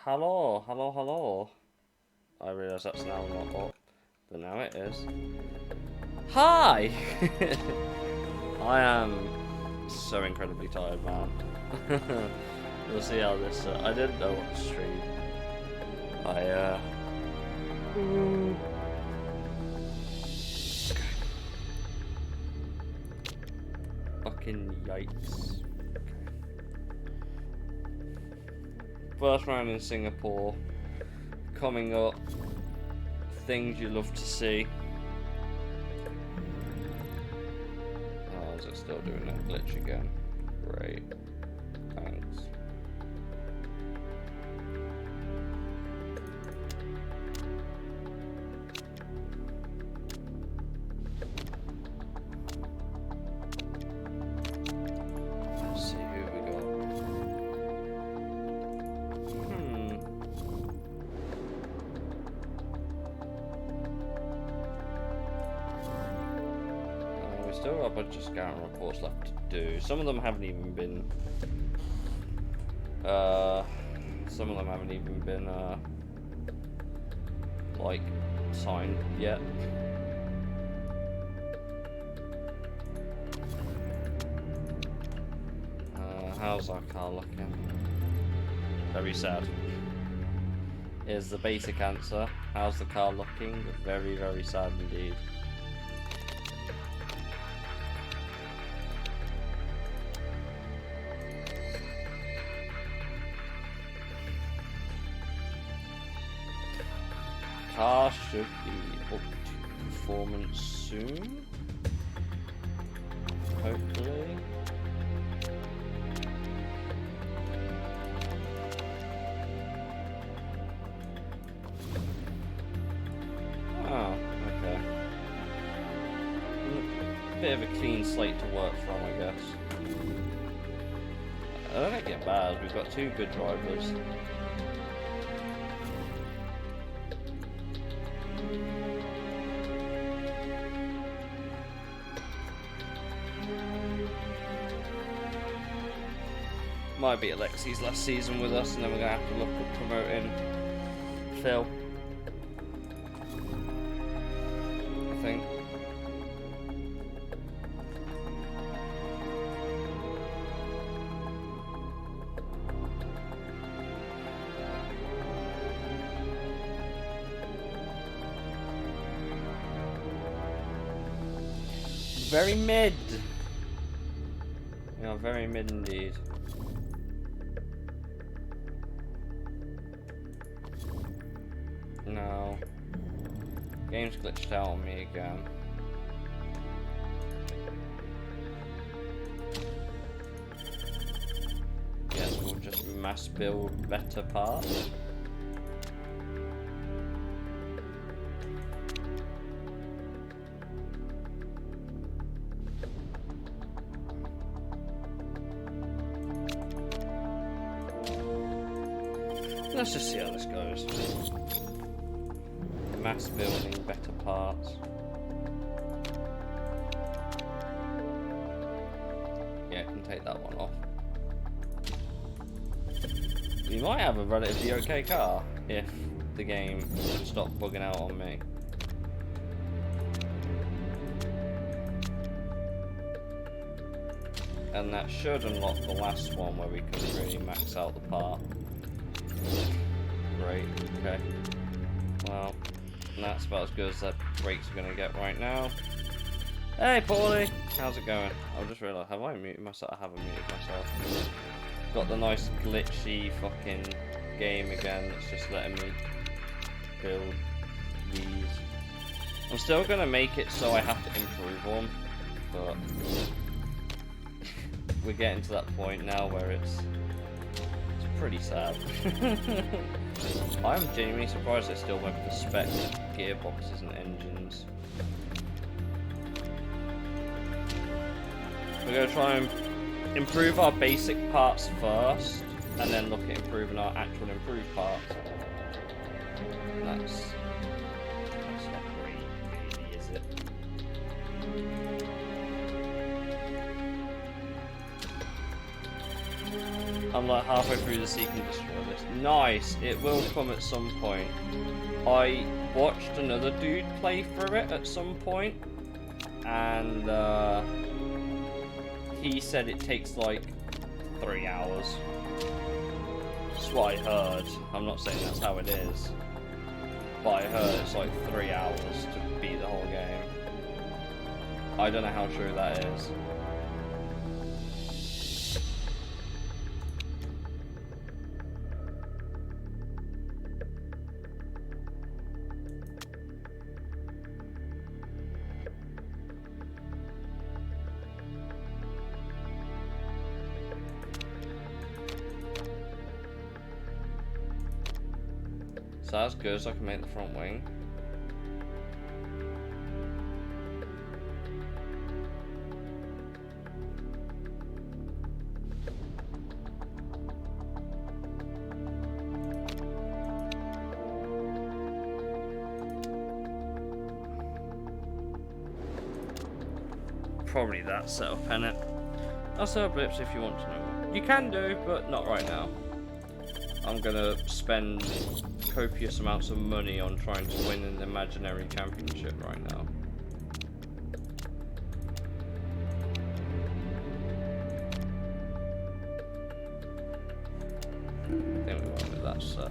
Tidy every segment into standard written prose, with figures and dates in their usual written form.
Hello, hello, hello. I realise that's now not up, but now it is. Hi! I am so incredibly tired, man. We'll see how this. I didn't know what to stream. Fucking yikes. First round in Singapore. Coming up. Things you love to see. Oh, is it still doing that glitch again? Great. Thanks. Let's see who we got. We still got a bunch of scouting reports left to do. Some of them haven't even been like signed yet. How's our car looking? Very sad. Here's the basic answer. How's the car looking? Very, very sad indeed. Car should be up to performance soon. Hopefully. Oh, okay. Bit of a clean slate to work from, I guess. I don't think it's bad. We've got two good drivers. Might be Alexi's last season with us, and then we're gonna have to look at promoting Phil. I think. Very mid. Yeah, very mid indeed. No. Game's glitched out on me again. Guess we'll just mass build better parts. Let's just see how this goes. Mass building better parts. Yeah, I can take that one off. We might have a relatively okay car if the game stopped bugging out on me. And that should unlock the last one where we can really max out the part. Great, okay. Well, that's about as good as that brakes are going to get right now. Hey, Paulie! How's it going? I just realised, have I muted myself? I haven't muted myself. Got the nice glitchy fucking game again that's just letting me build these. I'm still going to make it so I have to improve them, but we're getting to that point now where it's pretty sad. I'm genuinely surprised they still went for spec gearboxes and engines. We're going to try and improve our basic parts first, and then look at improving our actual improved parts. That's not great, really, is it? I'm like halfway through the Seek and Destroy list. Nice! It will come at some point. I watched another dude play through it at some point, and he said it takes like 3 hours. That's what I heard. I'm not saying that's how it is, but I heard it's like 3 hours to beat the whole game. I don't know how true that is. So that's good, so I can make the front wing. Probably that setup, innit? I'll set up blips if you want to know. You can do, but not right now. I'm gonna spend copious amounts of money on trying to win an imaginary championship right now. I think we went with that set.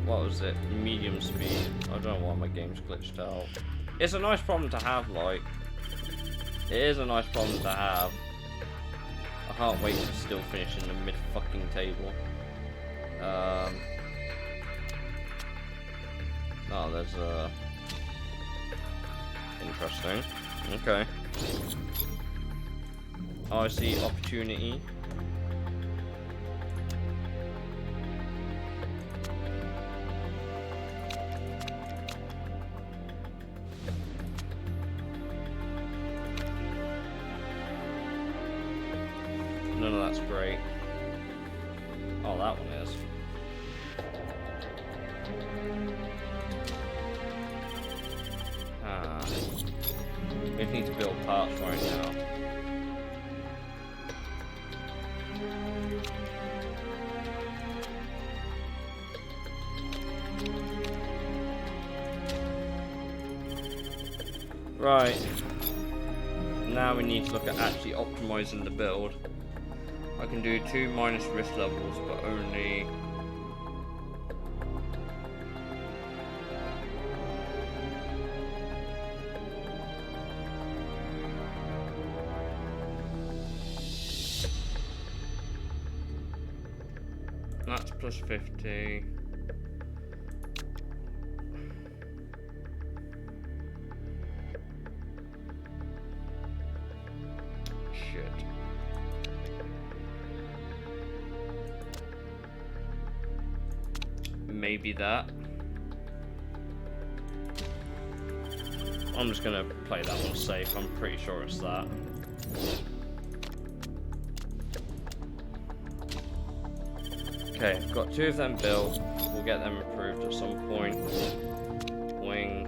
What was it? Medium speed. I don't know why my game's glitched out. It's a nice problem to have, like. It is a nice problem to have. I can't wait to still finish in the mid-fucking table. Oh, there's interesting. Okay. Oh, I see opportunity. None of that's great. Oh, that one is. We need to build parts right now. Right. Now we need to look at actually optimizing the build. I can do 2 minus risk levels, but only... That's plus 50. Shit. Maybe that. I'm just gonna play that one safe. I'm pretty sure it's that. Okay, I've got 2 of them built. We'll get them approved at some point. Wing.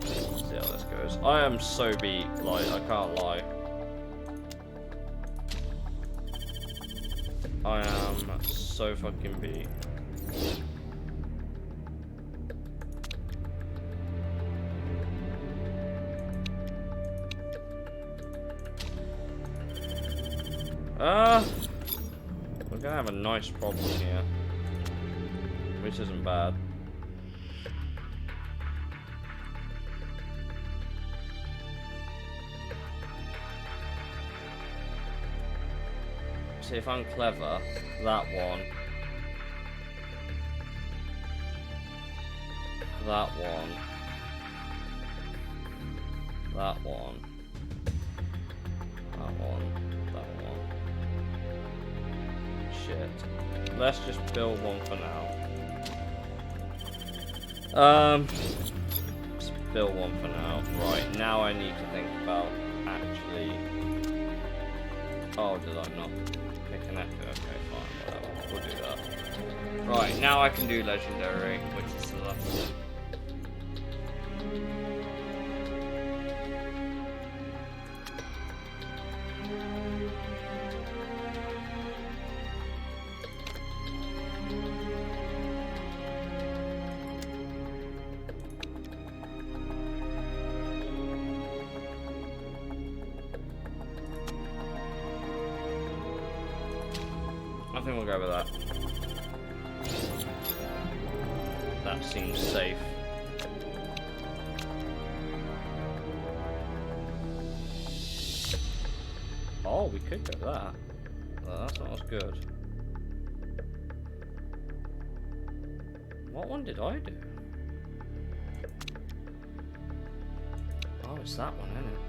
Let's see how this goes. I am so beat, like, I can't lie. I am so fucking beat. We're gonna have a nice problem here, which isn't bad. See, if I'm clever, that one, that one, that one, that one, that one. Shit. Let's just build one for now. Let's build one for now. Right, now I need to think about actually... Oh, did I not pick an echo? Okay, fine, whatever. We'll do that. Right, now I can do legendary, which is the last one. I think we'll go with that. That seems safe. Oh, we could go that. That's not as good. What one did I do? Oh, it's that one, isn't it?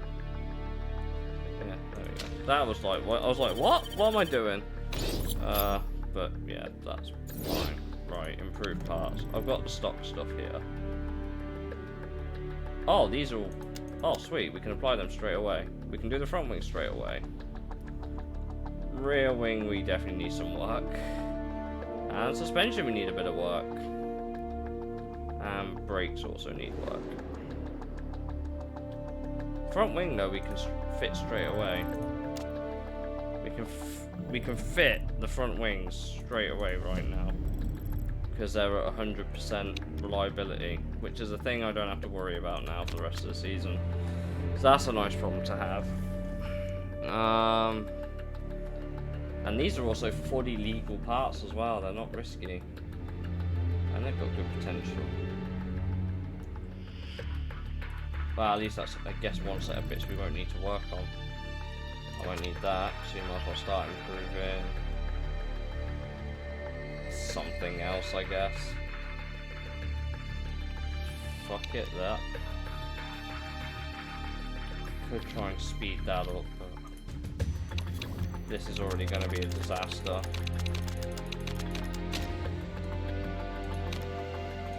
Yeah, there we go. That was like, what? I was like, what? What am I doing? But yeah, that's fine. Right, improved parts. I've got the stock stuff here. Oh, these are all... Oh, sweet. We can apply them straight away. We can do the front wing straight away. Rear wing, we definitely need some work. And suspension, we need a bit of work. And brakes also need work. Front wing, though, we can fit straight away. We can fit the front wings straight away right now. Because they're at 100% reliability. Which is a thing I don't have to worry about now for the rest of the season. So that's a nice problem to have. And these are also fully legal parts as well. They're not risky. And they've got good potential. Well, at least that's, I guess, one set of bits we won't need to work on. I won't need that, so you might as well start improving something else, I guess. Fuck it, that. Could try and speed that up, but this is already going to be a disaster.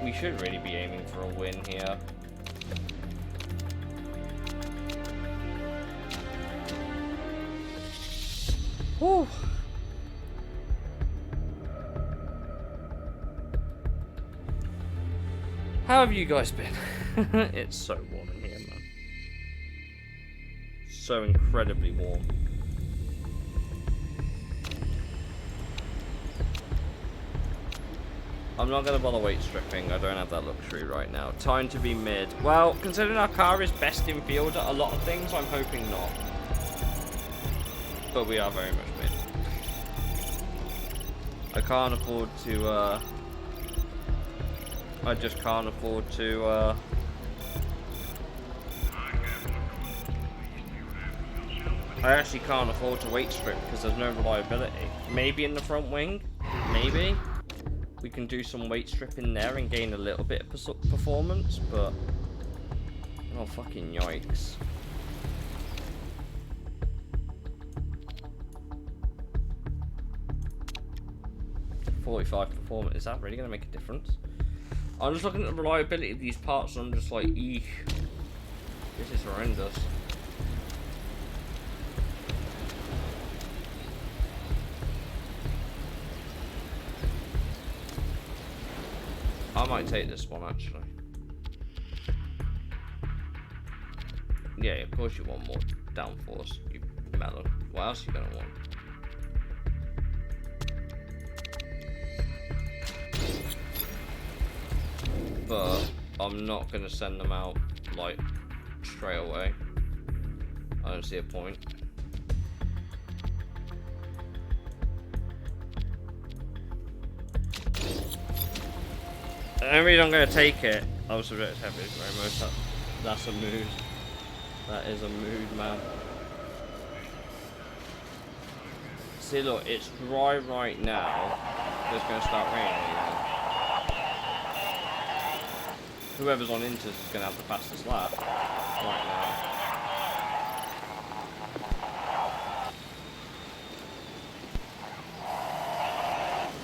We should really be aiming for a win here. Whew. How have you guys been? It's so warm in here, man. So incredibly warm. I'm not going to bother weight stripping. I don't have that luxury right now. Time to be mid. Well, considering our car is best in field at a lot of things, I'm hoping not. But we are very much mid. I can't afford to, I just can't afford to, I actually can't afford to weight strip because there's no reliability. Maybe in the front wing, maybe we can do some weight stripping there and gain a little bit of performance, but oh fucking yikes. .45 performance, is that really going to make a difference? I'm just looking at the reliability of these parts and I'm just like, eek, this is horrendous. I might take this one actually. Yeah, of course you want more downforce, you melon. What else are you going to want? But I'm not going to send them out like straight away. I don't see a point. The only reason I'm going to take it, I was a bit heavy, very much. That's a mood. That is a mood, man. See, look, it's dry right now. It's going to start raining again. Whoever's on Inters is going to have the fastest lap right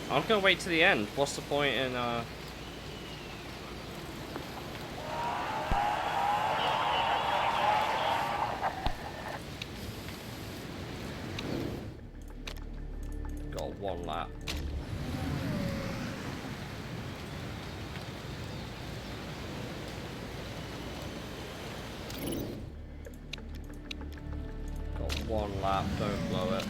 now. I'm going to wait to the end. What's the point in... got 1 lap. Got 1 lap, don't blow it.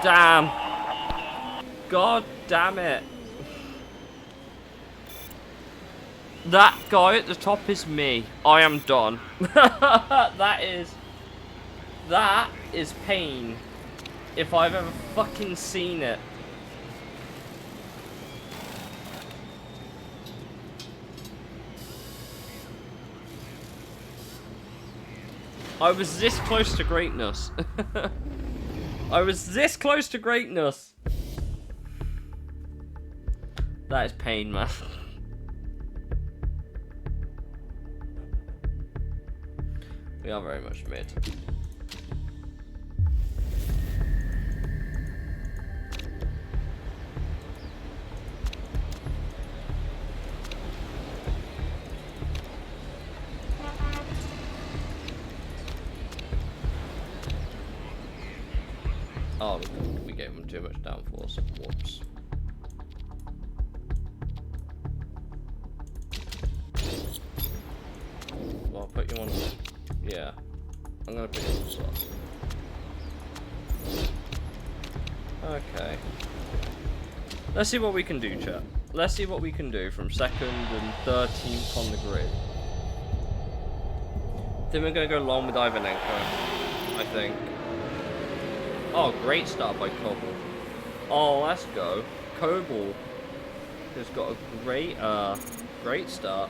Damn! God damn it! That guy at the top is me. I am done. That is pain. If I've ever fucking seen it. I was this close to greatness. I was this close to greatness. That is pain, man. We are very much mid. Oh, we gave him too much downforce. Whoops. Well, I'll put you on. Yeah. I'm gonna put you on the slot. Okay. Let's see what we can do, chat. Let's see what we can do from 2nd and 13th on the grid. Then we're gonna go long with Ivanenko, I think. Oh, great start by Kobel. Oh, let's go. Kobel has got a great start.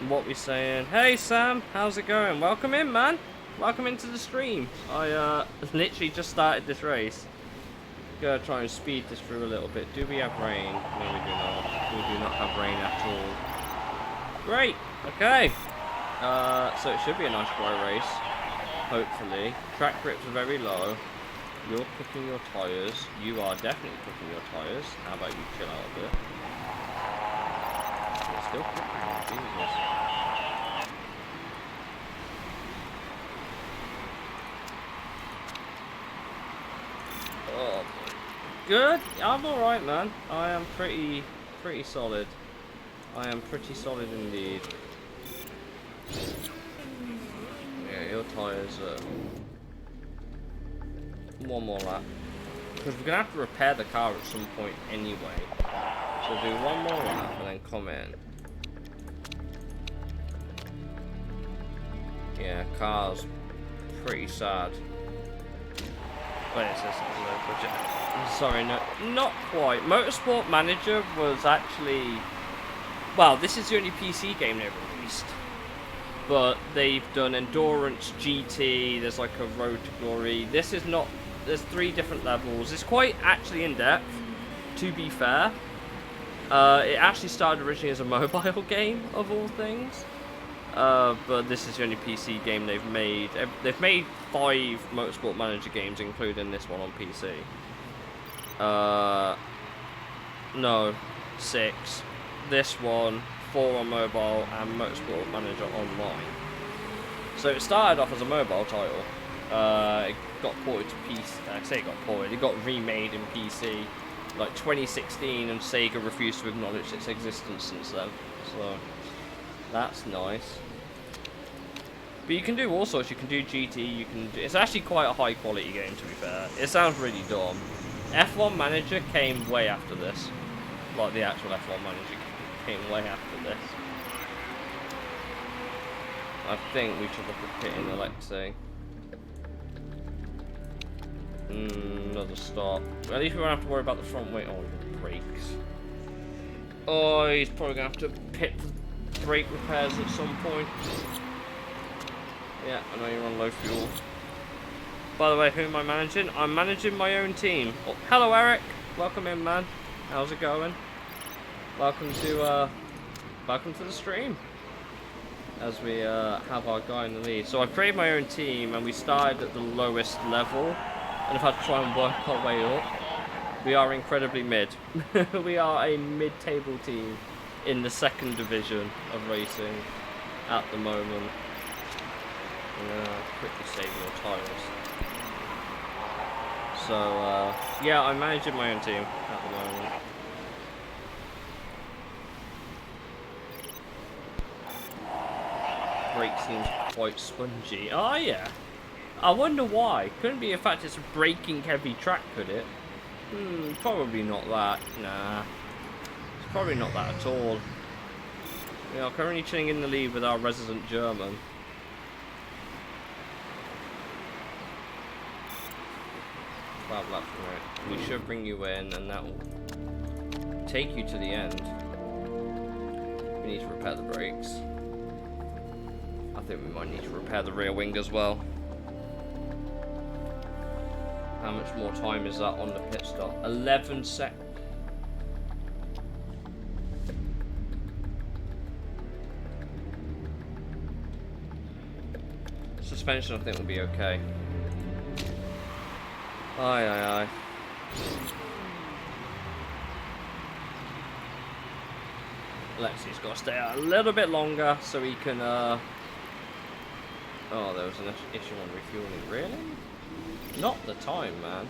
What we saying? Hey Sam, how's it going? Welcome in, man. Welcome into the stream. I literally just started this race. Gonna try and speed this through a little bit. Do we have rain? No, we do not. We do not have rain at all. Great. Okay. So it should be a nice dry race. Hopefully. Track grips are very low. You're cooking your tyres. You are definitely cooking your tyres. How about you chill out a bit? You're still cooking. Jesus. Oh, good. I'm all right, man. I am pretty solid. I am pretty solid indeed. Yeah, your tyres are 1 more lap. Because we're gonna have to repair the car at some point anyway. So do 1 more lap and then come in. Yeah, car's pretty sad. Wait, it says budget. Sorry, no, not quite. Motorsport Manager was actually... Well, this is the only PC game they've released. But they've done Endurance, GT, there's like a Road to Glory. This is not... There's 3 different levels. It's quite actually in-depth, to be fair. It actually started originally as a mobile game, of all things. But this is the only PC game they've made. They've made 5 Motorsport Manager games, including this one on PC. No, 6. This one, 4 on mobile, and Motorsport Manager Online. So it started off as a mobile title. It got ported to PC. I say it got ported. It got remade in PC, like 2016, and Sega refused to acknowledge its existence since then. So that's nice. But you can do all sorts. You can do GT. You can. It's actually quite a high quality game, to be fair. It sounds really dumb. F1 Manager came way after this. Like the actual F1 Manager came way after this. I think we should look at pitting Alexei. Another stop. At least we won't have to worry about the front wing. Oh, the brakes. Oh, he's probably going to have to pit the brake repairs at some point. Yeah, I know you're on low fuel. By the way, who am I managing? I'm managing my own team. Oh, hello, Eric. Welcome in, man. How's it going? Welcome to the stream. As we have our guy in the lead. So I created my own team, and we started at the lowest level, and I've had to try and work our way up. We are incredibly mid. We are a mid-table team in the second division of racing at the moment. I'm gonna quickly save your tires. So yeah, I'm managing my own team at the moment. Brake seems quite spongy. Oh yeah. I wonder why. Couldn't be the fact it's a braking heavy track, could it? Probably not that. Nah. It's probably not that at all. We are currently chilling in the lead with our resident German. We should bring you in, and that will take you to the end. We need to repair the brakes. I think we might need to repair the rear wing as well. How much more time is that on the pit stop? 11 seconds. Suspension, I think, will be okay. Aye, aye, aye. Lexi's got to stay out a little bit longer so he can, Oh, there was an issue on refueling. Really? Not the time, man.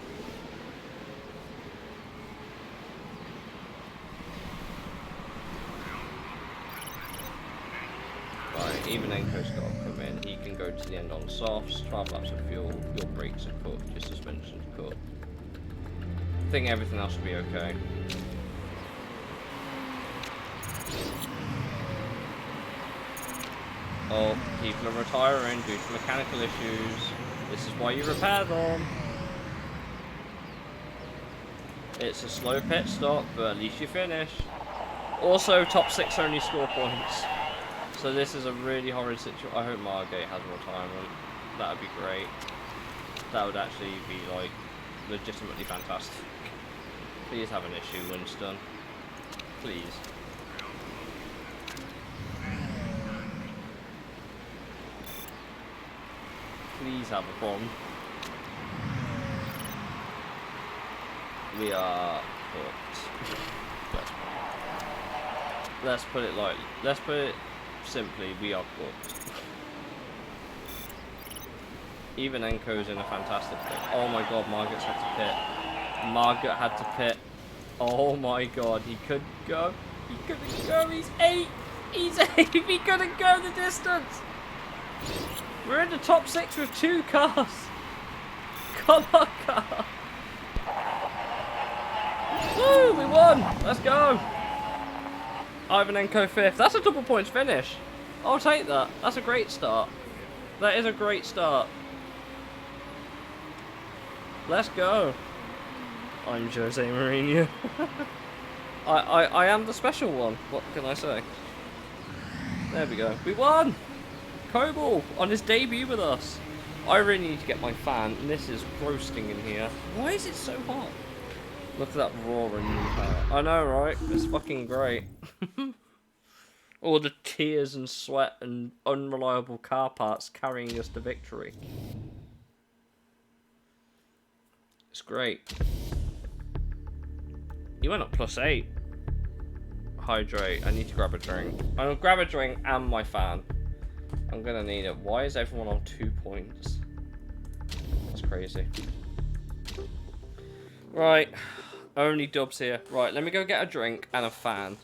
Right, even Enko's got to come in. He can go to the end on softs, 12 laps of fuel, your brakes are cooked, your suspension's cooked. I think everything else will be okay. Oh, people are retiring due to mechanical issues. This is why you repair them. It's a slow pit stop, but at least you finish. Also, top 6 only score points. So this is a really horrid situation. I hope Margate has a retirement. That would be great. That would actually be, like, legitimately fantastic. Please have an issue, Winston. Please. Please have a bomb. We are hooked. Let's put it lightly. Let's put it simply, we are cooked. Even Enko's in a fantastic pit. Oh my god, Margaret's had to pit. Margaret had to pit. Oh my god, he could go. He couldn't go. He's 8. He's 8. He couldn't go the distance. We're in the top 6 with 2 cars. Come on, car. Woo, we won. Let's go. Ivan Enko 5th. That's a double points finish. I'll take that. That's a great start. That is a great start. Let's go. I'm Jose Mourinho. I am the special one. What can I say? There we go. We won! Koval on his debut with us. I really need to get my fan. And this is roasting in here. Why is it so hot? Look at that roaring new power. I know, right? It's fucking great. All the tears and sweat and unreliable car parts carrying us to victory. It's great. You went up +8. Hydrate. I need to grab a drink. I'll grab a drink and my fan. I'm gonna need it. Why is everyone on 2 points? That's crazy. Right. Only Dubs here. Right, let me go get a drink and a fan.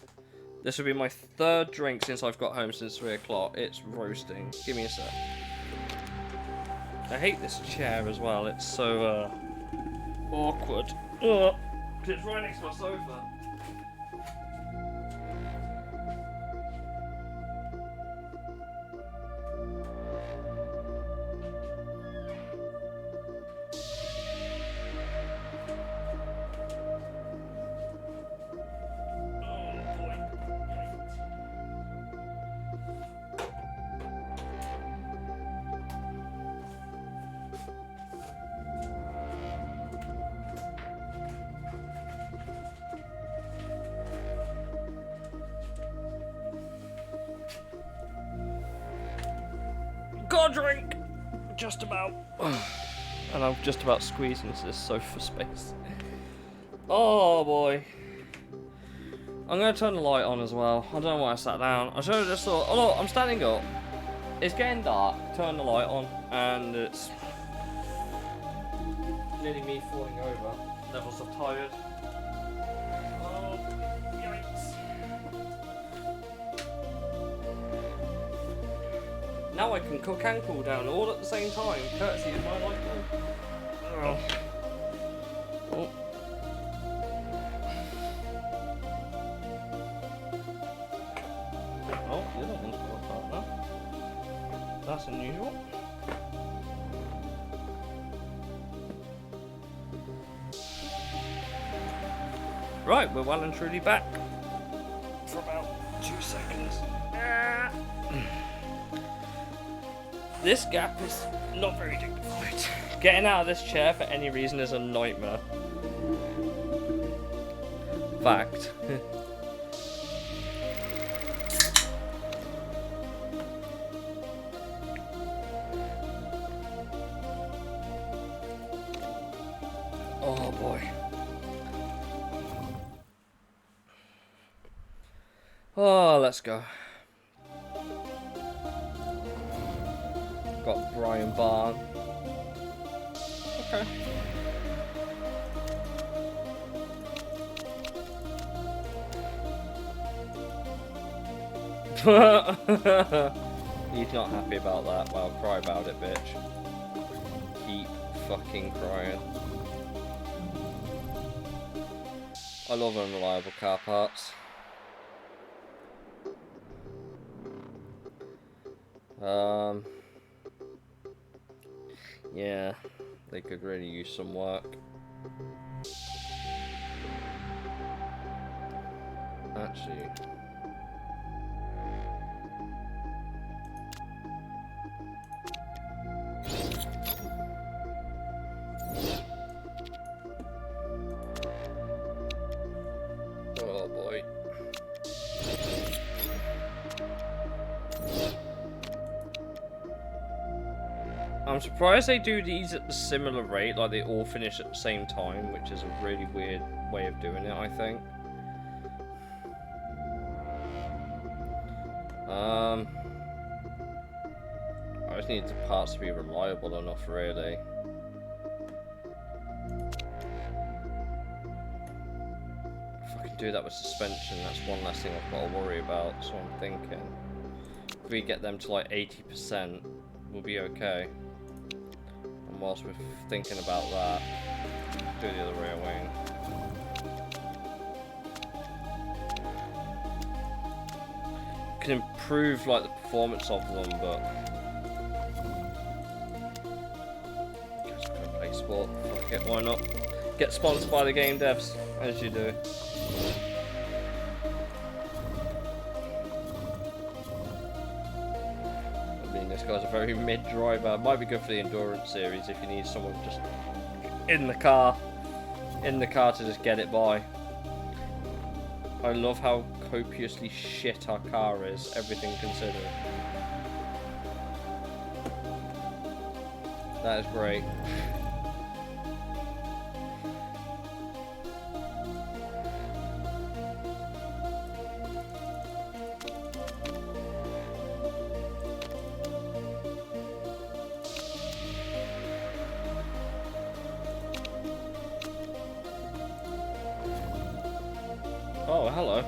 This will be my 3rd drink since I've got home since 3 o'clock. It's roasting. Give me a sec. I hate this chair as well. It's so awkward. Ugh. It's right next to my sofa. got a drink. Just about. And I'm just about squeezing into this sofa space. Oh boy. I'm going to turn the light on as well. I don't know why I sat down. I should have just thought, oh look, I'm standing up. It's getting dark. Turn the light on. And it's nearly me falling over. Levels of tired. Oh, yikes. Now I can cook and cool down all at the same time, courtesy of my light bulb. Oh. Oh. Oh, the other one's got a partner. That's unusual. Right, we're well and truly back. For about 2 seconds. This gap is not very dignified. Getting out of this chair for any reason is a nightmare. Fact. Oh boy. Oh, let's go. Got Brian Barn. Okay. He's not happy about that. Well, cry about it, bitch. Keep fucking crying. I love unreliable car parts. Yeah, they could really use some work. Actually, oh boy. I'm surprised they do these at the similar rate, like they all finish at the same time, which is a really weird way of doing it, I think. I just need the parts to be reliable enough, really. If I can do that with suspension, that's one less thing I've got to worry about, so I'm thinking. If we get them to like 80%, we'll be okay. And whilst we're thinking about that, do the other way away. Can improve like the performance of them, but guess we're gonna play sport. Fuck it, why not? Get sponsored by the game devs, as you do. This guy's a very mid driver. Might be good for the endurance series if you need someone just in the car to just get it by. I love how copiously shit our car is, everything considered. That is great. Oh, hello.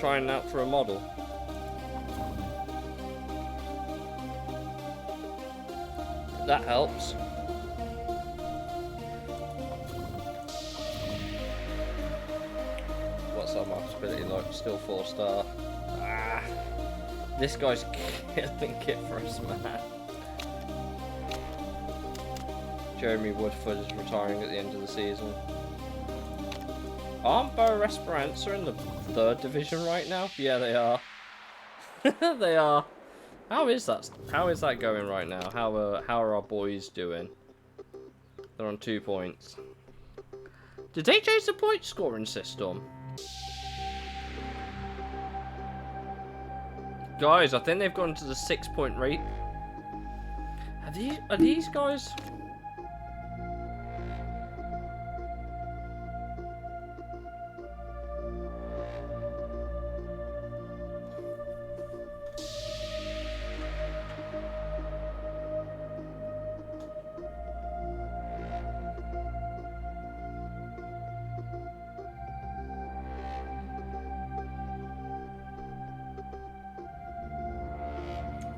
Trying out for a model. That helps. What's our marketability like? Still 4-star. Ah, this guy's killing it for us, man. Jeremy Woodford is retiring at the end of the season. Aren't Boa Esperanza in the 3rd division right now? Yeah, they are. They are. How is that? How is that going right now? How are our boys doing? They're on 2 points. Did they change the point scoring system? Guys, I think they've gone to the 6-point rate. Are these guys?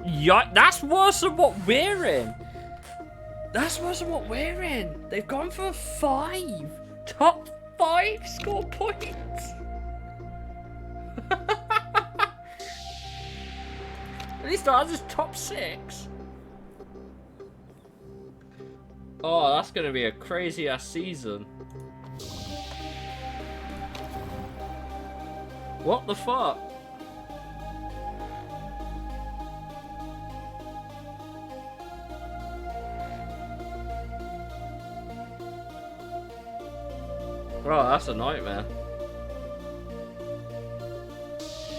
Yeah, that's worse than what we're in. That's worse than what we're in. They've gone for 5. Top 5 score points. At least ours is top 6. Oh, that's gonna be a crazy ass season. What the fuck? Oh, that's a nightmare.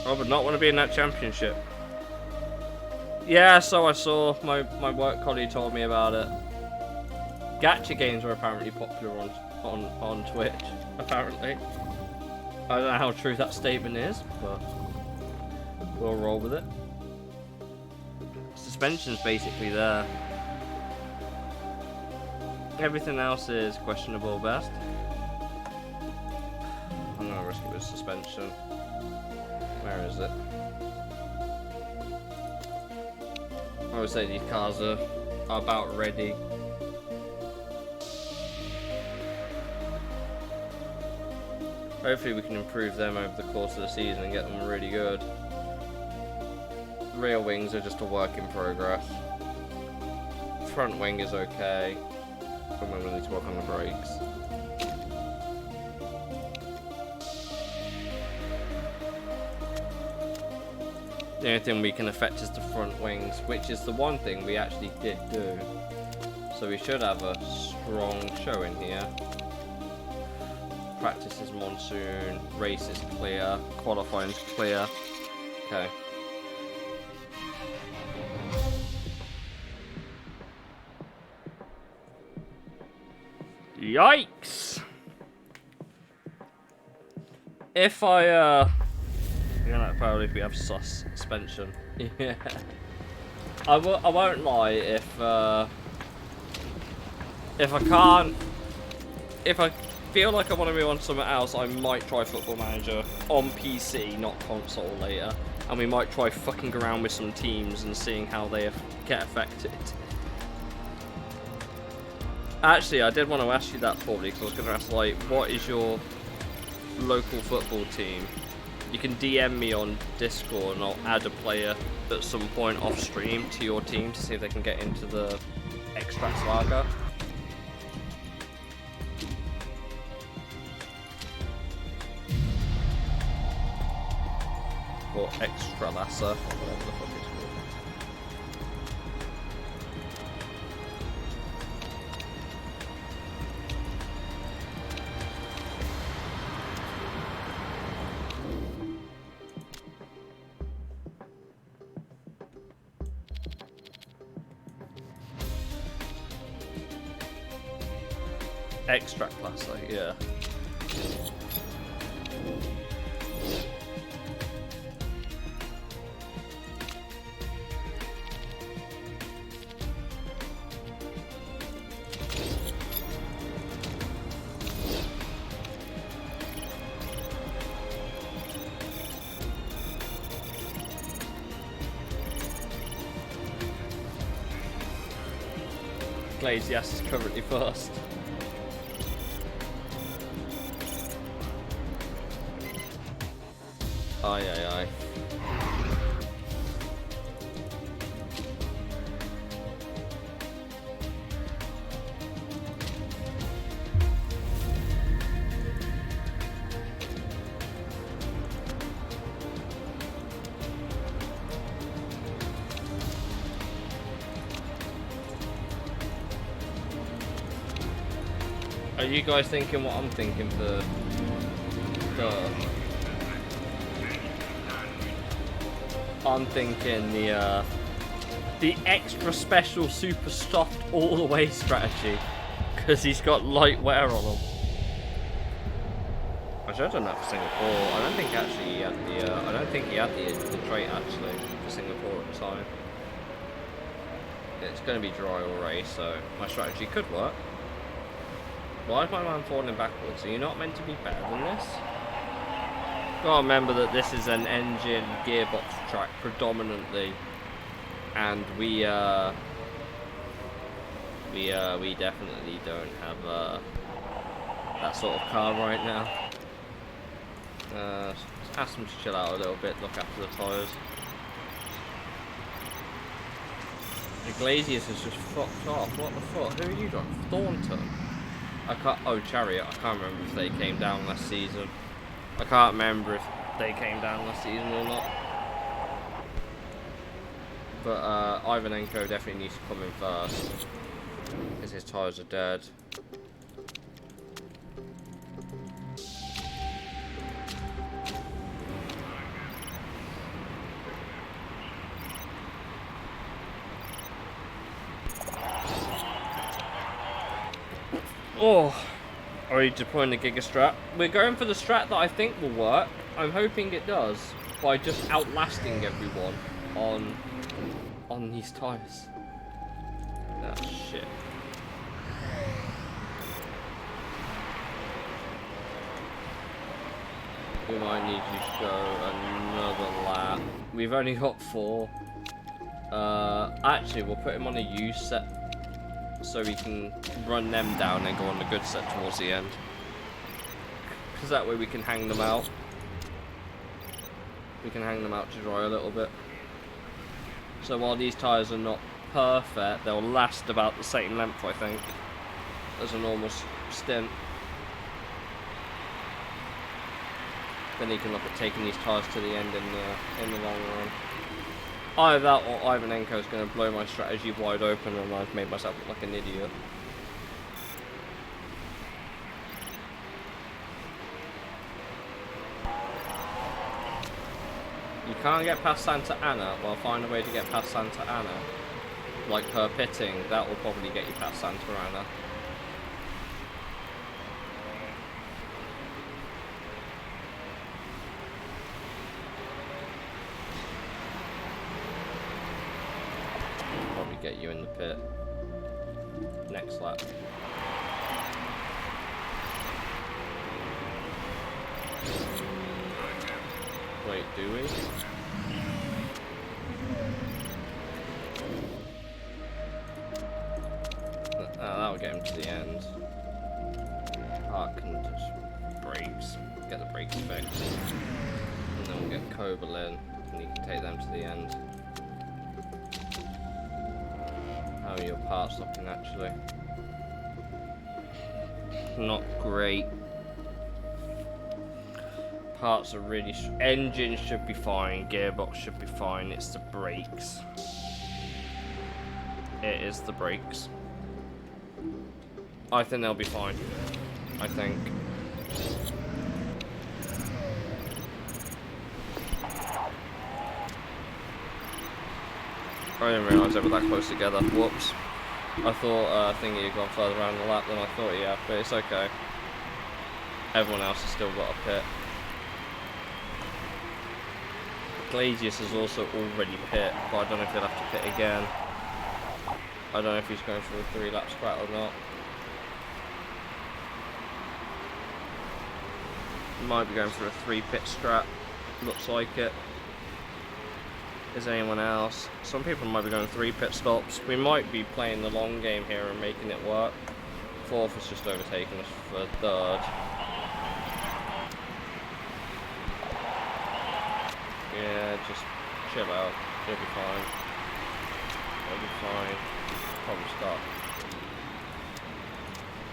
I would not want to be in that championship. Yeah, so I saw. My work colleague told me about it. Gacha games are apparently popular on Twitch, apparently. I don't know how true that statement is, but we'll roll with it. Suspension's basically there. Everything else is questionable best. I'm gonna risk it with suspension. Where is it? I would say these cars are about ready. Hopefully we can improve them over the course of the season and get them really good. Rear wings are just a work in progress. Front wing is okay. But we need to work on the brakes. The only thing we can affect is the front wings, which is the one thing we actually did do. So we should have a strong showing here. Practice is monsoon, race is clear, qualifying is clear. Okay. Yikes! If I probably if we have suspension. Yeah. I won't lie, if I feel like I want to move on to something else, I might try Football Manager on PC, not console later. And we might try fucking around with some teams and seeing how they get affected. Actually, I did want to ask you that, Paulie, because I was going to ask, like, what is your local football team? You can DM me on Discord and I'll add a player at some point off stream to your team to see if they can get into the Extract Saga. Or Extra Lassa, or whatever the fuck it's called. Extract class, like, yeah. Glazias is currently first. Aye, aye, aye. Are you guys thinking what I'm thinking for I'm thinking the the extra special super soft all the way strategy because he's got light wear on him. I should have done that for Singapore. I don't think actually he had the. I don't think he had the trait actually for Singapore at the time. It's going to be dry already, so my strategy could work. Why is my man falling backwards? Are you not meant to be better than this? Gotta remember that this is an engine gearbox track predominantly, and we definitely don't have that sort of car right now. Just ask them to chill out a little bit, look after the tyres. The Glaziers is just fucked off. What the fuck? Who are you driving? Thornton? I can't. Oh, Chariot. I can't remember if they came down last season. I can't remember if they came down last season or not. But Ivanenko definitely needs to come in first because his tyres are dead. Oh, are you deploying the Giga Strat? We're going for the strat that I think will work. I'm hoping it does by just outlasting everyone on these tyres. Ah, shit. We might need you to go another lap. We've only got 4. Actually, we'll put him on a U set so we can run them down and go on the good set towards the end. Because that way we can hang them out. We can hang them out to dry a little bit. So while these tyres are not perfect, they'll last about the same length, I think, as a normal stint. Then you can look at taking these tyres to the end in the long run. Either that or Ivanenko is going to blow my strategy wide open and I've made myself look like an idiot. You can't get past Santa Ana. Well, find a way to get past Santa Ana. Like her pitting, that will probably get you past Santa Ana. Probably get you in the pit. Next lap. Wait, do we? That'll get him to the end. Hart can just brakes. Get the brakes fixed. And then we'll get Koval in, and you can take them to the end. How are your parts looking actually? Not great. Parts are really... Engine should be fine, gearbox should be fine, it's the brakes. It is the brakes. I think they'll be fine. I think. I didn't realise they were that close together. Whoops. I thought Thingy had gone further around the lap than I thought he had, but it's okay. Everyone else has still got a pit. Glazius has also already pit, but I don't know if he'll have to pit again. I don't know if he's going for a 3-lap scrat or not. Might be going for a 3-pit strat. Looks like it. Is anyone else? Some people might be going 3 pit stops. We might be playing the long game here and making it work. 4th has just overtaken us for 3rd. Yeah, just chill out. You'll be fine. You'll be fine. Probably stop.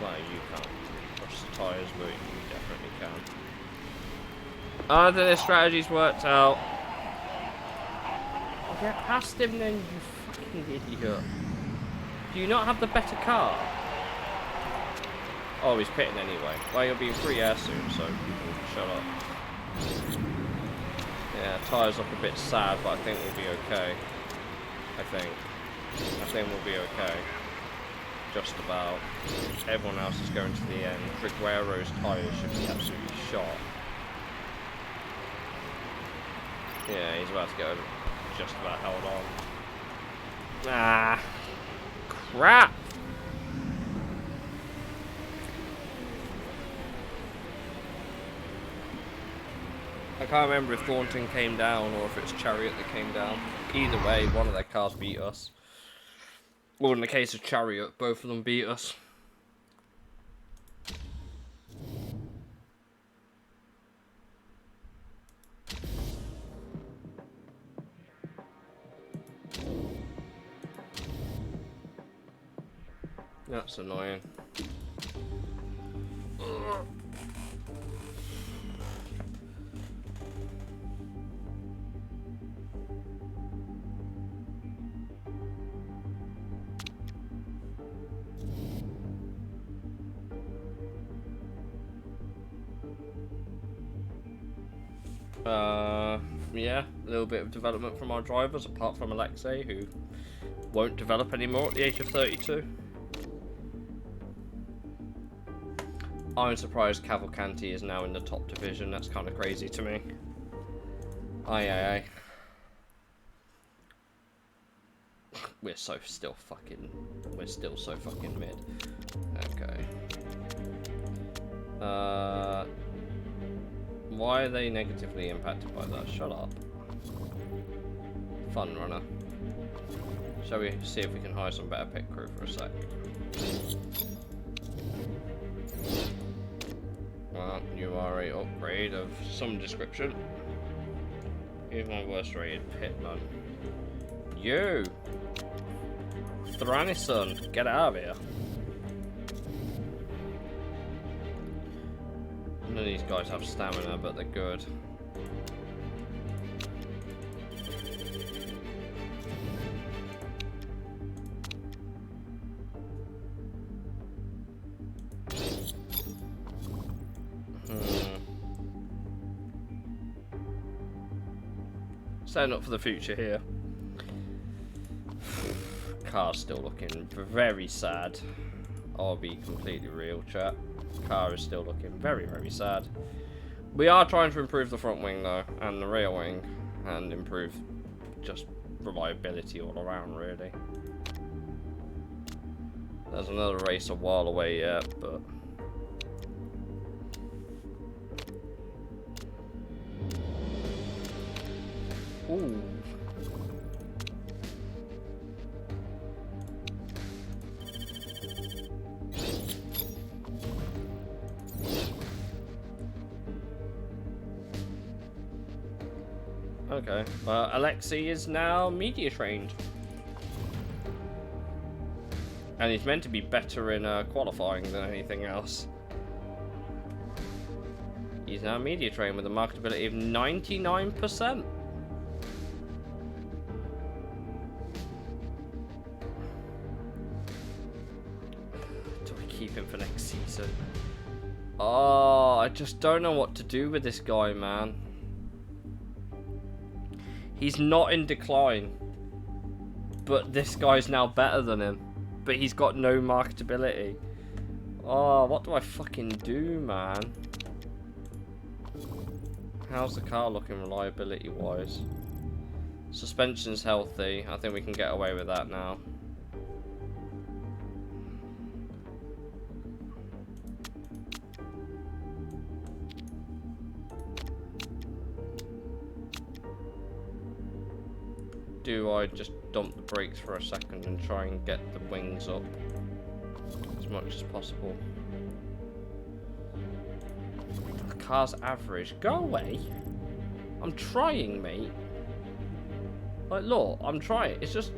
Well, you can't push the tyres, but you definitely can. I don't think this strategy's worked out. Get past him then, you fucking idiot. Do you not have the better car? Oh, he's pitting anyway. Well, he'll be in free air soon, so you can shut up. Yeah, tyres look a bit sad, but I think we'll be okay. I think. I think we'll be okay. Just about. Everyone else is going to the end. Triguero's tyres should be absolutely shot. Yeah, he's about to get just about held on. Ah, crap! I can't remember if Thornton came down or if it's Chariot that came down. Either way, one of their cars beat us. Or in the case of Chariot, both of them beat us. That's annoying. Ugh. Yeah, a little bit of development from our drivers, apart from Alexei, who won't develop anymore at the age of 32. I'm surprised Cavalcanti is now in the top division. That's kind of crazy to me. Aye. We're still so fucking mid. Okay. Why are they negatively impacted by that? Shut up. Fun runner. Shall we see if we can hire some better pit crew for a sec? Well, you are a upgrade of some description. Here's my worst rated pitman. You! Thranison, get out of here. None of these guys have stamina, but they're good. Setting up for the future here. Car's still looking very sad. I'll be completely real, chat. Car is still looking very, very sad. We are trying to improve the front wing though, and the rear wing, and improve just reliability all around, really. There's another race a while away yet, but ooh. Okay, Alexei is now media trained. And he's meant to be better in qualifying than anything else. He's now media trained with a marketability of 99%. Do I keep him for next season? Oh, I just don't know what to do with this guy, man. He's not in decline, but this guy's now better than him, but he's got no marketability. Oh, what do I fucking do, man? How's the car looking reliability wise? Suspension's healthy. I think we can get away with that now. Do I just dump the brakes for a second and try and get the wings up as much as possible? The car's average. Go away. I'm trying, mate. Like, look, I'm trying. It's just...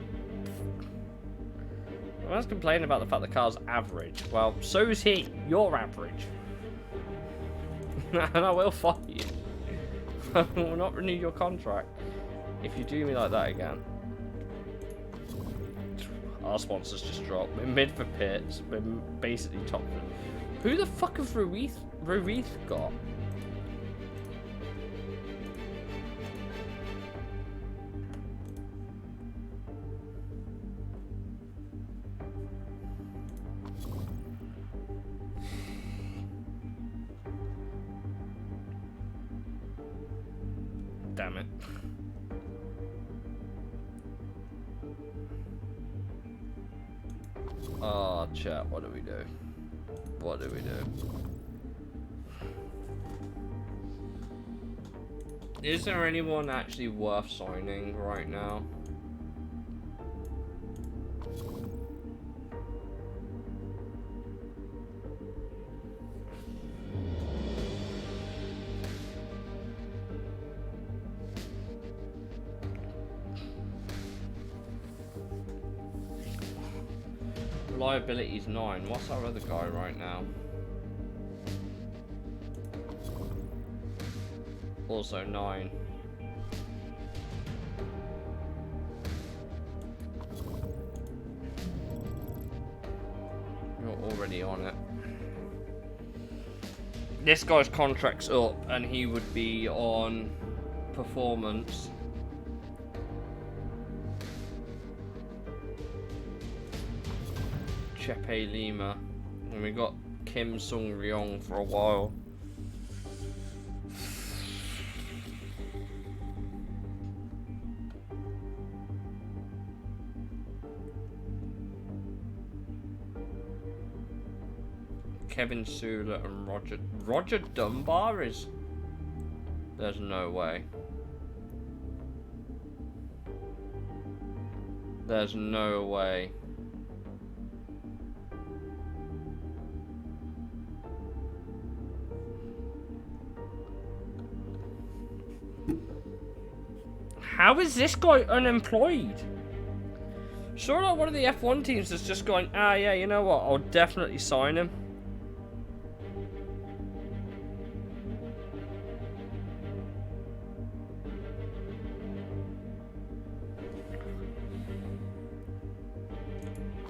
Everyone's complaining about the fact the car's average. Well, so's he. You're average. And I will fire you. I will not renew your contract if you do me like that again. Our sponsors just dropped. We're mid for pits. We're basically top. Who the fuck have Ruiz got? damn it. Oh, chat, what do we do? What do we do? Is there anyone actually worth signing right now? Reliability's 9. What's our other guy right now? Also 9. You're already on it. This guy's contract's up and he would be on performance. Chepe Lima. And we got Kim Sung Ryong for a while. Kevin Sula and Roger Dunbar is... There's no way. There's no way. How is this guy unemployed? Sure, like one of the F1 teams is just going, ah, yeah, you know what? I'll definitely sign him.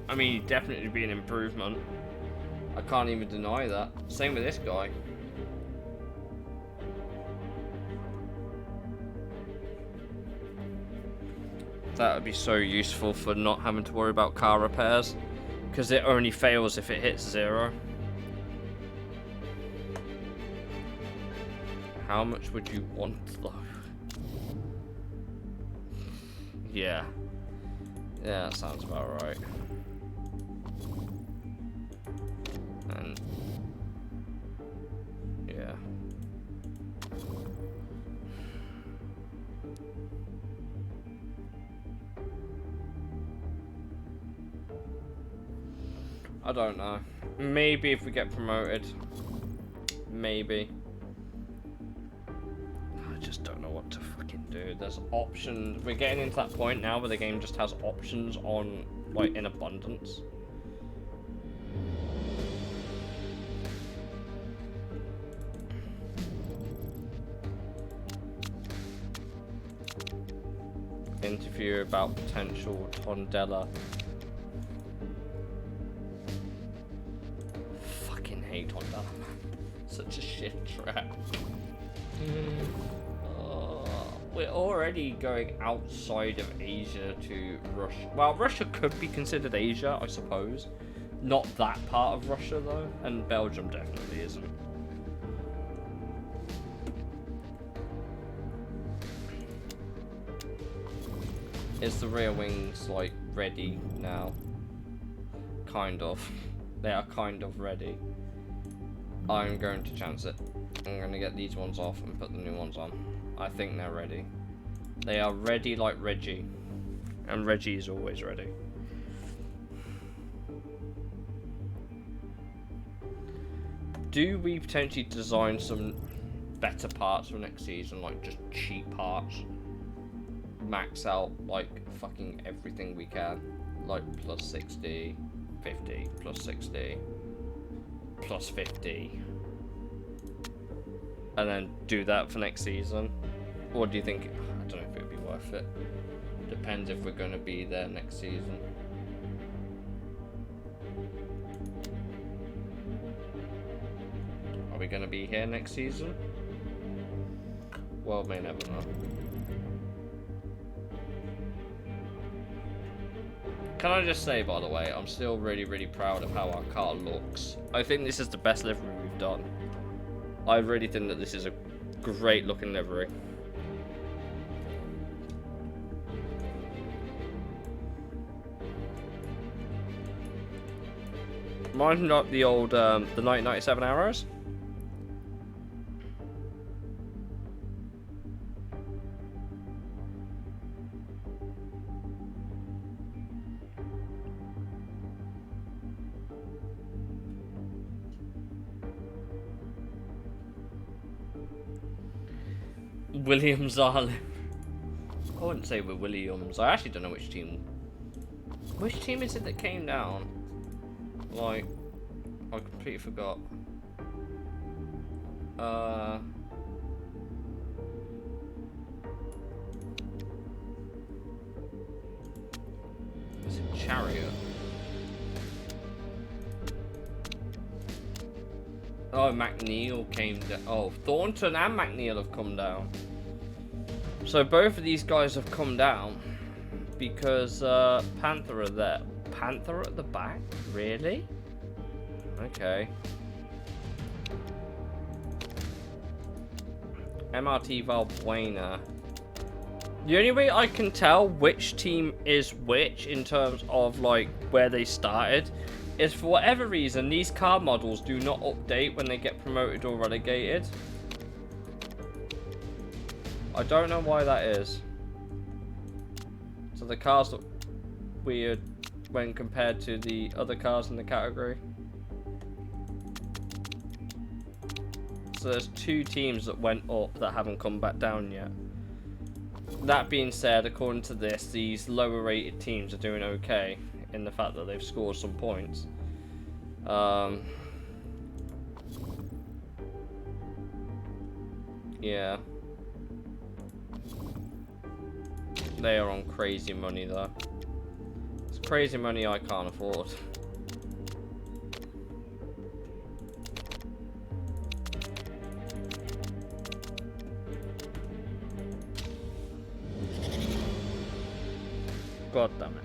I mean, he'd definitely be an improvement. I can't even deny that. Same with this guy. That would be so useful for not having to worry about car repairs, because it only fails if it hits 0. How much would you want though? Yeah. Yeah, that sounds about right. And yeah. I don't know. Maybe if we get promoted. Maybe. I just don't know what to fucking do. There's options. We're getting into that point now where the game just has options on, like, in abundance. Interview about potential Tondela. Fucking hate Tondela, man. Such a shit track. We're already going outside of Asia to Russia. Well, Russia could be considered Asia, I suppose. Not that part of Russia, though. And Belgium definitely isn't. Is the rear wings, like, ready now? Kind of. They are kind of ready. I'm going to chance it. I'm going to get these ones off and put the new ones on. I think they're ready. They are ready like Reggie. And Reggie is always ready. Do we potentially design some better parts for next season? Like, just cheap parts? Max out, like, fucking everything we can. Like, plus 60, 50, plus 60, plus 50. And then do that for next season? Or do you think, I don't know if it would be worth it. Depends if we're going to be there next season. Are we going to be here next season? World may never know. Can I just say, by the way, I'm still really, really proud of how our car looks. I think this is the best livery we've done. I really think that this is a great looking livery. Mine's not the old, the 1997 arrows. Williams are. I wouldn't say we're Williams. I actually don't know which team. Which team is it that came down? Like, I completely forgot. Is it Chariot? Oh, McNeil came down. Oh, Thornton and McNeil have come down. So both of these guys have come down because Panther are there. Panther at the back? Really? Okay. MRT Valbuena. The only way I can tell which team is which in terms of like where they started is for whatever reason these car models do not update when they get promoted or relegated. I don't know why that is. So the cars look weird when compared to the other cars in the category. So there's two teams that went up that haven't come back down yet. That being said, according to this, these lower rated teams are doing okay in the fact that they've scored some points. Yeah. They are on crazy money though. It's crazy money I can't afford. God damn it.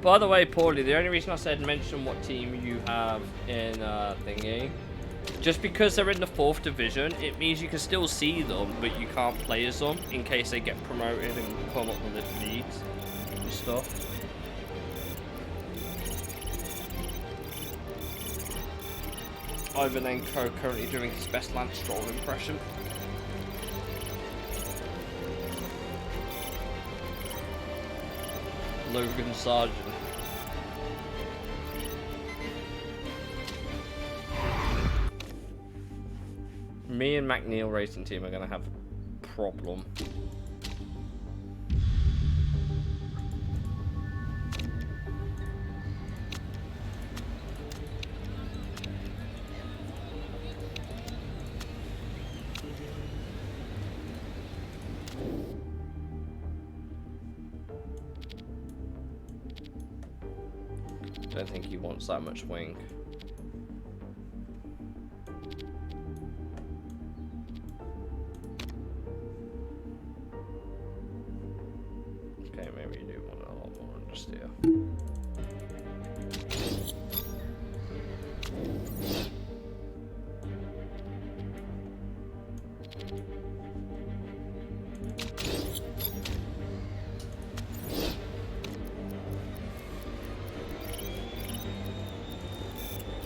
By the way, Paulie, the only reason I said mention what team you have in thingy, just because they're in the 4th division, it means you can still see them, but you can't play as them in case they get promoted and come up with the leagues and stuff. Ivanenko currently doing his best Lance Stroll impression. Logan Sargent. Me and McNeil Racing Team are going to have a problem. I don't think he wants that much wing. Okay, maybe you do want a lot more understeer.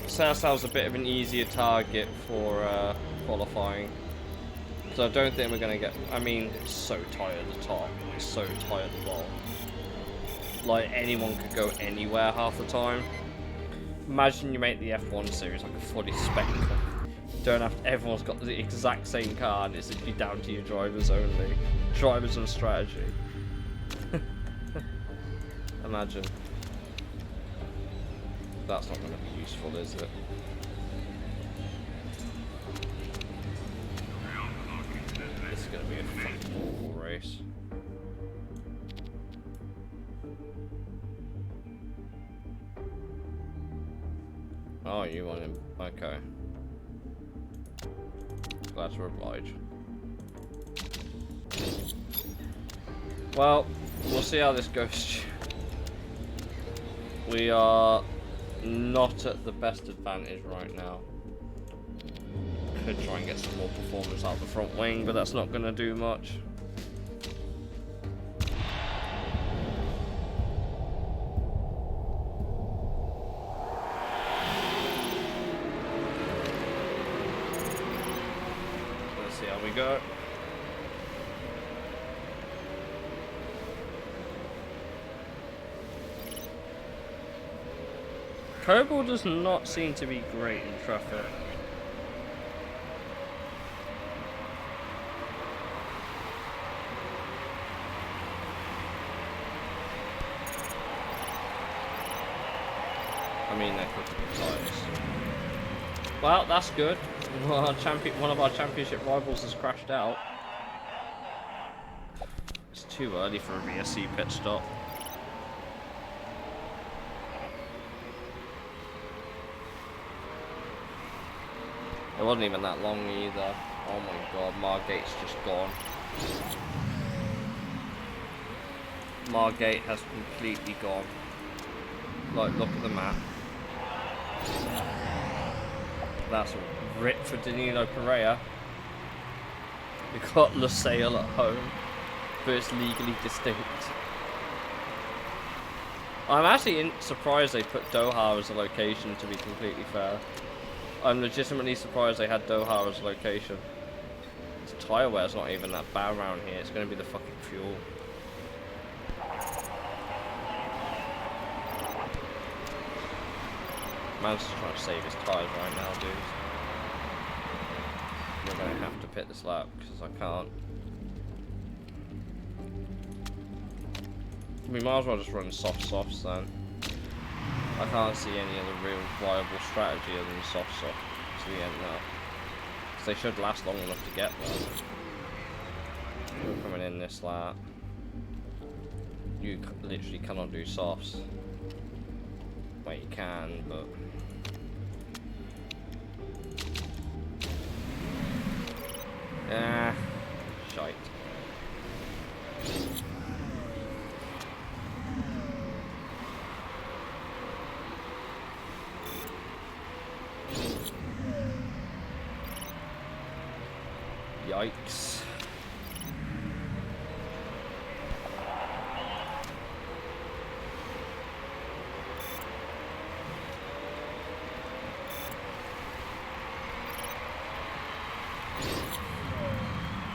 Set ourselves a bit of an easier target for qualifying. So I don't think we're going to get... I mean, it's so tight at the top. It's so tight at the bottom. Like, anyone could go anywhere half the time. Imagine you make the F1 series like a fully spectacle. You don't have to, everyone's got the exact same car and it's literally down to your drivers only. Drivers and strategy. Imagine. That's not going to be useful, is it? This is going to be a fucking awful race. Oh, you want him? Okay. Glad to oblige. Well, we'll see how this goes. We are not at the best advantage right now. Could try and get some more performance out the front wing, but that's not going to do much. Let's see how we go. Kerbal does not seem to be great in traffic. I mean, they're quicker tires. Well, that's good. One of our championship rivals has crashed out. It's too early for a VSC pit stop. It wasn't even that long either. Oh my god, Margate's just gone. Margate has completely gone. Like, look at the map. That's a rip for Danilo Pereira. We got LaSalle at home, but it's legally distinct. I'm actually surprised they put Doha as a location, to be completely fair. I'm legitimately surprised they had Doha as a location. The tyre wear's not even that bad around here, it's going to be the fucking fuel. Man's just trying to save his tyres right now, dude. We're going to have to pit this lap because I can't. We might as well just run softs then. I can't see any other real viable strategy other than soft to the end now. Because they should last long enough to get there. You're coming in this lap. You literally cannot do softs. Well, you can, but... shite. Yikes.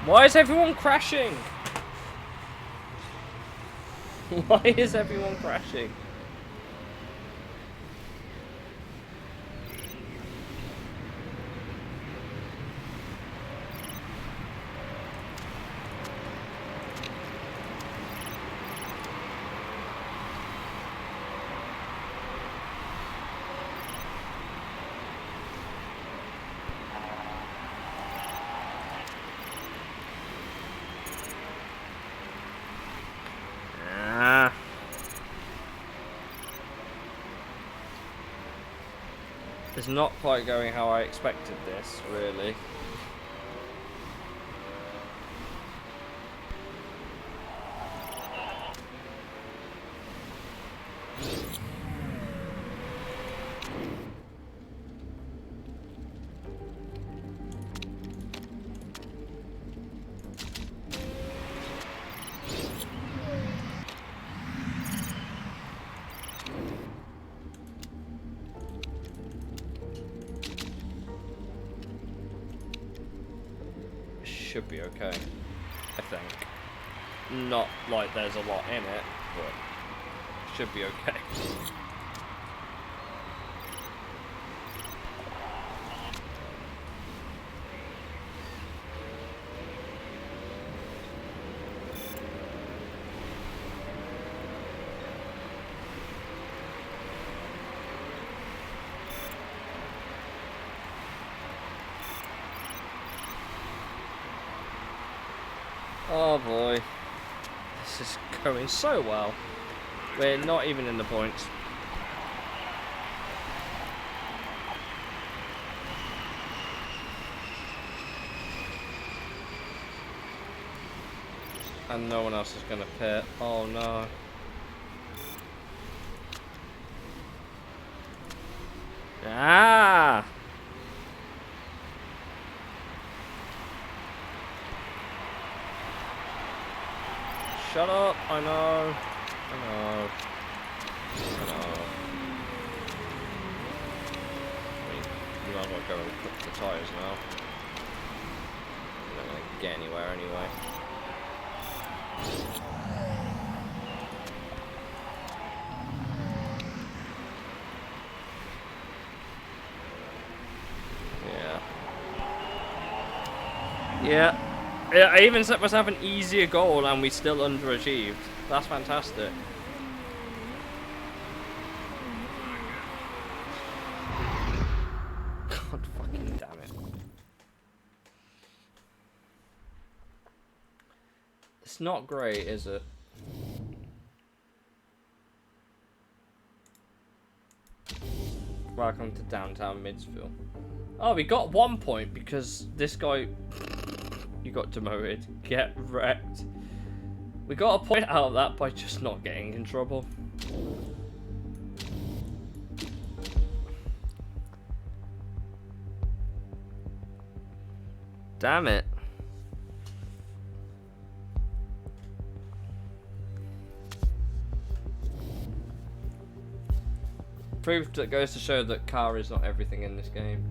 Why is everyone crashing? Why is everyone crashing? It's not quite going how I expected this, really. Should be okay, I think. Not like there's a lot in it, but should be okay. Oh boy, this is going so well. We're not even in the points. And no one else is going to pit. Oh no. Ah! Shut up! I know. I know. I know. You might as well go and cook the tyres now. You're not going to get anywhere anyway. Yeah. Yeah, I even set myself an easier goal and we still underachieved. That's fantastic. God fucking damn it. It's not great, is it? Welcome to downtown Midsville. Oh, we got 1 point because this guy... You got demoted. Get wrecked. We got a point out of that by just not getting in trouble. Damn it. Proof that goes to show that car is not everything in this game.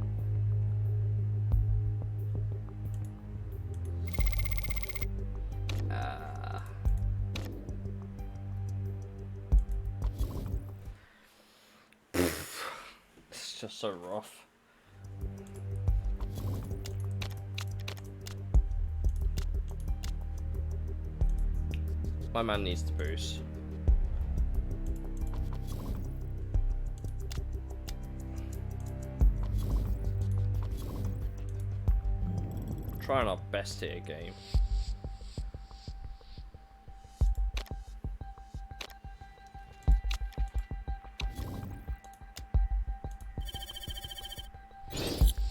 It's just so rough. My man needs to boost. Trying our best here, game.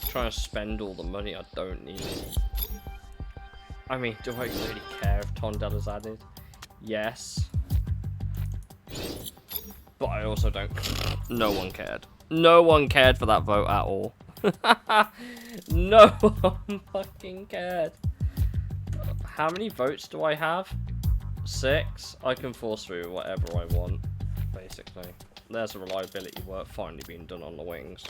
Trying to spend all the money I don't need. I mean, do I really care if Tondel is added? Yes. But I also don't. No one cared. No one cared for that vote at all. No one fucking cared. How many votes do I have? 6. I can force through whatever I want, basically. There's a reliability work finally being done on the wings.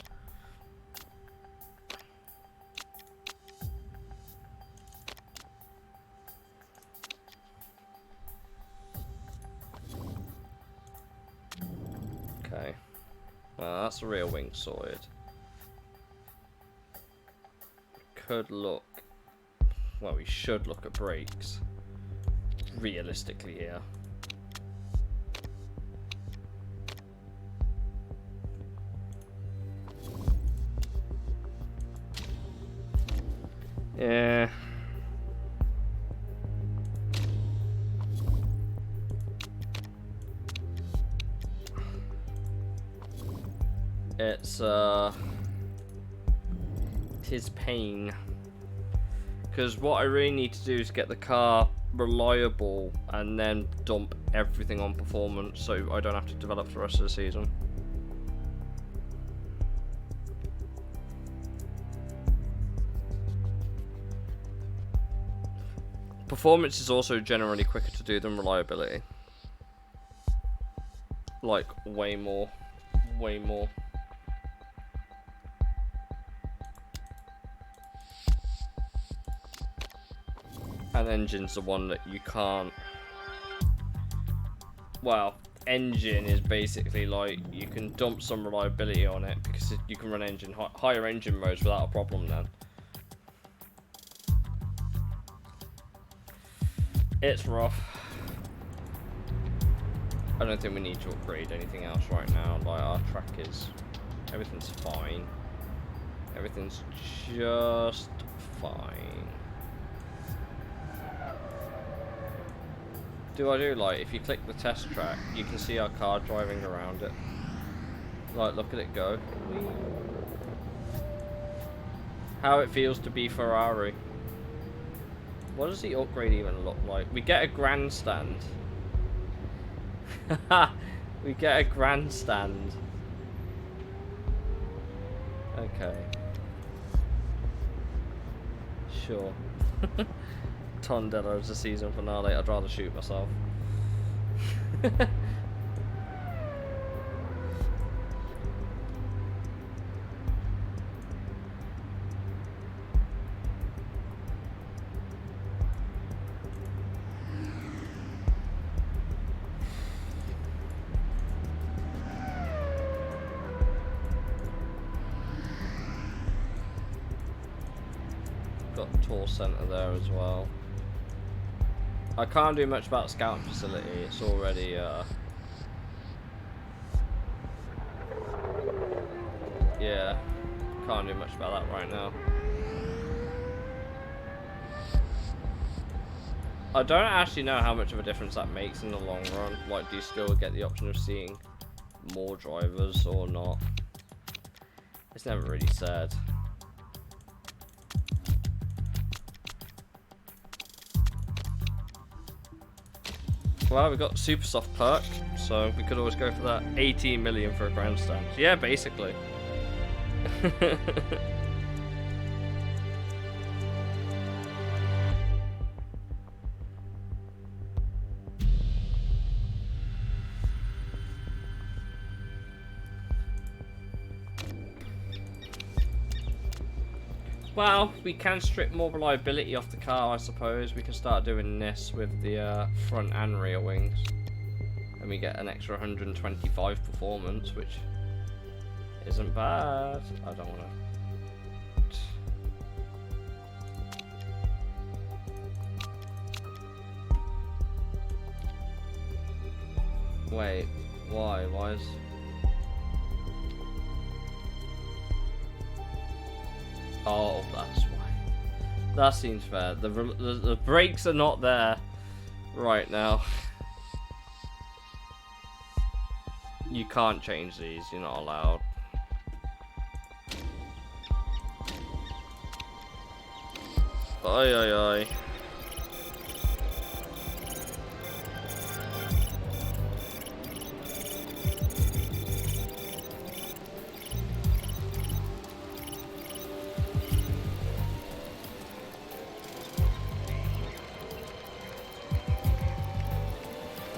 Okay. Well, that's the rear wing sorted. Could look... Well, we should look at brakes. Realistically here. Yeah. It's tis pain. Because what I really need to do is get the car reliable and then dump everything on performance so I don't have to develop for the rest of the season. Performance is also generally quicker to do than reliability. Like, way more. Way more. And engine's the one that you can't... Well, engine is basically like, you can dump some reliability on it because you can run engine higher engine modes without a problem then. It's rough. I don't think we need to upgrade anything else right now. Like, our track is... Everything's fine. Everything's just fine. Do I do, like, if you click the test track, you can see our car driving around it. Like, look at it go. How it feels to be Ferrari. What does the upgrade even look like? We get a grandstand. We get a grandstand. Okay. Sure. Tondello's the season finale. I'd rather shoot myself. Got tour centre there as well. I can't do much about the scouting facility. It's already yeah, can't do much about that right now. I don't actually know how much of a difference that makes in the long run. Like, do you still get the option of seeing more drivers or not? It's never really said. Well, we got super soft perk, so we could always go for that. 18 million for a grandstand. Yeah, basically. Well, we can strip more reliability off the car, I suppose. We can start doing this with the front and rear wings. And we get an extra 125 performance, which isn't bad. I don't want to... Wait, why? Why is... Oh, that's why. That seems fair. The brakes are not there right now. You can't change these. You're not allowed. Oi, oi, oi.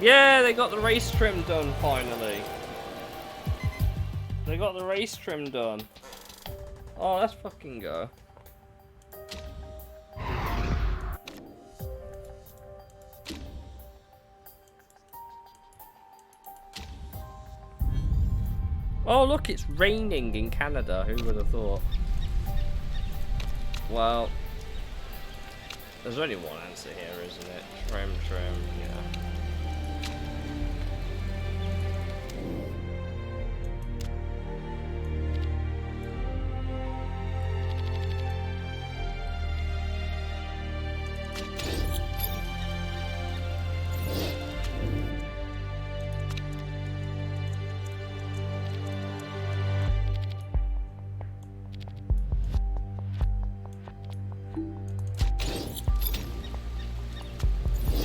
Yeah, they got the race trim done finally. They got the race trim done. Oh, let's fucking go. Oh, look, it's raining in Canada. Who would have thought? Well, there's only one answer here, isn't it? Trim, yeah.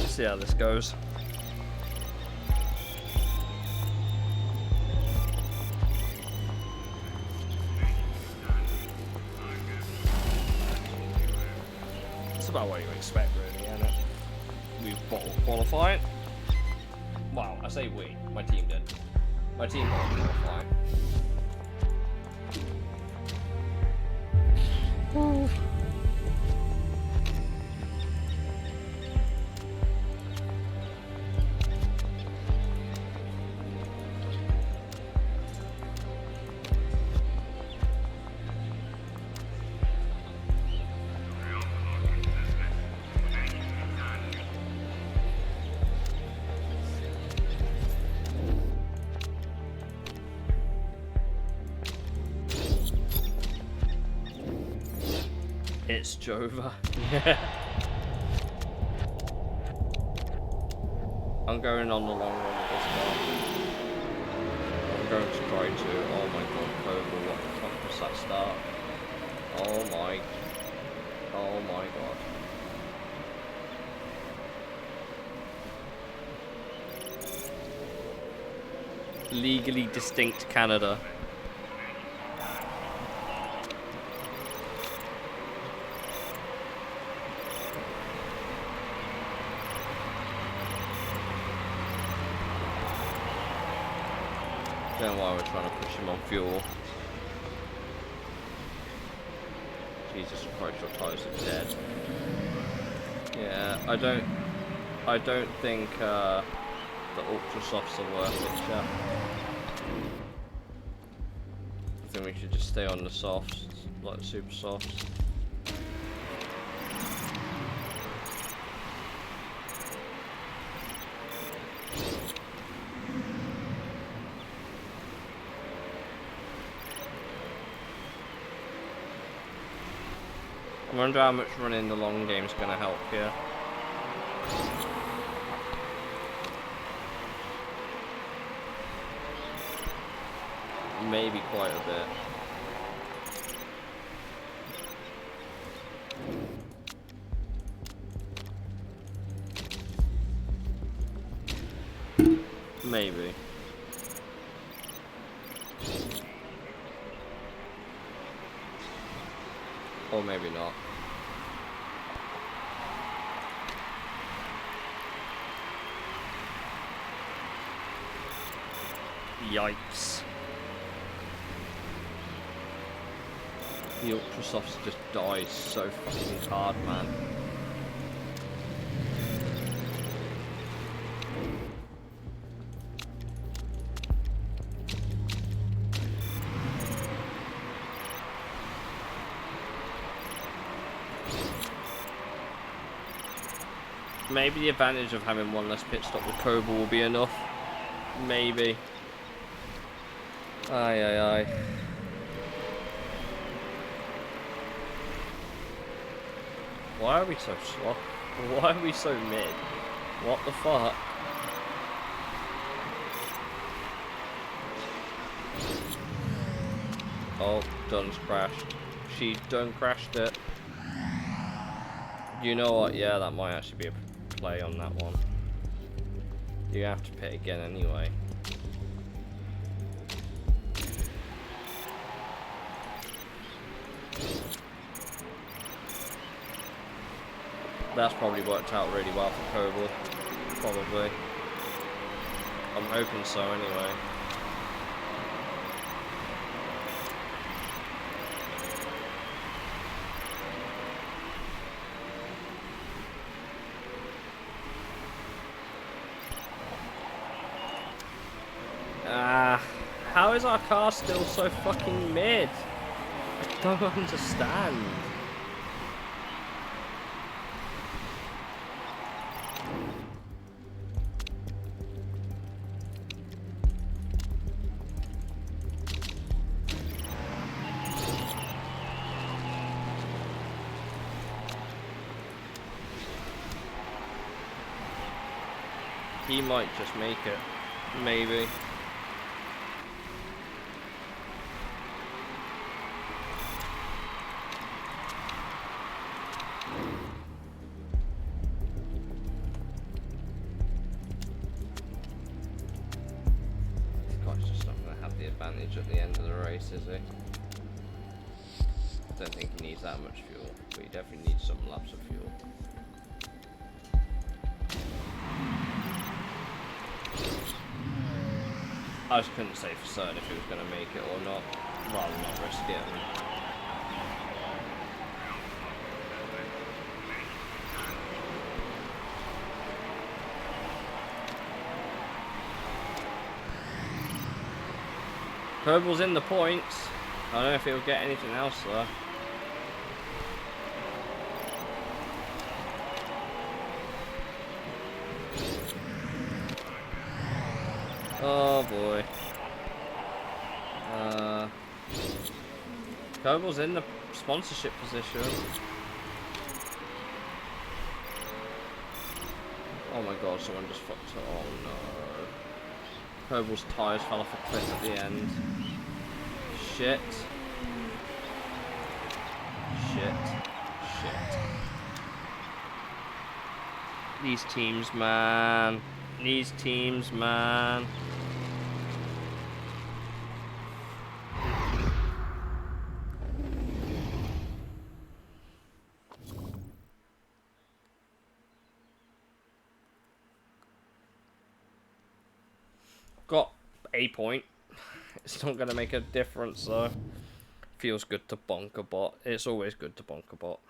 See how this goes. It's about what you expect, really, isn't it? We've bottle qualified. Wow, I say we. My team did. My team bottle qualified. Ooh. It's Jova. Yeah. I'm going on the long run with this car. I'm going to try to. Oh my god, Cobra, what the fuck was that start? Oh my god. Legally distinct Canada. understand why we're trying to push him on fuel. Jesus Christ, your tires are dead. Yeah, I don't think the ultra softs are worth it, chat. I think we should just stay on the softs, like the super softs. I wonder how much running the long game is going to help here. Maybe quite a bit. Maybe. Or maybe not. Yikes. The ultra softs just die so fucking hard, man. Maybe the advantage of having one less pit stop with Cobra will be enough. Maybe. Aye, aye, aye. Why are we so slow? Why are we so mid? What the fuck? Oh, Dunn's crashed. She done crashed it. You know what? Yeah, that might actually be a play on that one. You have to pit again anyway. That's probably worked out really well for Koval. Probably. I'm hoping so anyway. How is our car still so fucking mid? I don't understand. He might just make it. Maybe. At the end of the race, is he? I don't think he needs that much fuel, but he definitely needs some laps of fuel. I just couldn't say for certain if he was going to make it or not, rather than not risk it. Herbal's in the points. I don't know if he'll get anything else though. Oh boy. Herbal's in the sponsorship position. Oh my god, someone just fucked it. Oh no. Herbal's tyres fell off a cliff at the end. Shit. Shit. Shit. These teams, man. These teams, man. Got a point. It's not going to make a difference, though. Feels good to bonk a bot. It's always good to bonk a bot.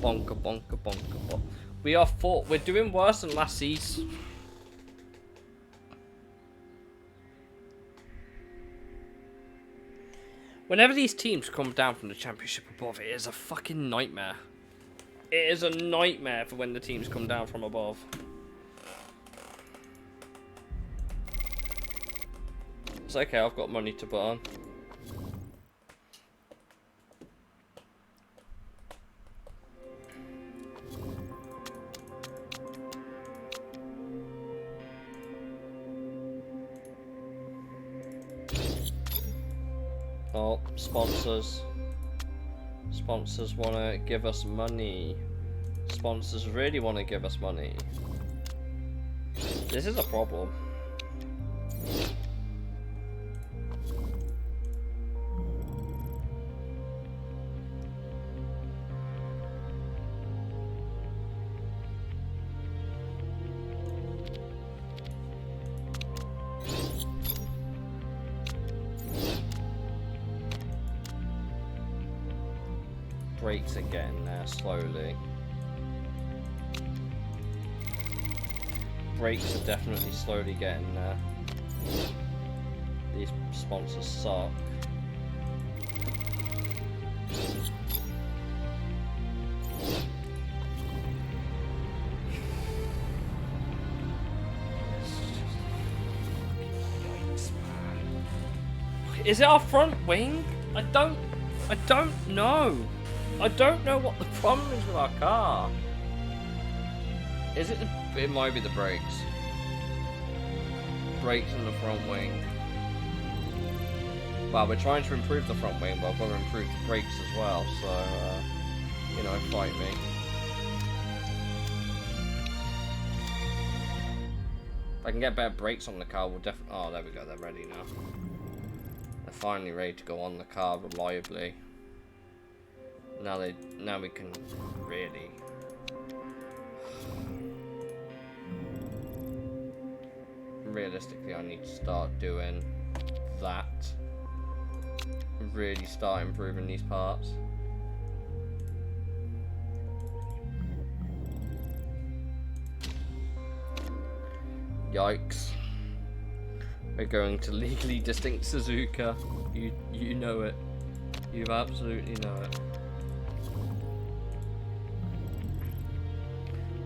Bonker, bonker, bonker bot. We're doing worse than last season. Whenever these teams come down from the championship above, it is a fucking nightmare. It is a nightmare for when the teams come down from above. It's okay, I've got money to burn. Oh, sponsors. Sponsors want to give us money. Sponsors really want to give us money. This is a problem. Brakes are getting there slowly. Brakes are definitely slowly getting there. These sponsors suck. Yikes, man. Is it our front wing? I don't know. I don't know what the problem is with our car. Is it it might be the brakes. Brakes in the front wing. Well, we're trying to improve the front wing, but I've got to improve the brakes as well, so, you know, fight me. If I can get better brakes on the car, we'll definitely... Oh, there we go, they're ready now. They're finally ready to go on the car reliably. Now we can really... Realistically, I need to start doing that. Really start improving these parts. Yikes. We're going to legally distinct Suzuka. You know it. You absolutely know it.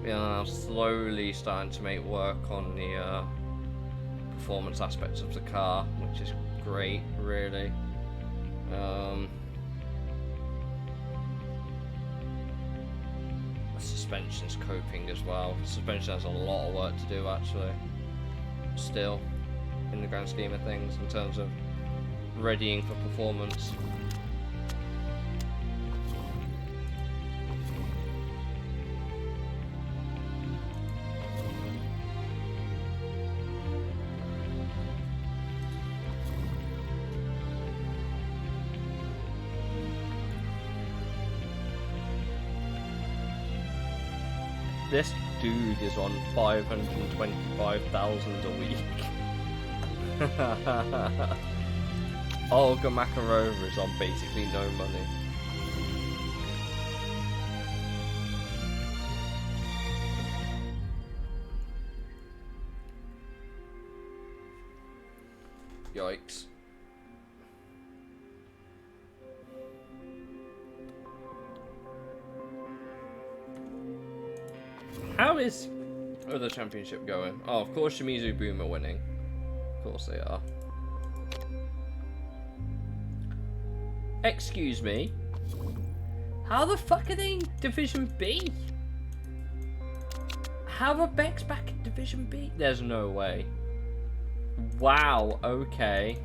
We are now slowly starting to make work on the performance aspects of the car, which is great, really. The suspension's coping as well. Suspension has a lot of work to do, actually. Still, in the grand scheme of things, in terms of readying for performance. This dude is on 525,000 a week. Olga Makarova is on basically no money. Yikes. How is the championship going? Oh, of course Shimizu Boom are winning. Of course they are. Excuse me? How the fuck are they in Division B? How are Beck's back in Division B? There's no way. Wow, okay.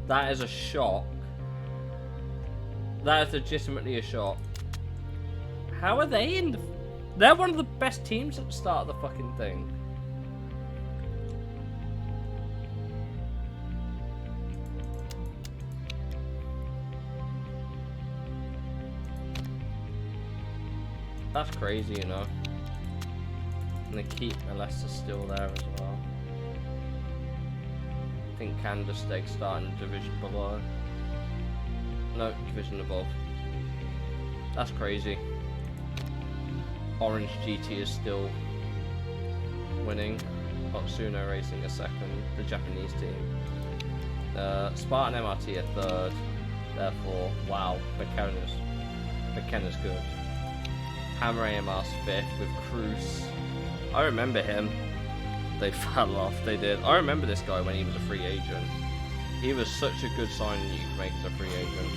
That is a shock. That is legitimately a shock. How are they in the... They're one of the best teams at the start of the fucking thing. That's crazy, you know. And they keep Alessa still there as well. think Candlestick starting the division below. No, division above. That's crazy. Orange GT is still winning. Otsuno Racing a second, the Japanese team. Spartan MRT a third. Therefore, wow, McKenna's good. Hammer AMR's fifth with Cruz. I remember him. They fell off, they did. I remember this guy when he was a free agent. He was such a good signing you could make as a free agent.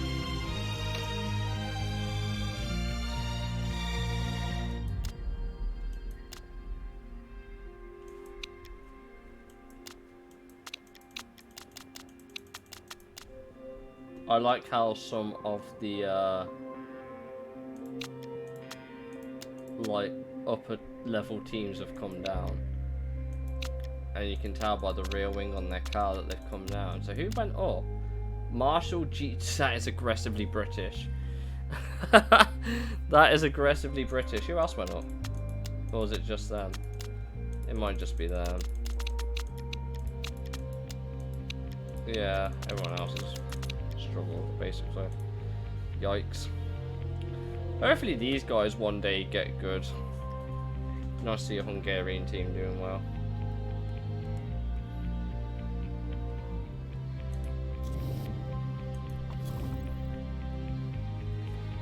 I like how some of the like upper level teams have come down, and you can tell by the rear wing on their car that they've come down. So who went up? Marshall G. That is aggressively British. That is aggressively British. Who else went up? Or was it just them? It might just be them. Yeah, everyone else has struggled, basically. Yikes. Hopefully these guys one day get good. Nice to see a Hungarian team doing well.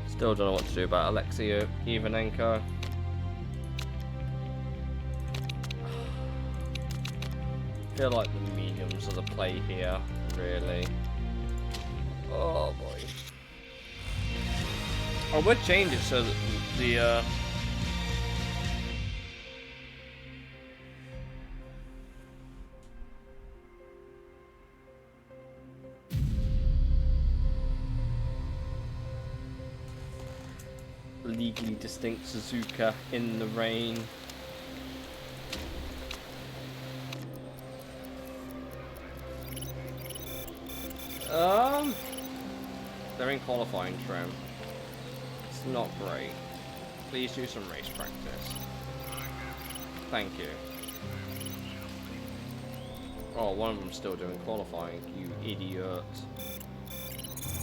Still don't know what to do about Alexei Ivanenko. I feel like the mediums are the play here, really. Oh boy. I would change it so that the legally distinct Suzuka in the rain. They're in qualifying trim. It's not great. Please do some race practice. Thank you. Oh, one of them's still doing qualifying, you idiot.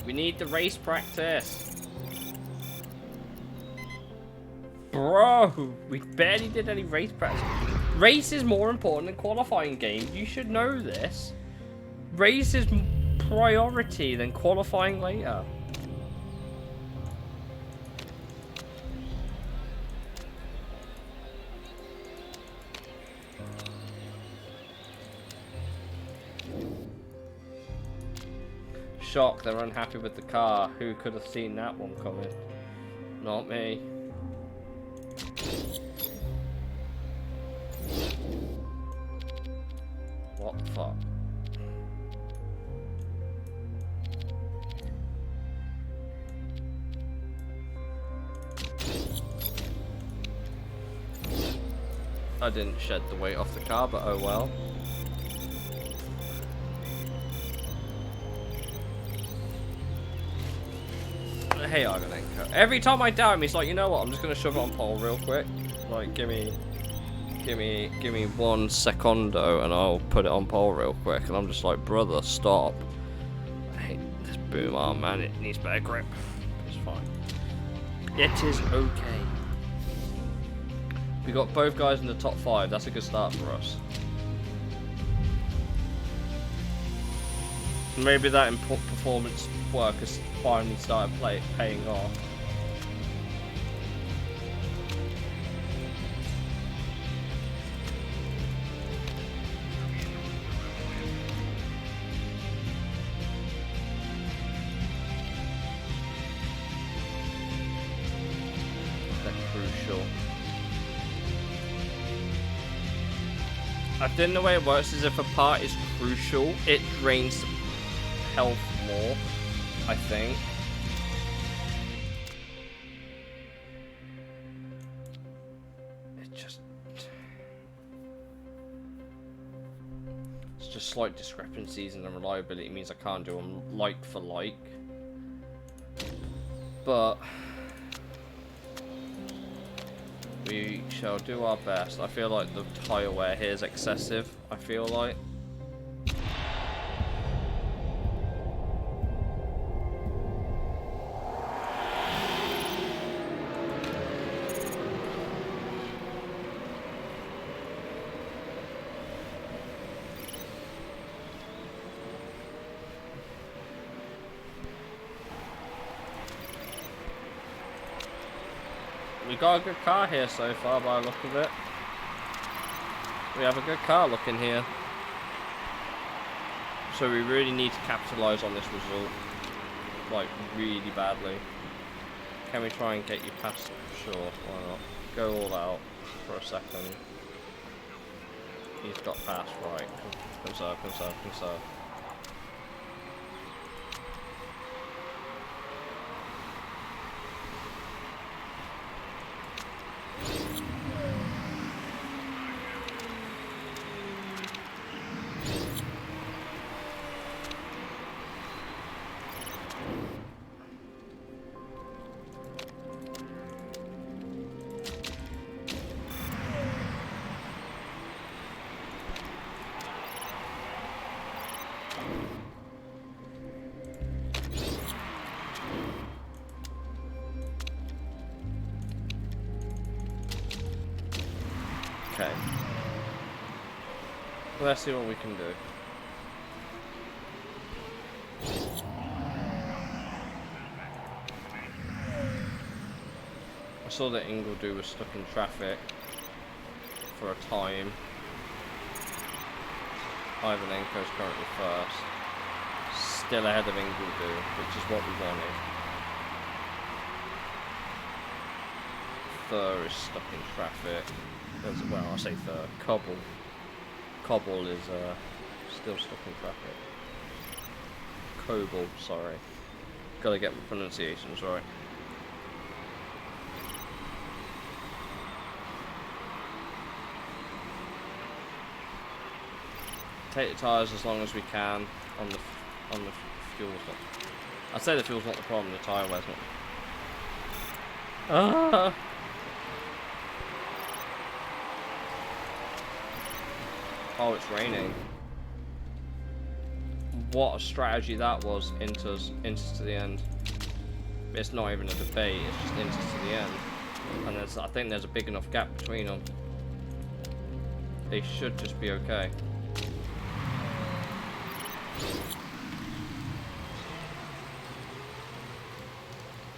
We need the race practice. Bro, we barely did any race practice. Race is more important than qualifying game. You should know this. Race is priority than qualifying later. Shock, they're unhappy with the car. Who could have seen that one coming? Not me. What the fuck? I didn't shed the weight off the car, but oh well. Hey, Argonenko. Every time I doubt him, he's like, you know what? I'm just gonna shove it on pole real quick. Like, give me 1 secondo, and I'll put it on pole real quick. And I'm just like, brother, stop. I hate this boom arm, man. It needs better grip. It's fine. It is okay. We got both guys in the top 5. That's a good start for us. Maybe that performance work has finally started paying off. That's crucial. I think the way it works is if a part is crucial, it drains the health more, I think. It's just slight discrepancies in the reliability. It means I can't do them like for like. But we shall do our best. I feel like the tyre wear here is excessive. I feel like. We got a good car here so far by the look of it. We have a good car looking here. So we really need to capitalise on this result. Like, really badly. Can we try and get you past? Sure, why not? Go all out for a second. He's got past, right. Conserve, conserve, conserve. Okay. Let's see what we can do. I saw that Ingledew was stuck in traffic for a time. Ivanenko's currently first. Still ahead of Ingledew, which is what we wanted. Thur is stuck in traffic. Well, I say Thur. Cobble is still stuck in traffic. Coble, sorry. Gotta get the pronunciations right. Take the tyres as long as we can on the fuel's not. I'd say the fuel's not the problem. The tyre wear's not. Ah. Oh, it's raining. What a strategy that was. Inters to the end. It's not even a debate. It's just inters to the end. And I think there's a big enough gap between them. They should just be okay.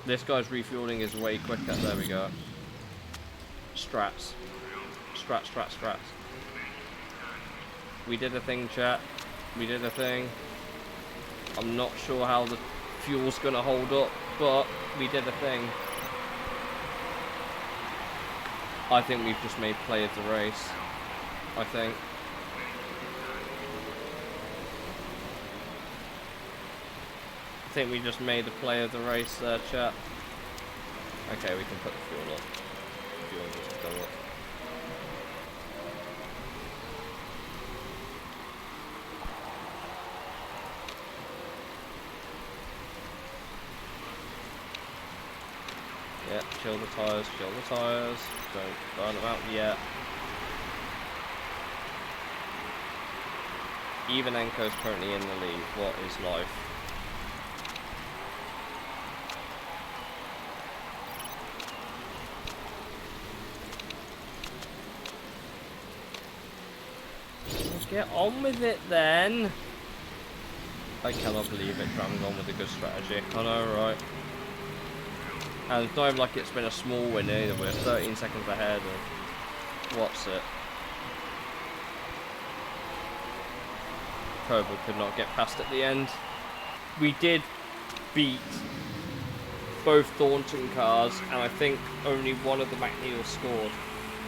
This guy's refueling is way quicker. There we go. Strats. Strats, strats, strats. We did a thing, chat. We did a thing. I'm not sure how the fuel's gonna hold up, but we did a thing. I think we've just made play of the race. I think. I think we just made the play of the race there, chat. Okay, we can put the fuel up. Fuel needs to go up. Yeah, chill the tyres, chill the tyres. Don't burn them out yet. Ivanenko's currently in the lead. What is life? Get on with it then. I cannot believe it. I'm going with a good strategy. I know, right? And it's not even like it's been a small win either. We're 13 seconds ahead of what's it? Kobo could not get past at the end. We did beat both Thornton cars, and I think only one of the McNeil scored.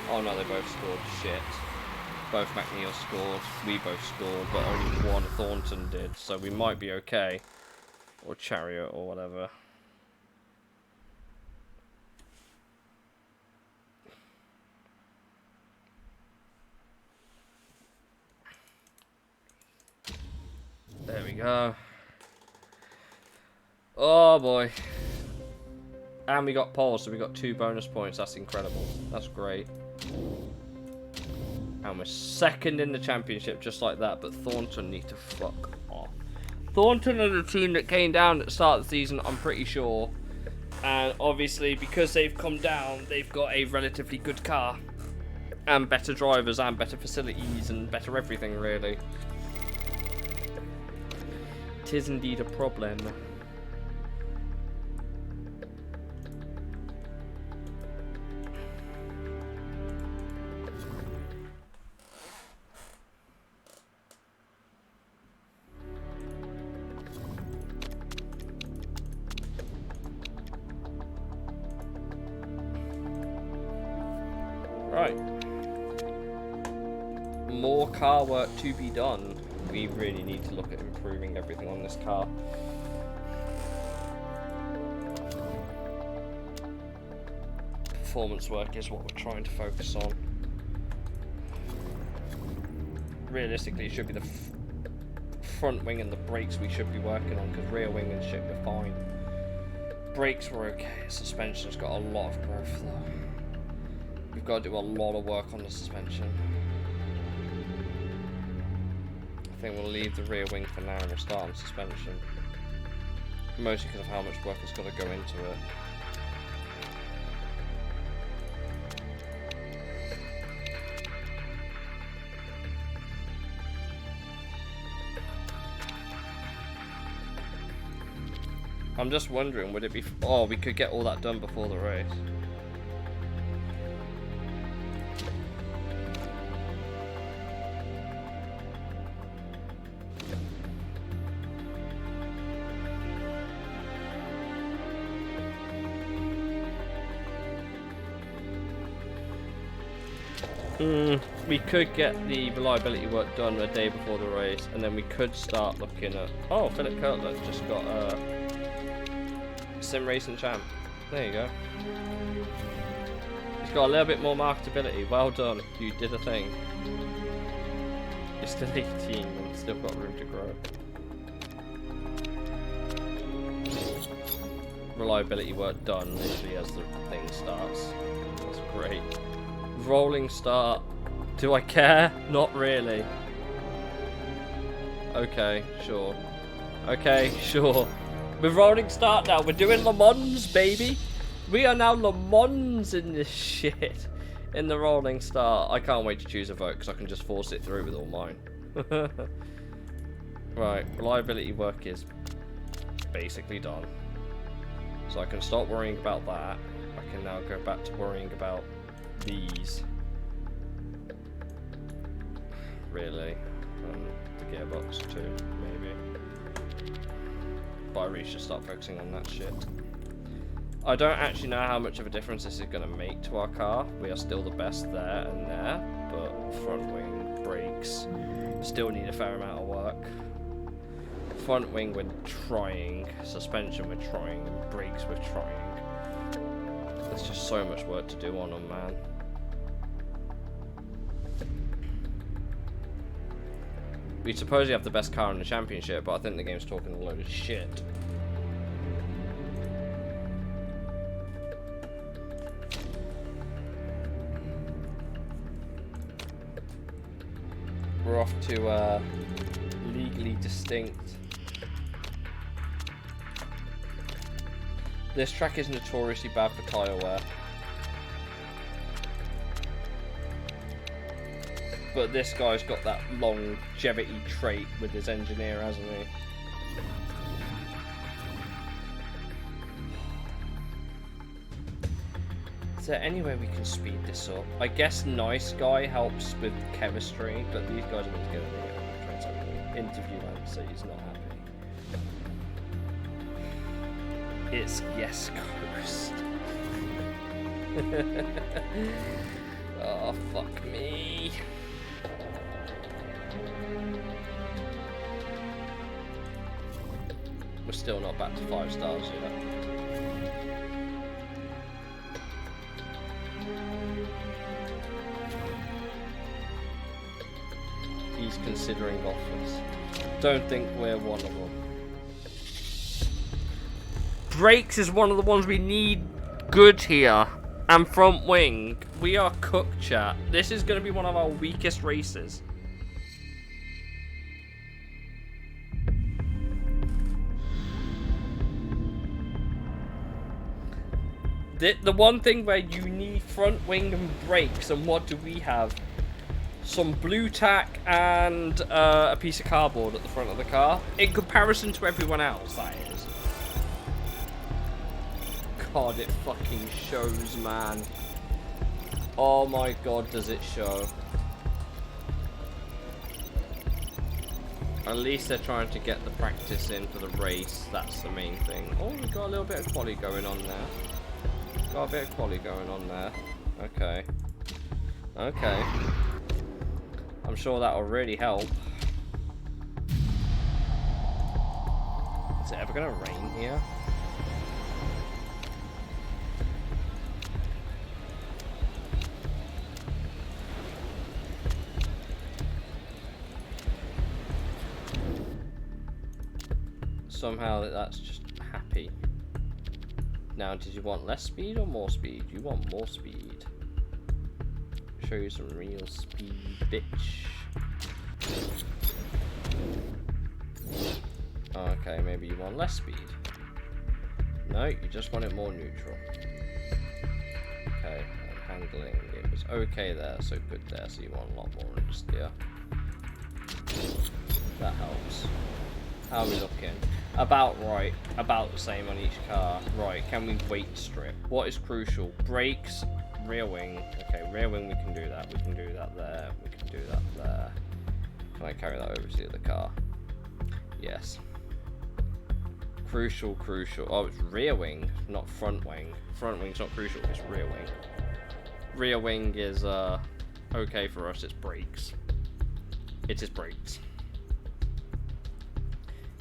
Oh no, they both scored. Shit. Both McNeil scored. We both scored, but only one Thornton did. So we might be okay. Or Chariot or whatever. There we go. Oh boy. And we got pole, so we got 2 bonus points. That's incredible. That's great. And we're second in the championship just like that, but Thornton need to fuck off. Thornton are the team that came down at the start of the season, I'm pretty sure. And obviously, because they've come down, they've got a relatively good car. And better drivers, and better facilities, and better everything, really. It is indeed a problem. Right. More car work to be done. We really need to look at improving everything on this car. Performance work is what we're trying to focus on. Realistically, it should be the front wing and the brakes we should be working on, because rear wing and shit were fine. Brakes were okay. Suspension's got a lot of growth though. We've got to do a lot of work on the suspension. I think we'll leave the rear wing for now and we'll start on suspension. Mostly because of how much work has got to go into it. I'm just wondering, would it be... Oh, we could get all that done before the race. We could get the reliability work done a day before the race, and then we could start looking at... Oh, Philip Kirtland just got Sim Racing Champ. There you go. He's got a little bit more marketability. Well done. You did a thing. You're still 18 and still got room to grow. Reliability work done literally as the thing starts. That's great. Rolling start. Do I care? Not really. Okay, sure. Okay, sure. We're rolling start now. We're doing Le Mans, baby. We are now Le Mans in this shit. In the rolling start. I can't wait to choose a vote because I can just force it through with all mine. Right, reliability work is basically done. So I can stop worrying about that. I can now go back to worrying about these. Really. The gearbox too, maybe. But I really should start focusing on that shit. I don't actually know how much of a difference this is going to make to our car. We are still the best there and there, but front wing, brakes, still need a fair amount of work. Front wing we're trying, suspension we're trying, and brakes we're trying. There's just so much work to do on them, man. We supposedly have the best car in the championship, but I think the game's talking a load of shit. We're off to legally distinct. This track is notoriously bad for tyre wear. But this guy's got that longevity trait with his engineer, hasn't he? Is there any way we can speed this up? I guess Nice Guy helps with chemistry, but these guys are going to get an interview and say he's not happy. It's Yes Coast. Oh, fuck me. We're still not back to 5 stars yet. He's considering offers. Don't think we're one of them. Brakes is one of the ones we need good here. And front wing. We are cooked, chat. This is going to be one of our weakest races. The one thing where you need front wing and brakes, and what do we have? Some blue tack and a piece of cardboard at the front of the car. In comparison to everyone else, that is. God, it fucking shows, man. Oh my god, does it show. At least they're trying to get the practice in for the race. That's the main thing. Oh, we've got a little bit of quali going on there. Got a bit of quali going on there. Okay. Okay. I'm sure that will really help. Is it ever gonna rain here? Somehow that's just happy. Now, did you want less speed or more speed? You want more speed. Show you some real speed, bitch. Okay, maybe you want less speed. No, you just want it more neutral. Okay, and handling, it was okay there, so good there, so you want a lot more understeer. That helps. How are we looking? About right, about the same on each car. Right, can we weight strip? What is crucial? Brakes, rear wing. Okay, rear wing we can do that. We can do that there. We can do that there. Can I carry that over to the other car? Yes. Crucial, crucial. Oh, it's rear wing, not front wing. Front wing's not crucial, it's rear wing. Rear wing is okay for us, it's brakes. It is brakes.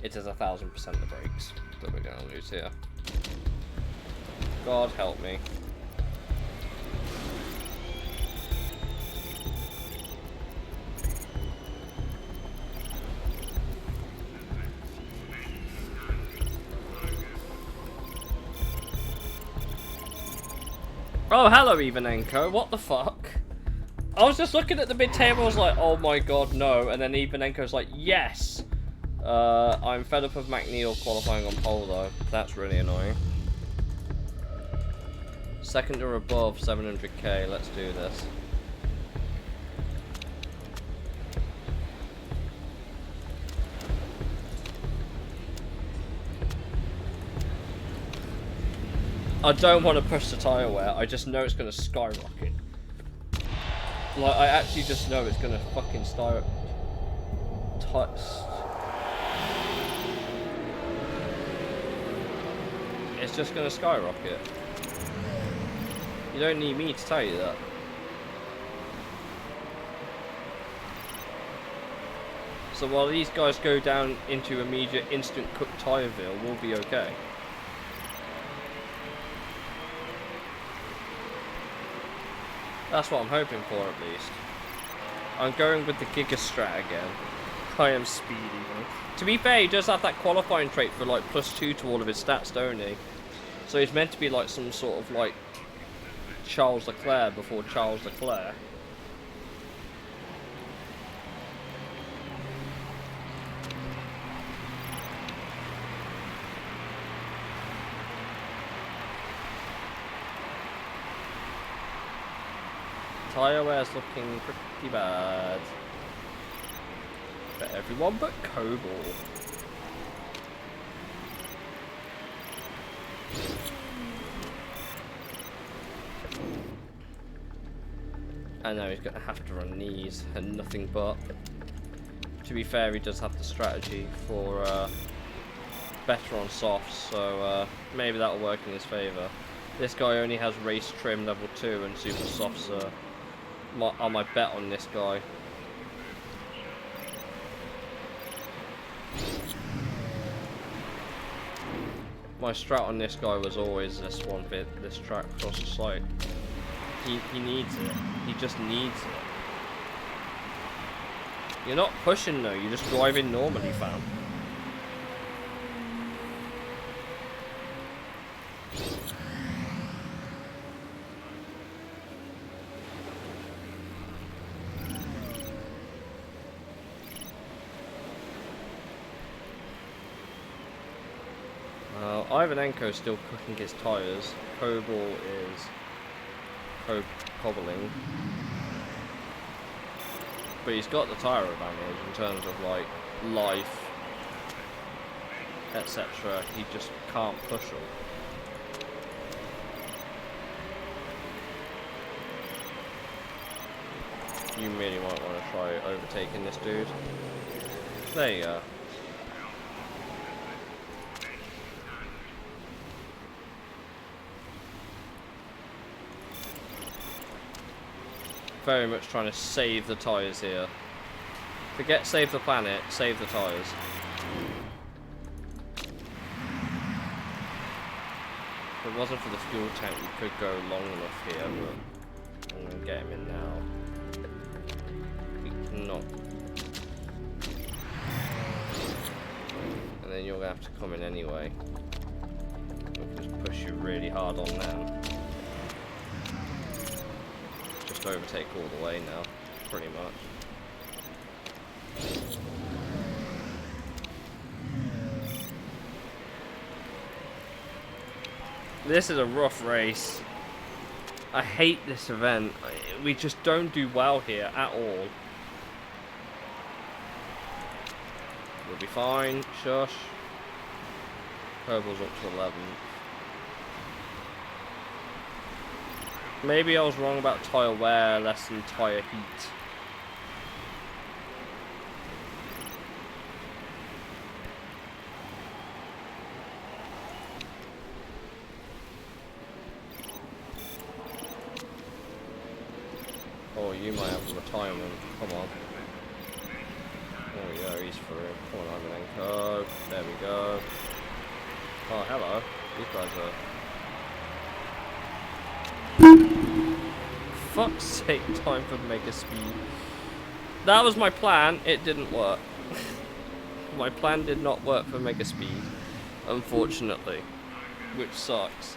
It is 1000% the brakes that we're going to lose here. God help me. Oh, hello, Ivanenko. What the fuck? I was just looking at the mid table, I was like, oh my god, no. And then Ivanenko's like, yes. I'm fed up of McNeil qualifying on pole though. That's really annoying. Second or above 700k. Let's do this. I don't want to push the tyre wear. I just know it's going to skyrocket. Like, I actually just know it's going to fucking it's just going to skyrocket. You don't need me to tell you that. So while these guys go down into immediate instant cook Tyreville, we'll be okay. That's what I'm hoping for, at least. I'm going with the Giga Strat again. I am speedy, though. To be fair, he does have that qualifying trait for like +2 to all of his stats, don't he? So he's meant to be like some sort of like Charles Leclerc before Charles Leclerc. Tyre wear's looking pretty bad. For everyone but Cobalt. I know he's going to have to run knees and nothing but. To be fair, he does have the strategy for better on softs, so maybe that'll work in his favour. This guy only has race trim level 2 and super softs are my bet on this guy. My strat on this guy was always this one bit, this track across the site. He needs it. He just needs it. You're not pushing though, you're just driving normally, fam. Ivanenko's still cooking his tyres. Cobalt is cobbling. But he's got the tyre advantage in terms of like life, etc. He just can't push them. You really might want to try overtaking this dude. There you go. very much trying to save the tyres here. Forget save the planet, save the tyres. If it wasn't for the fuel tank, we could go long enough here, but I'm going to get him in now. We cannot. And then you're going to have to come in anyway. We'll just push you really hard on them. Just overtake all the way now, pretty much. This is a rough race. I hate this event. We just don't do well here at all. We'll be fine. Shush. Purple's up to 11. Maybe I was wrong about tyre wear, less than tyre heat. Oh, you might have a retirement. Come on. Oh yeah, he's through. Come on, Ivanenko. There we go. Oh, hello. These guys are... Fuck's sake, time for mega speed. That was my plan. It didn't work. My plan did not work for mega speed, unfortunately. Which sucks.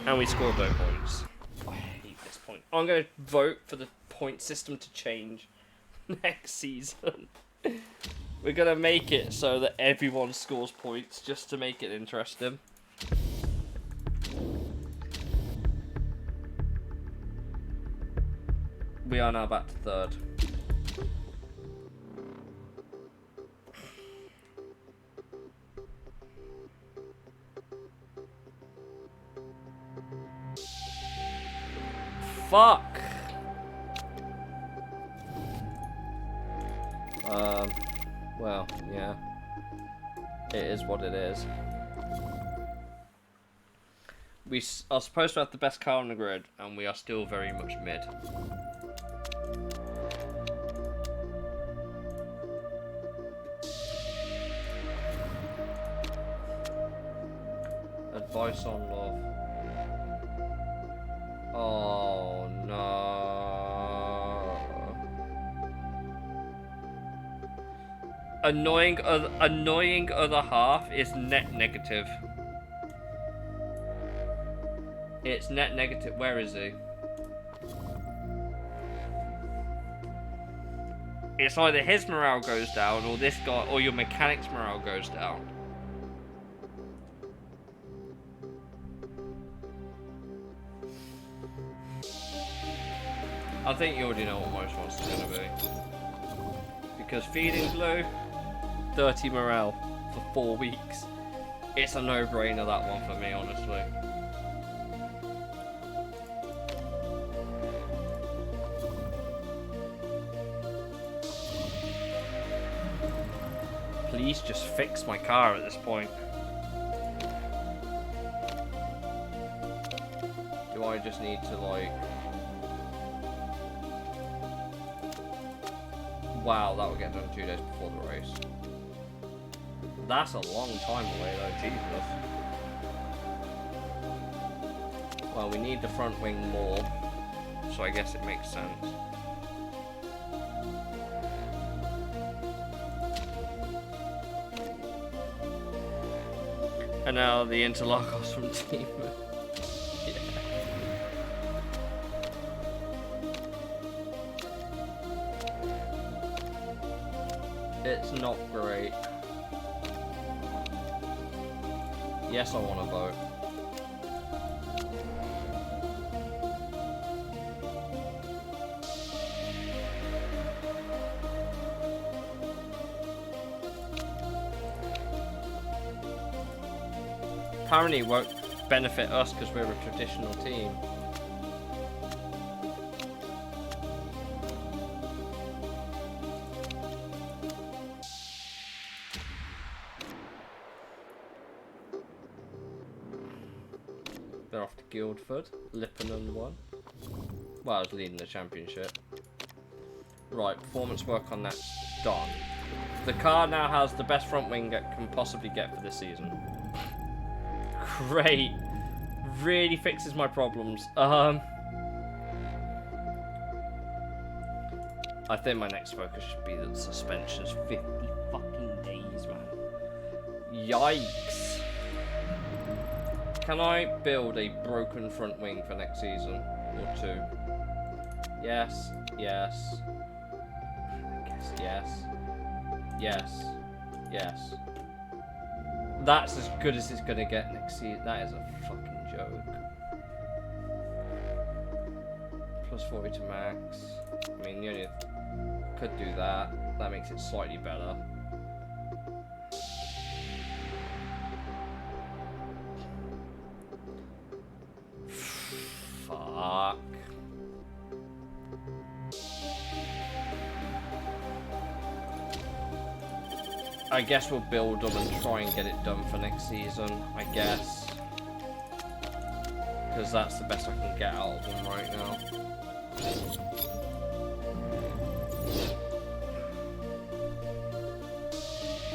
And we scored no points. I hate this point. I'm going to vote for the point system to change next season. We're going to make it so that everyone scores points just to make it interesting. We are now back to third. Fuck! Well, yeah. It is what it is. We are supposed to have the best car on the grid, and we are still very much mid. Advice on love. Oh no. Annoying other half is net negative. It's net negative. Where is he? It's either his morale goes down or this guy or your mechanic's morale goes down. I think you already know what most ones are going to be. Because feeding blue, 30 morale for 4 weeks. It's a no-brainer, that one for me, honestly. Please just fix my car at this point. Do I just need to, like... Wow, that will get done 2 days before the race. That's a long time away though, Jesus. Well, we need the front wing more, so I guess it makes sense. And now the Interlagos from Team. It's not great. Yes, I want to vote. Apparently it won't benefit us because we're a traditional team. They're off to Guildford. Lippinen won. Well, I was leading the championship. Right, performance work on that. Done. The car now has the best front wing it can possibly get for this season. Great. Really fixes my problems. I think my next focus should be the suspensions. 50 fucking days, man. Yikes. Can I build a broken front wing for next season? Or two? Yes. Yes. I guess yes. Yes. Yes. That's as good as it's gonna get next season. That is a fucking joke. Plus 40 to max. I mean, you only could do that. That makes it slightly better. Fuck. I guess we'll build them and try and get it done for next season, I guess. Because that's the best I can get out of them right now.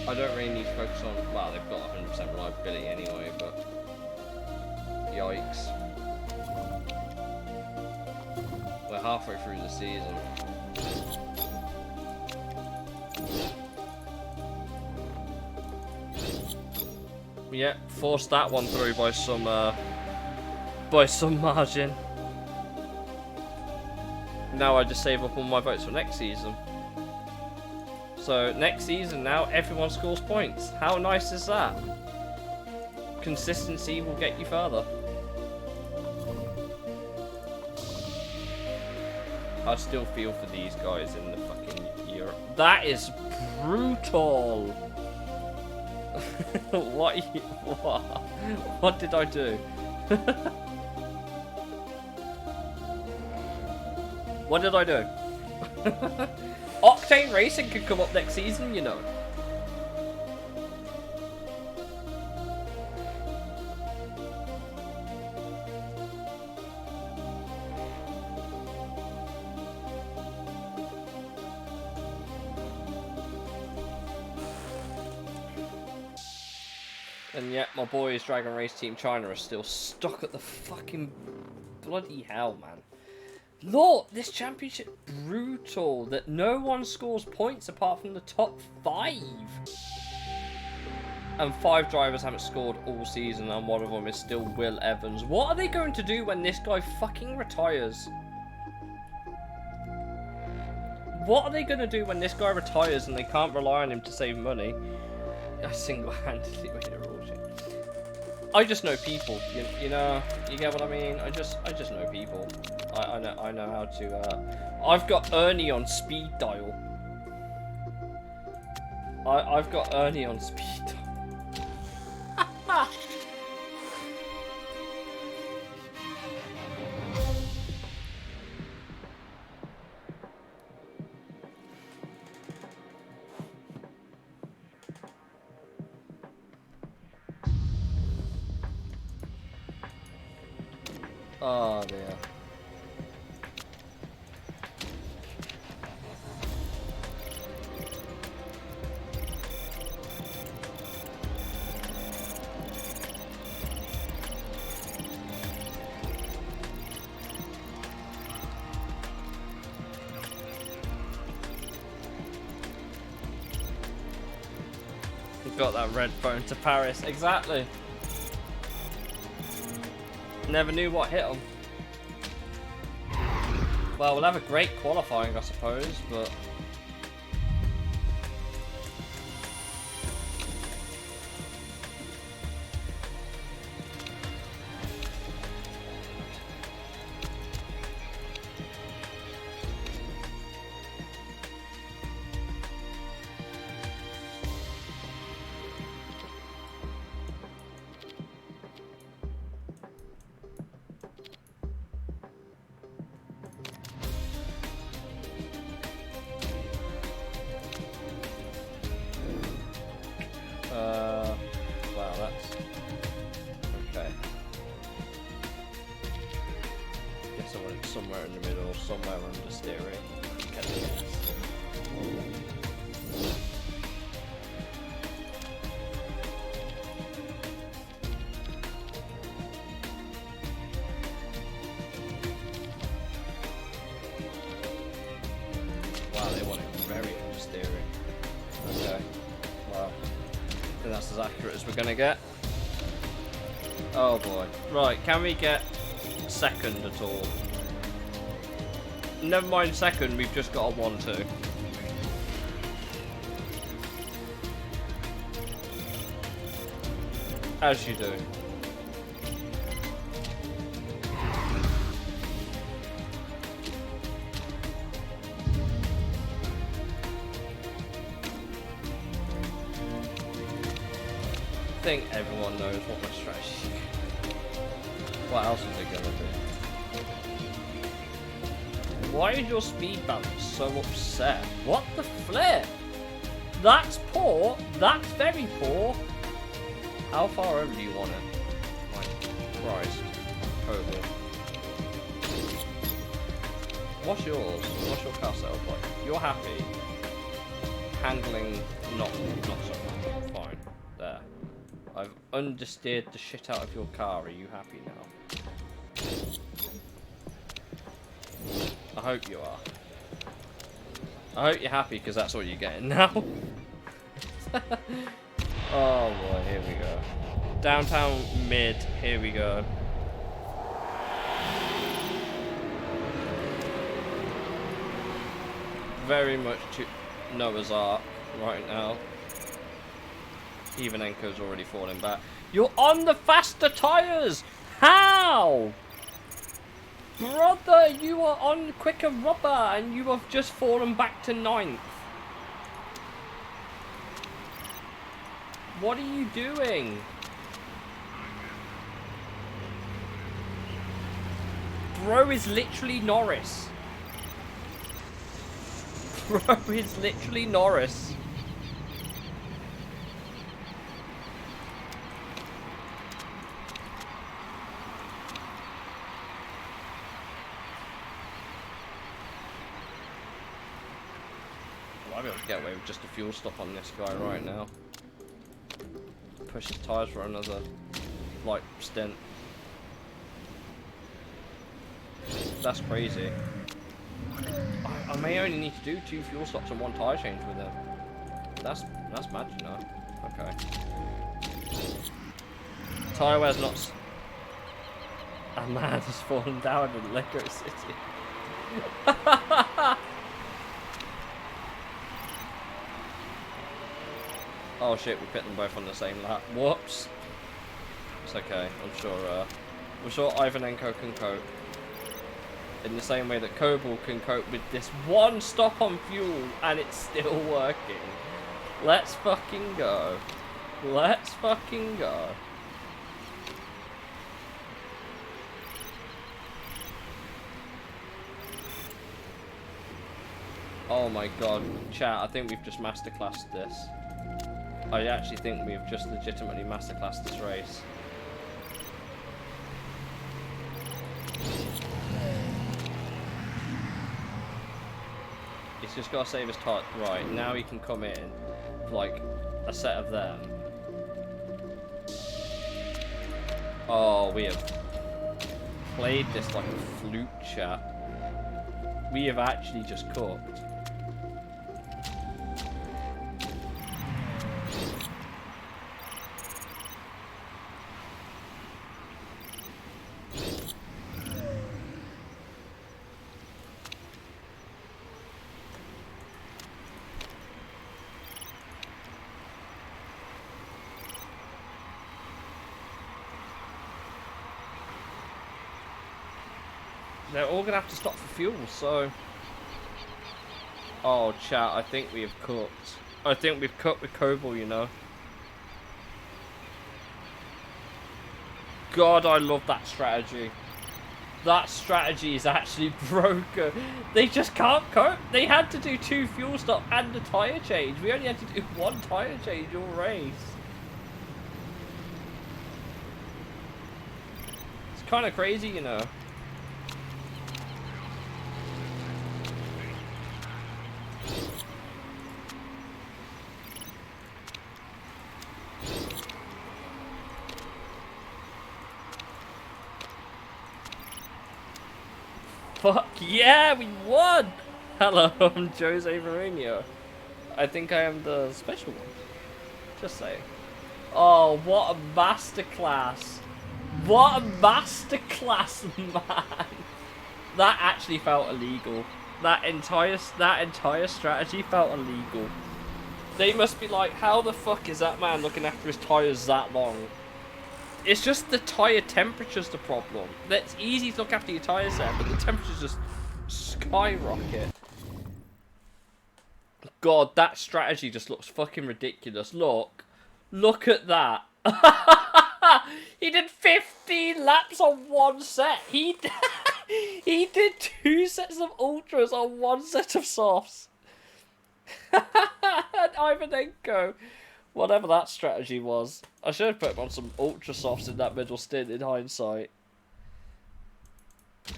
I don't really need to focus on... Well, they've got 100% reliability anyway, but... Yikes. We're halfway through the season. Yeah, forced that one through by some margin. Now I just save up all my votes for next season. So next season now everyone scores points. How nice is that? Consistency will get you further. I still feel for these guys in the fucking Europe. That is brutal. What did I do? What did I do? Octane Racing could come up next season, you know. And yet, my boys, Dragon Race Team China, are still stuck at the fucking bloody hell, man. Lord, this championship brutal that no one scores points apart from the top 5. And 5 drivers haven't scored all season, and one of them is still Will Evans. What are they going to do when this guy fucking retires? What are they going to do when this guy retires and they can't rely on him to save money? I single-handedly made a rule change. I just know people, you know, you get what I mean? I just know people. I know how to, I've got Ernie on speed dial. I've got Ernie on speed dial. Oh dear. We've got that red phone to Paris, exactly. Never knew what hit them. Well, we'll have a great qualifying, I suppose, but... somewhere in the middle, somewhere under steering. Yes. Wow, they want it very under steering. Okay. Wow. I think that's as accurate as we're gonna get. Oh boy. Right, can we get second at all? Never mind second, we've just got a 1-2. As you do. I think everyone knows what my strategy is. What else is it gonna be? Why is your speed balance so upset? What the flip? That's poor. That's very poor. How far over do you want it? My Christ. Over. What's yours? What's your car setup like? You're happy. Handling not so much. Fine. There. I've understeered the shit out of your car. Are you happy now? I hope you are. I hope you're happy because that's what you're getting now. Oh boy, here we go. Downtown mid, here we go. Very much Noah's Ark right now. Even Enko's already falling back. You're on the faster tyres! How? Brother, you are on quicker rubber and you have just fallen back to 9th. What are you doing? Bro is literally Norris. Bro is literally Norris. I'll be able to get away with just a fuel stop on this guy right now. Push his tyres for another, like, stint. That's crazy. I may only need to do 2 fuel stops and 1 tyre change with him. That's magic now. Okay. Tyre wear's not... A man has fallen down in Lego City. Oh shit, we put them both on the same lap. Whoops. It's okay. I'm sure Ivanenko can cope. In the same way that Koval can cope with this 1 stop on fuel and it's still working. Let's fucking go. Let's fucking go. Oh my god, chat, I think we've just masterclassed this. I actually think we've just legitimately masterclassed this race. He's just got to save his tyre. Right, now he can come in like a set of them. Oh, we have played this like a flute, chat. We have actually just cooked. They're all gonna have to stop for fuel, so... Oh, chat, I think we have cooked. I think we've cooked with Koval, you know. God, I love that strategy. That strategy is actually broken. They just can't cope. They had to do 2 fuel stops and a tyre change. We only had to do 1 tyre change all race. It's kind of crazy, you know. fuck yeah, we won! Hello, I'm Jose Mourinho. I think I am the special one. Just saying. Oh, what a masterclass. What a masterclass, man. That actually felt illegal. That entire strategy felt illegal. They must be like, how the fuck is that man looking after his tyres that long? It's just the tyre temperature's the problem. That's easy to look after your tyres there, but the temperatures just skyrocket. God, that strategy just looks fucking ridiculous. Look at that. He did 15 laps on one set. He did 2 sets of ultras on 1 set of softs. And Ivanenko, whatever that strategy was. I should have put him on some ultra softs in that middle stint in hindsight.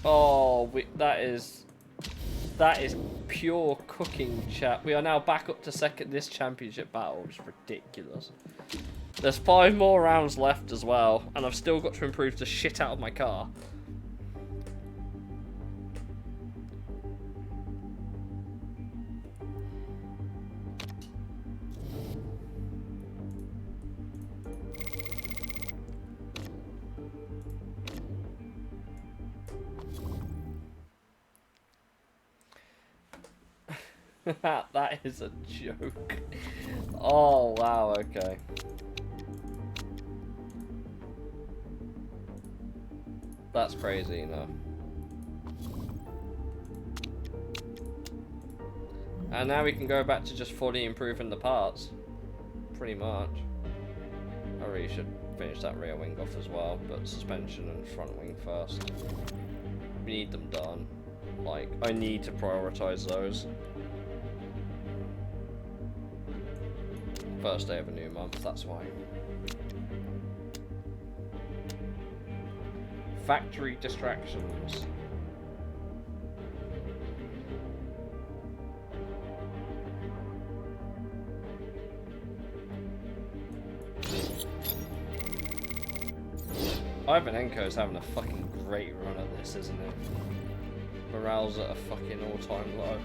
Oh, that is pure cooking, chat. We are now back up to second this championship battle. It's ridiculous. There's 5 more rounds left as well, and I've still got to improve the shit out of my car. That is a joke. Oh, wow, okay. That's crazy, you know. And now we can go back to just fully improving the parts. Pretty much. I really should finish that rear wing off as well, but suspension and front wing first. We need them done. Like, I need to prioritize those. First day of a new month, that's why. Factory distractions. Ivanenko's having a fucking great run at this, isn't it? Morale's at a fucking all-time low.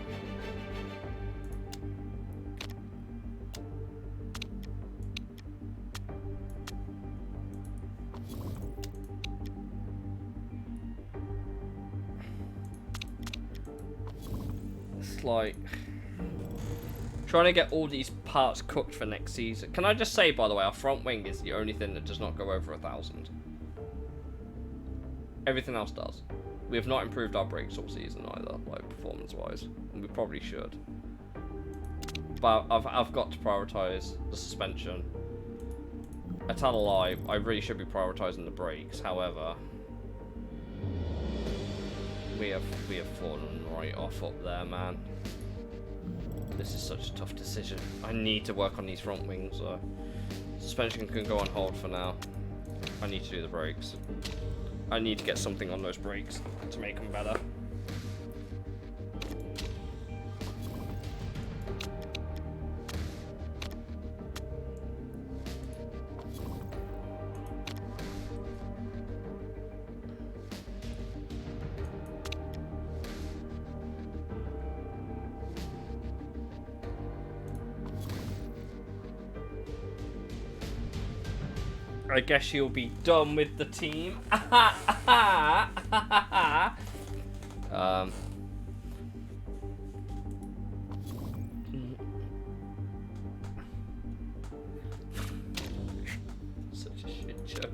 Like trying to get all these parts cooked for next season. Can I just say, by the way, our front wing is the only thing that does not go over 1,000. Everything else does. We have not improved our brakes all season either, like performance wise, and we probably should. But I've got to prioritize the suspension. I tell a lie, I really should be prioritizing the brakes. However, we have fallen right off up there, man. This is such a tough decision. I need to work on these front wings. Suspension can go on hold for now. I need to do the brakes. I need to get something on those brakes to make them better. I guess you'll be done with the team. Such a shit joke.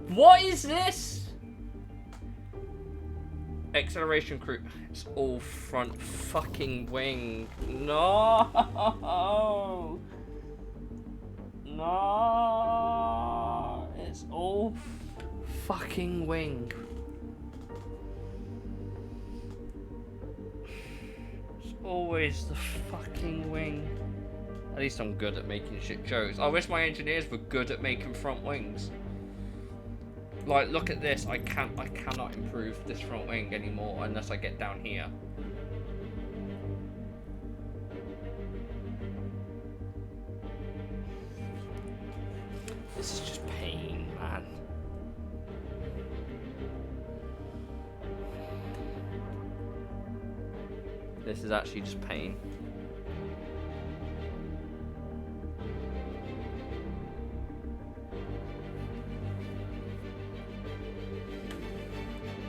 What is this? Acceleration crew. It's all front fucking wing. No. No, it's all fucking wing. It's always the fucking wing. At least I'm good at making shit jokes. I wish my engineers were good at making front wings. Like, look at this. I cannot improve this front wing anymore unless I get down here. This is just pain, man. This is actually just pain.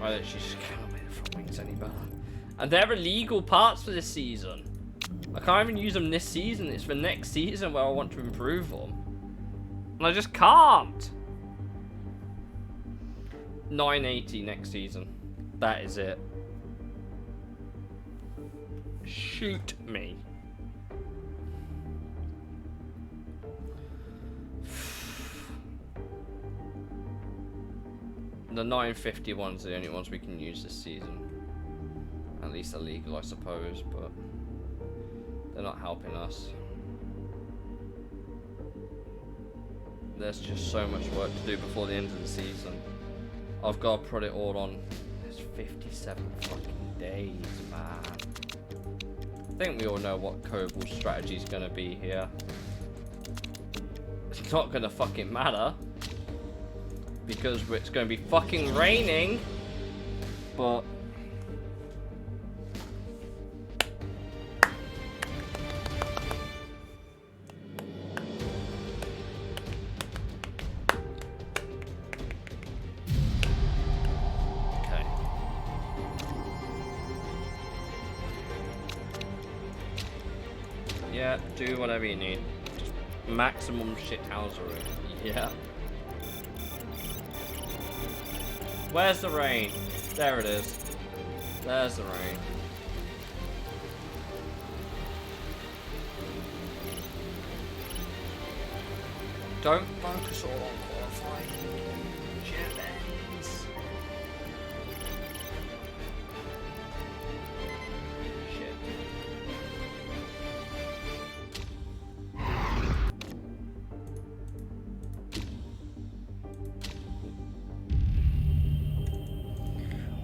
I literally just cannot make the front wings any better. And they're illegal parts for this season. I can't even use them this season. It's for next season where I want to improve them. And I just can't. 980 next season. That is it. Shoot me. The 950 ones are the only ones we can use this season. At least they're legal, I suppose, but they're not helping us. There's just so much work to do before the end of the season. I've got to put it all on. There's 57 fucking days, man. I think we all know what Kobal's strategy is going to be here. It's not going to fucking matter. Because it's going to be fucking raining. But okay. Yeah, do whatever you need. Just maximum shithousery. Yeah. Where's the rain? There it is. There's the rain. Don't focus all on qualifying. Germans. Shit.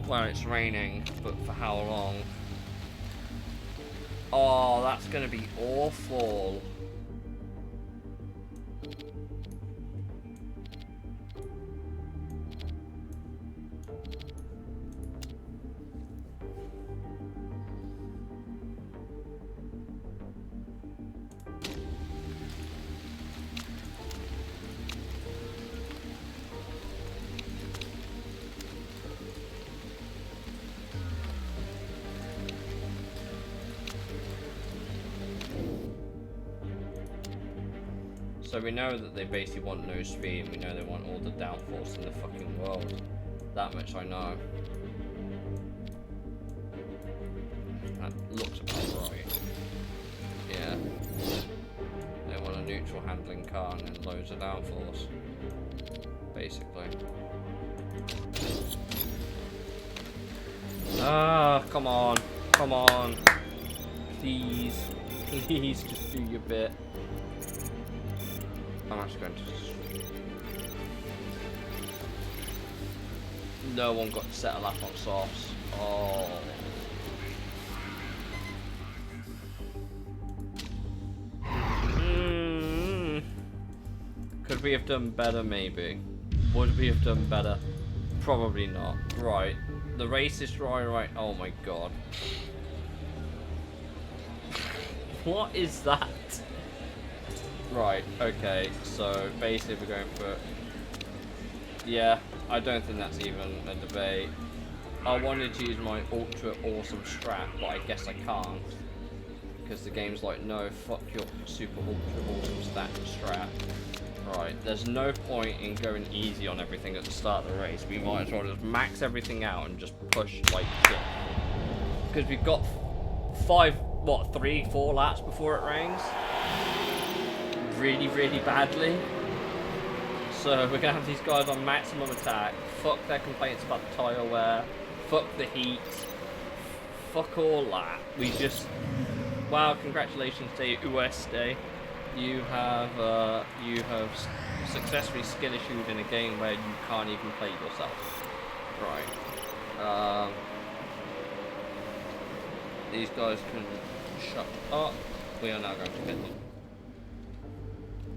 Well, it's raining, but for how long? Oh, that's gonna be awful. So we know that they basically want no speed, we know they want all the downforce in the fucking world. That much I know. That looks about right. Yeah. They want a neutral handling car and then loads of downforce. Basically. Ah, come on. Come on. Please. Please just do your bit. I'm actually going to... No one got to set a lap on softs. Oh. Could we have done better, maybe? Would we have done better? Probably not. Right. The race is right. Oh my god. What is that? Right, okay, so basically we're going for... Yeah, I don't think that's even a debate. I wanted to use my ultra awesome strat, but I guess I can't. Because the game's like, no, fuck your super ultra awesome strat. Right, there's no point in going easy on everything at the start of the race. We might as well just max everything out and just push like shit. Because we've got 3, 4 laps before it rains. Really badly. So we're gonna have these guys on maximum attack. Fuck their complaints about the tyre wear. Fuck the heat. Fuck all that. We just... Wow, congratulations to you, Ueste. You have successfully skill issued in a game where you can't even play yourself. Right. These guys can shut up. We are now going to hit them.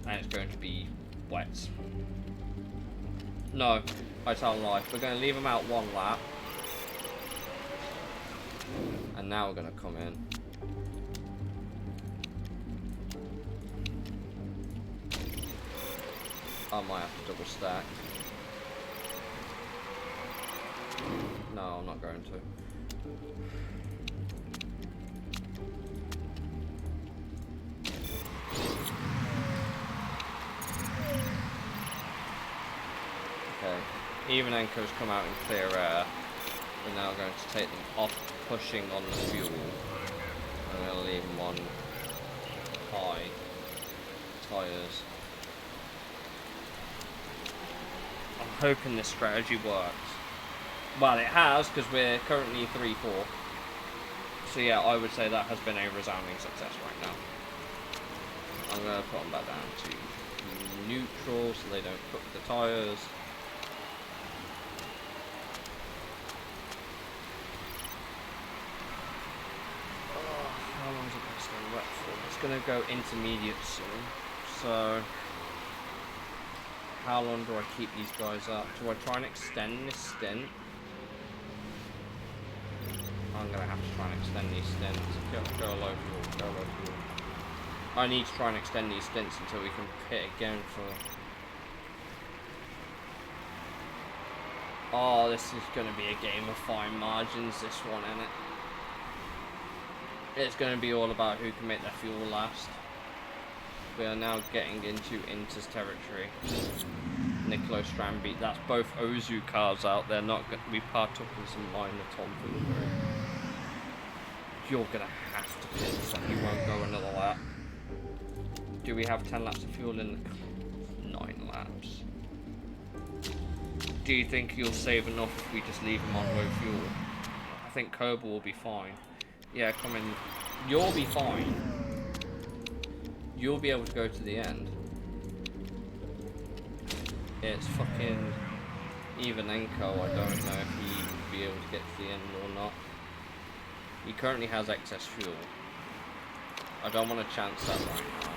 And it's going to be wet. No, I tell a lie. We're going to leave them out one lap. And now we're going to come in. I might have to double stack. No, I'm not going to. Okay, even Enco's come out in clear air. We're now going to take them off pushing on the fuel. I'm going to leave them on high tyres. I'm hoping this strategy works. Well, it has, because we're currently 3-4. So yeah, I would say that has been a resounding success right now. I'm going to put them back down to neutral so they don't cook the tyres. How long is it going to stay wet for? It's going to go intermediate soon. So, how long do I keep these guys up? Do I try and extend this stint? I'm going to have to try and extend these stints. Go low fuel, go low fuel. I need to try and extend these stints until we can pit again for... Oh, this is going to be a game of fine margins, this one, isn't it? It's going to be all about who can make their fuel last. We are now getting into Inter's territory. Niccolo Strambi, that's both Ozu cars out there, not going to be partook in some minor tomfoolery. You're going to have to pit this up, you won't go another lap. Do we have 10 laps of fuel in the 9 laps? Do you think you'll save enough if we just leave him on low fuel? I think Kerbal will be fine. Yeah, come in. You'll be fine. You'll be able to go to the end. It's fucking Ivanenko. I don't know if he will be able to get to the end or not. He currently has excess fuel. I don't want to chance that right now.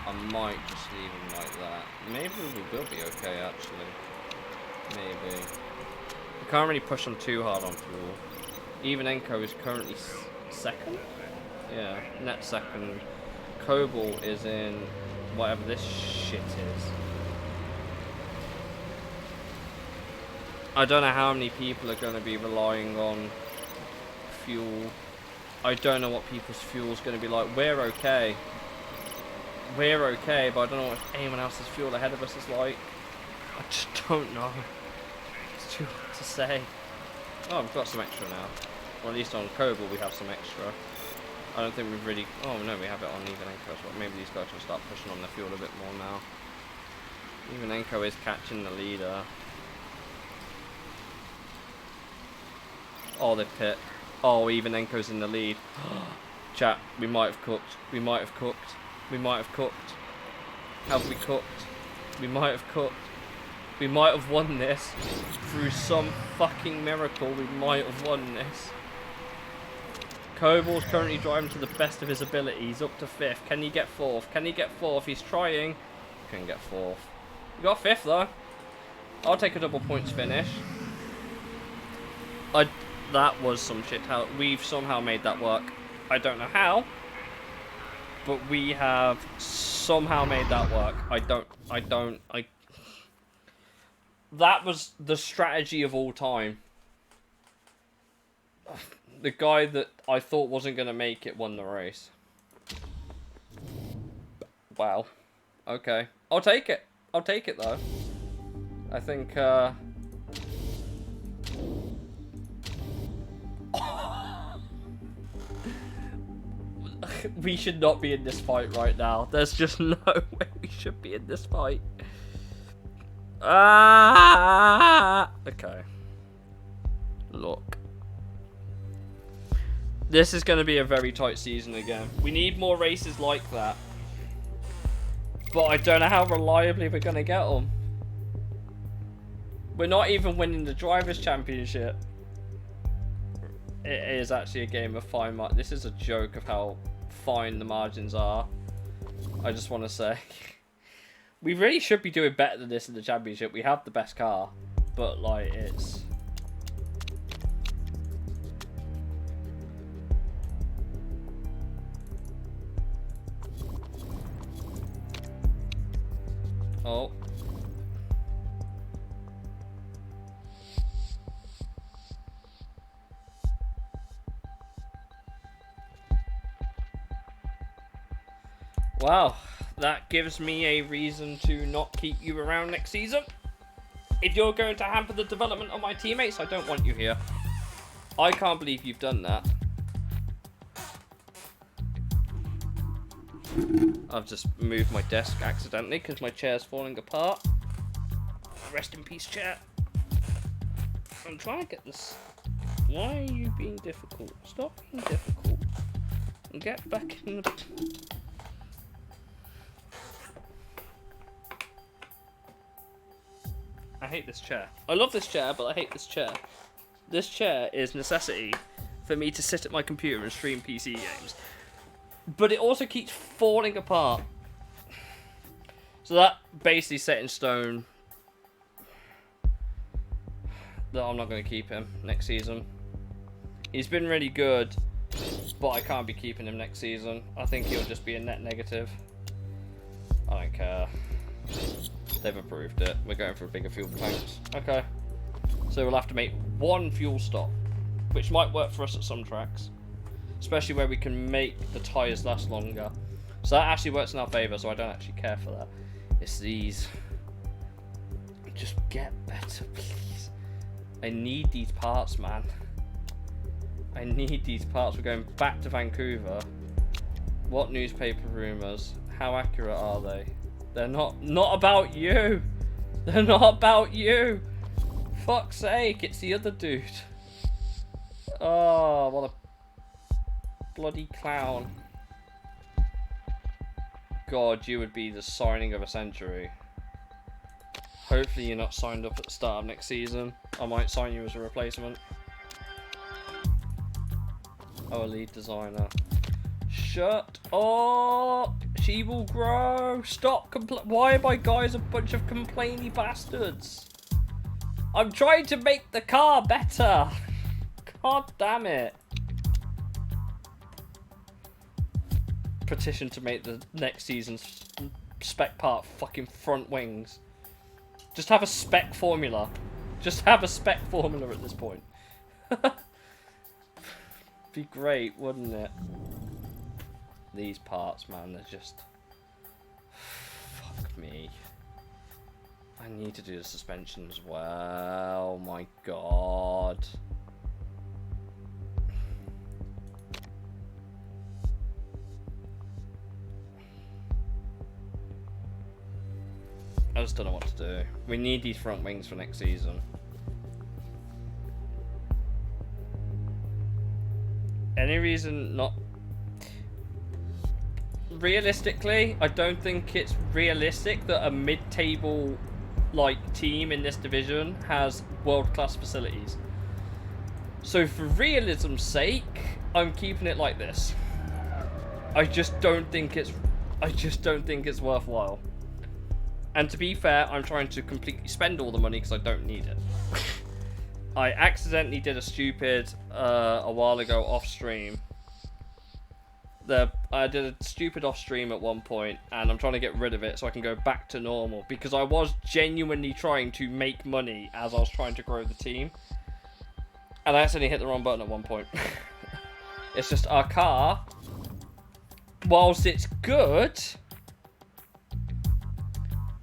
I might just leave him like that. Maybe we will be okay, actually. Maybe. We can't really push him too hard on fuel. Ivanenko is currently second? Yeah, net second. Kobel is in whatever this shit is. I don't know how many people are going to be relying on fuel. I don't know what people's fuel is going to be like. We're okay. We're okay, but I don't know what anyone else's fuel ahead of us is like. I just don't know. It's too hard to say. Oh, we've got some extra now. Or at least on Kobel we have some extra. I don't think we've really... Oh no, we have it on Ivanenko as well. Maybe these guys will start pushing on the fuel a bit more now. Ivanenko is catching the leader. Oh, they pit. Oh, Ivanenko's in the lead. Chat, we might have cooked. We might have cooked. We might have cooked. Have we cooked? We might have cooked. We might have won this. Through some fucking miracle, we might have won this. Kobel's currently driving to the best of his ability. He's up to 5th. Can he get 4th? Can he get 4th? He's trying. Couldn't get 4th. We got 5th though. I'll take a double points finish. That was some shit. How we've somehow made that work. I don't know how, but we have somehow made that work. That was the strategy of all time. The guy that I thought wasn't going to make it won the race. Wow. Okay. I'll take it. I'll take it, though. I think, we should not be in this fight right now. There's just no way we should be in this fight. Okay. Look. This is going to be a very tight season again. We need more races like that. But I don't know how reliably we're going to get them. We're not even winning the Drivers' Championship. It is actually a game of fine margins. This is a joke of how fine the margins are. I just want to say. We really should be doing better than this in the championship. We have the best car. But, like, it's... Oh. Well, that gives me a reason to not keep you around next season. If you're going to hamper the development of my teammates, I don't want you here. I can't believe you've done that. I've just moved my desk accidentally because my chair's falling apart. Rest in peace, chair. I'm trying to get this. Why are you being difficult? Stop being difficult. And get back in the... I hate this chair. I love this chair, but I hate this chair. This chair is necessity for me to sit at my computer and stream PC games. But it also keeps falling apart. So that basically set in stone that I'm not going to keep him next season. He's been really good, but I can't be keeping him next season. I think he'll just be a net negative. I don't care. They've approved it. We're going for bigger fuel tanks. Okay. So we'll have to make one fuel stop, which might work for us at some tracks. Especially where we can make the tyres last longer. So that actually works in our favour, so I don't actually care for that. It's these. Just get better, please. I need these parts, man. I need these parts. We're going back to Vancouver. What newspaper rumours? How accurate are they? They're not about you. They're not about you. Fuck's sake, it's the other dude. Oh, what a bloody clown. God, you would be the signing of a century. Hopefully you're not signed up at the start of next season. I might sign you as a replacement. Oh, a lead designer. Shut up! She will grow! Stop why are my guys a bunch of complainy bastards? I'm trying to make the car better! God damn it. Petition to make the next season's spec part fucking front wings. Just have a spec formula. Just have a spec formula at this point. Be great, wouldn't it? These parts, man, they're just... Fuck me. I need to do the suspension as well. My God. I just don't know what to do. We need these front wings for next season. Any reason not... Realistically, I don't think it's realistic that a mid-table like team in this division has world-class facilities. So for realism's sake, I'm keeping it like this. I just don't think it's worthwhile. And to be fair, I'm trying to completely spend all the money because I don't need it. I accidentally did a stupid a while ago off stream. I did a stupid off stream at one point, and I'm trying to get rid of it so I can go back to normal because I was genuinely trying to make money as I was trying to grow the team, and I accidentally hit the wrong button at one point. It's just our car, whilst it's good,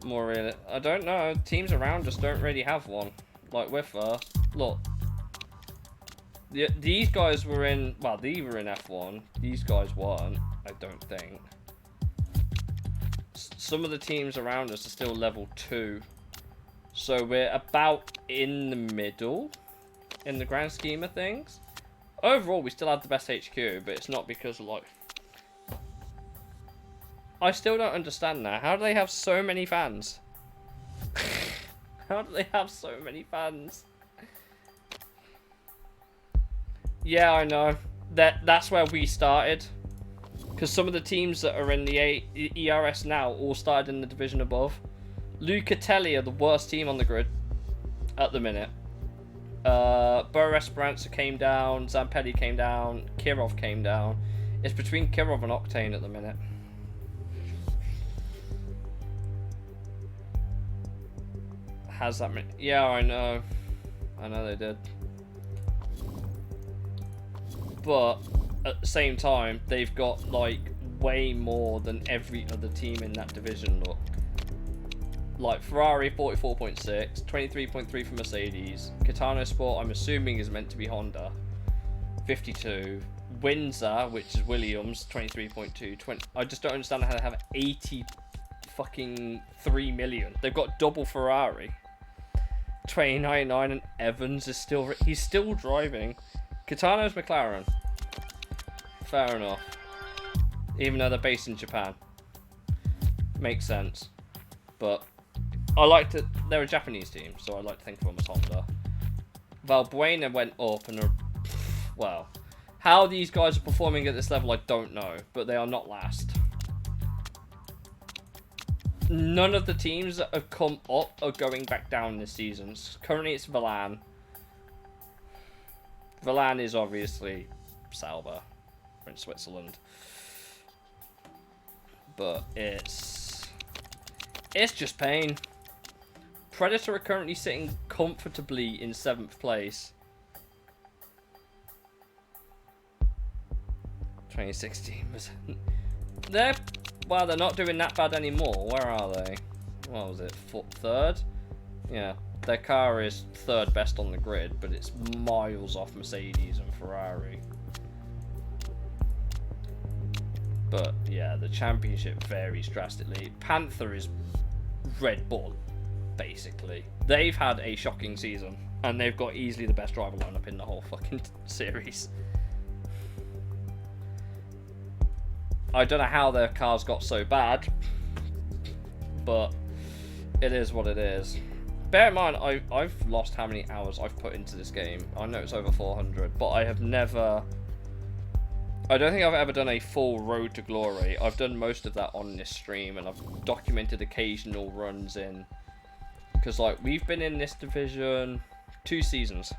more really, I don't know. Teams around us don't really have one. Like with look. These guys were in, well, they were in F1. These guys weren't, I don't think. Some of the teams around us are still level 2. So we're about in the middle, in the grand scheme of things. Overall, we still have the best HQ, but it's not because of, like... I still don't understand that. How do they have so many fans? How do they have so many fans? Yeah, I know. That's where we started. Because some of the teams that are in the ERS now all started in the division above. Lucatelli are the worst team on the grid at the minute. Burr Esperanza came down, Zampelli came down, Kirov came down. It's between Kirov and Octane at the minute. has that many. Yeah, I know. I know they did. But at the same time, they've got like way more than every other team in that division. Look, like Ferrari 44.6, 23.3 for Mercedes. Kitano Sport, I'm assuming, is meant to be Honda, 52. Windsor, which is Williams, 23.2. I just don't understand how they have 80 fucking 3 million. They've got double Ferrari. 29.9, and Evans is still, he's still driving. Kitano's McLaren. Fair enough. Even though they're based in Japan. Makes sense. But I like to, they're a Japanese team, so I like to think of them as Honda. Valbuena went up and are, well, how these guys are performing at this level I don't know, but they are not last. None of the teams that have come up are going back down this season. Currently it's Velan. Velan is obviously Sauber in Switzerland. But it's just pain. Predator are currently sitting comfortably in 7th place. 2016 was... They're not doing that bad anymore. Where are they? What was it? 3rd? Yeah. Their car is 3rd best on the grid, but it's miles off Mercedes and Ferrari. But yeah, the championship varies drastically. Panther is Red Bull, basically. They've had a shocking season, and they've got easily the best driver lineup in the whole fucking series. I don't know how their cars got so bad, but it is what it is. Bear in mind, I've lost how many hours I've put into this game. I know it's over 400, but I have never... I don't think I've ever done a full Road to Glory. I've done most of that on this stream, and I've documented occasional runs in. Because, like, we've been in this division 2 seasons.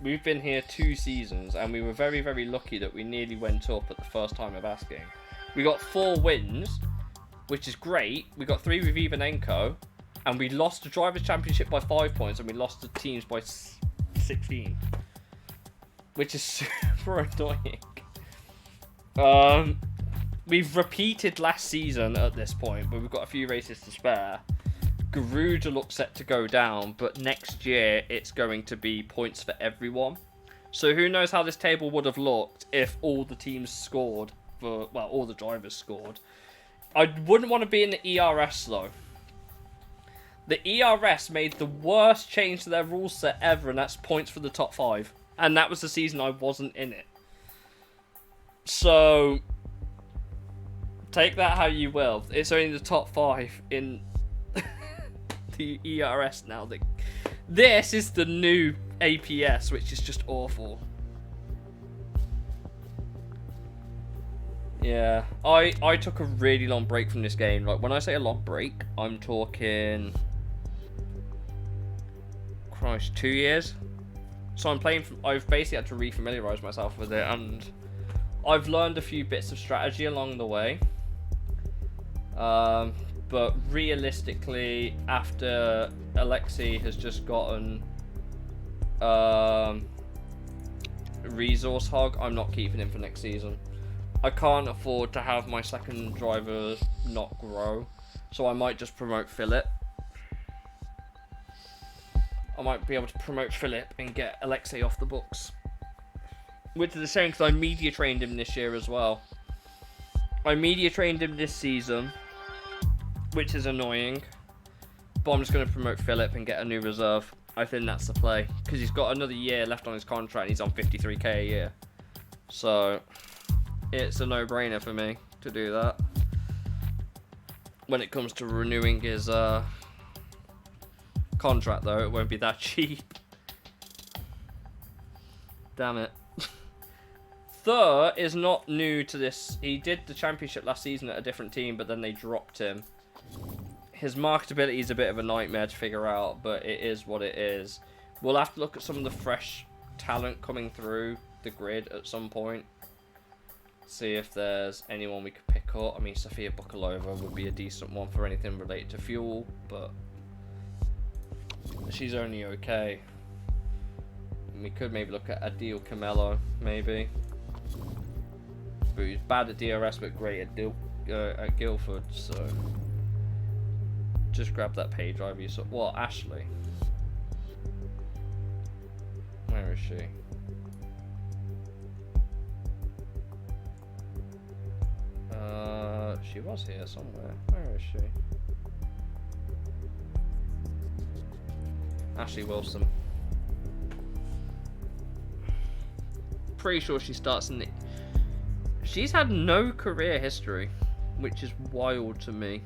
We've been here 2 seasons, and we were very, very lucky that we nearly went up at the first time of asking. We got 4 wins, which is great. We got 3 with Ivanenko, and we lost the Drivers' Championship by 5 points, and we lost the teams by 16. Which is super annoying. We've repeated last season at this point, but we've got a few races to spare. Garuda looks set to go down, but next year it's going to be points for everyone. So who knows how this table would have looked if all the teams scored, for, well, all the drivers scored. I wouldn't want to be in the ERS though. The ERS made the worst change to their rule set ever, and that's points for the top 5. And that was the season I wasn't in it. So, take that how you will. It's only the top 5 in the ERS now. This is the new APS, which is just awful. Yeah, I took a really long break from this game. Like, when I say a long break, I'm talking... Christ, 2 years? So I'm playing, I've basically had to re-familiarise myself with it, and I've learned a few bits of strategy along the way. But realistically, after Alexei has just gotten resource hog, I'm not keeping him for next season. I can't afford to have my second driver not grow, so I might just promote Philip. I might be able to promote Philip and get Alexei off the books. Which is a shame, because I media trained him this year as well. I media trained him this season, which is annoying. But I'm just going to promote Philip and get a new reserve. I think that's the play. Because he's got another year left on his contract and he's on 53k a year. So, it's a no-brainer for me to do that. When it comes to renewing his contract, though, it won't be that cheap. Damn it. Thur is not new to this. He did the championship last season at a different team, but then they dropped him. His marketability is a bit of a nightmare to figure out, but it is what it is. We'll have to look at some of the fresh talent coming through the grid at some point. See if there's anyone we could pick up. I mean, Sofia Bukalova would be a decent one for anything related to fuel, but she's only okay. We could maybe look at Adil Camelo, maybe. But he's bad at DRS, but great at Guildford, so... Just grab that pay driver you saw. What, Ashley? Where is she? She was here somewhere. Where is she? Ashley Wilson. Pretty sure she starts in the... She's had no career history, which is wild to me.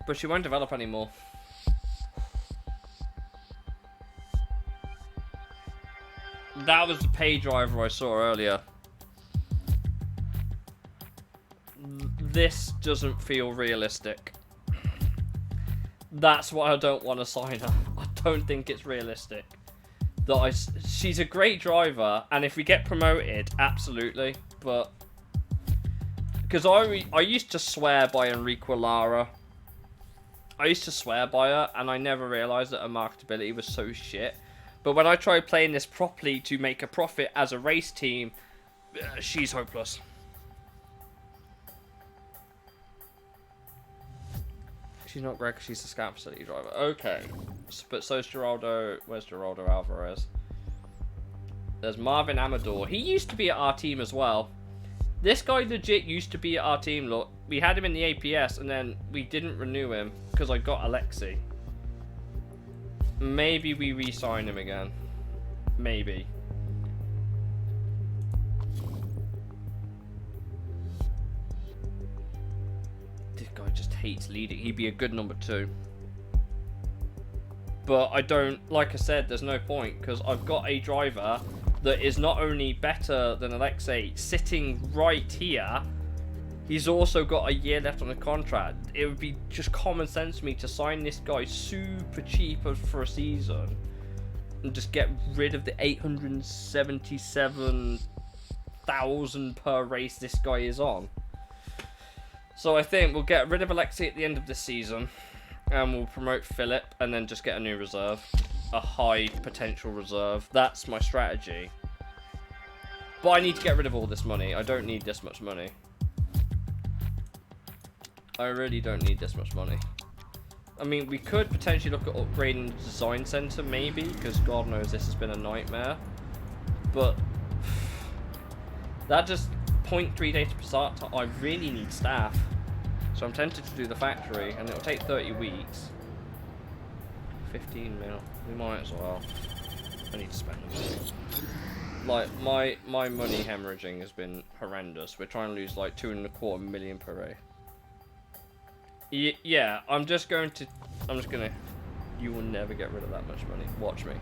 But she won't develop anymore. That was the pay driver I saw earlier. This doesn't feel realistic. That's why I don't want to sign her. I don't think it's realistic. She's a great driver, and if we get promoted, absolutely. But because I used to swear by Enrique Lara. I used to swear by her, and I never realised that her marketability was so shit. But when I tried playing this properly to make a profit as a race team, she's hopeless. She's not great because she's the scout facility driver. Okay. But so's Geraldo. Where's Geraldo Alvarez? There's Marvin Amador. He used to be at our team as well. This guy legit used to be at our team. Look, we had him in the APS and then we didn't renew him because I got Alexi. Maybe we re-sign him again. Maybe. This guy just hates leading. He'd be a good number 2. But I don't, like I said, there's no point because I've got a driver that is not only better than Alexei sitting right here, he's also got a year left on the contract. It would be just common sense to me to sign this guy super cheap for a season and just get rid of the 877,000 per race this guy is on. So I think we'll get rid of Alexei at the end of this season and we'll promote Philip and then just get a new reserve. A high potential reserve. That's my strategy. But I need to get rid of all this money. I don't need this much money. I really don't need this much money. I mean, we could potentially look at upgrading the design center, maybe, because God knows this has been a nightmare. But that just 0.3 data per start time. I really need staff. So I'm tempted to do the factory, and it'll take 30 weeks. 15 mil. We might as well. I need to spend the money. Like, my money hemorrhaging has been horrendous. We're trying to lose like 2.25 million per race. Yeah, I'm just gonna... You will never get rid of that much money. Watch me.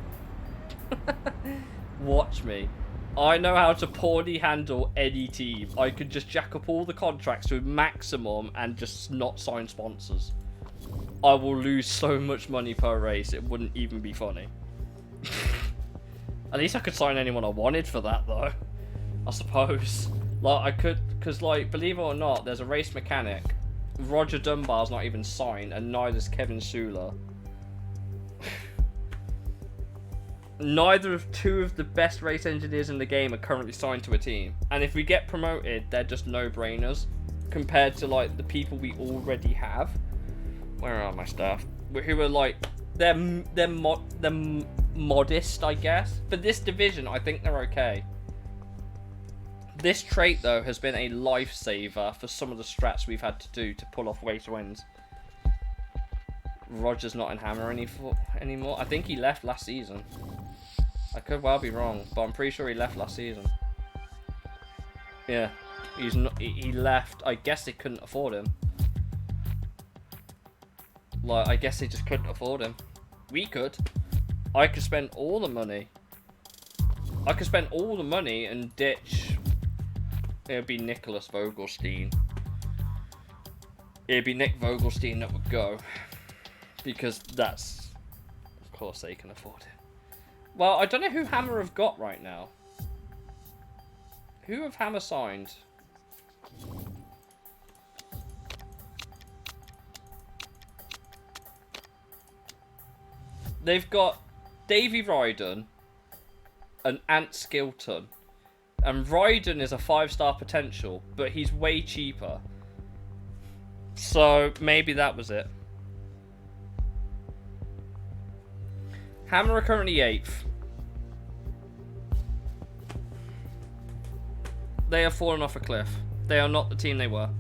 Watch me. I know how to poorly handle any team. I could just jack up all the contracts to a maximum and just not sign sponsors. I will lose so much money per race, it wouldn't even be funny. At least I could sign anyone I wanted for that, though. I suppose. Like, I could... Because, like, believe it or not, there's a race mechanic. Roger Dunbar's not even signed, and neither's Kevin Sula. Neither of 2 of the best race engineers in the game are currently signed to a team. And if we get promoted, they're just no-brainers. Compared to, like, the people we already have. Where are my staff? Who are, like... They're modest, I guess. For this division, I think they're okay. This trait, though, has been a lifesaver for some of the strats we've had to do to pull off race wins. Roger's not in Hammer anymore. I think he left last season. I could well be wrong, but I'm pretty sure he left last season. Yeah, he's not. He left. I guess they couldn't afford him. Like, I guess they just couldn't afford him. We could. I could spend all the money. I could spend all the money and ditch. It would be Nicholas Vogelstein. It would be Nick Vogelstein that would go. Because that's... Of course they can afford it. Well, I don't know who Hammer have got right now. Who have Hammer signed? They've got Davy Ryden and Ant Skilton. And Ryden is a 5-star potential, but he's way cheaper. So maybe that was it. Hammer are currently 8th. They have fallen off a cliff. They are not the team they were.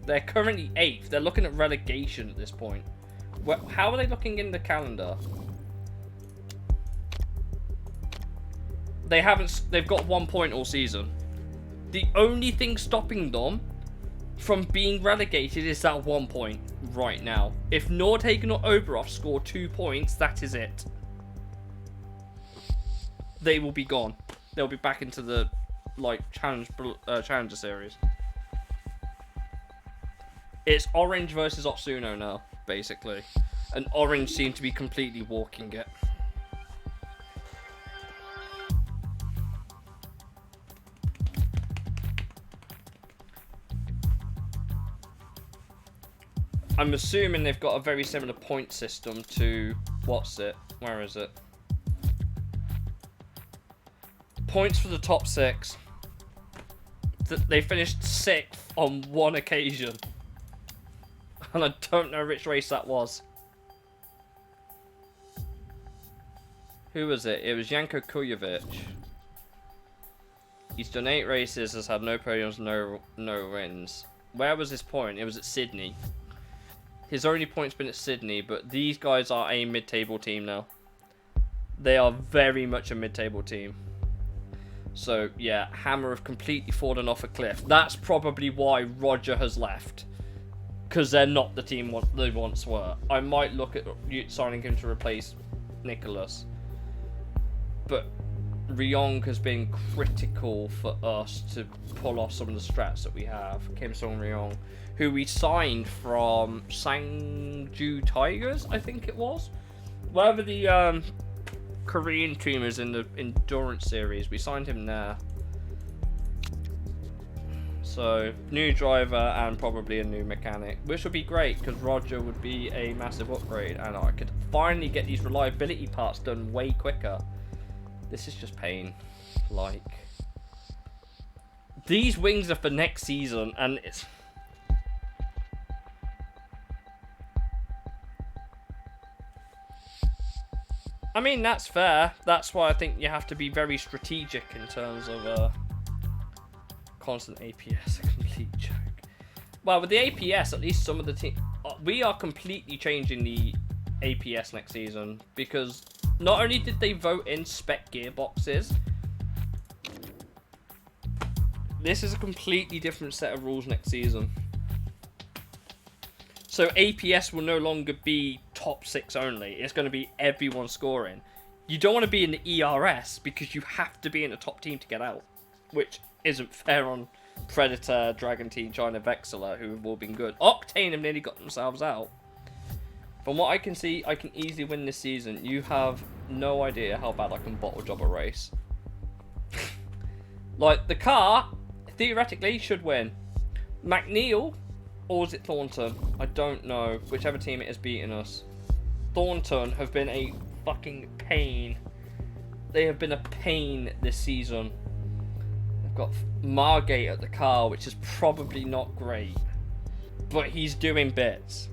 They're currently 8th. They're looking at relegation at this point. How are they looking in the calendar? They've got 1 point all season. The only thing stopping them from being relegated is that 1 point right now. If Nordhagen or Oberhof score 2 points, that is it. They will be gone. They'll be back into the Challenger series. It's Orange versus Otsuno now, basically. And Orange seem to be completely walking it. I'm assuming they've got a very similar point system to... What's it? Where is it? Points for the top 6. They finished 6th on 1 occasion. And I don't know which race that was. Who was it? It was Janko Kujovic. He's done 8 races, has had no podiums, no wins. Where was his point? It was at Sydney. His only point's been at Sydney, but these guys are a mid-table team now. They are very much a mid-table team. So, yeah, Hammer have completely fallen off a cliff. That's probably why Roger has left. Because they're not the team they once were. I might look at signing him to replace Nicholas. But Ryong has been critical for us to pull off some of the strats that we have. Kim Song Ryong, who we signed from Sangju Tigers, I think it was. Wherever the Korean team is in the endurance series, we signed him there. So, new driver and probably a new mechanic, which would be great because Roger would be a massive upgrade and I could finally get these reliability parts done way quicker. This is just pain. Like, these wings are for next season and it's... I mean, that's fair. That's why I think you have to be very strategic in terms of constant APS. A complete joke. Well, with the APS, at least some of the team... We are completely changing the APS next season because not only did they vote in spec gearboxes, this is a completely different set of rules next season. So APS will no longer be top 6 only. It's going to be everyone scoring. You don't want to be in the ERS because you have to be in the top team to get out, which isn't fair on Predator, Dragon Team, China, Vexilla, who have all been good. Octane have nearly got themselves out. From what I can see, I can easily win this season. You have no idea how bad I can bottle job a race. Like, the car, theoretically, should win. McNeil, or is it Thornton? I don't know. Whichever team it is beating us. Thornton have been a fucking pain. They have been a pain this season. They've got Margate at the car, which is probably not great. But he's doing bits.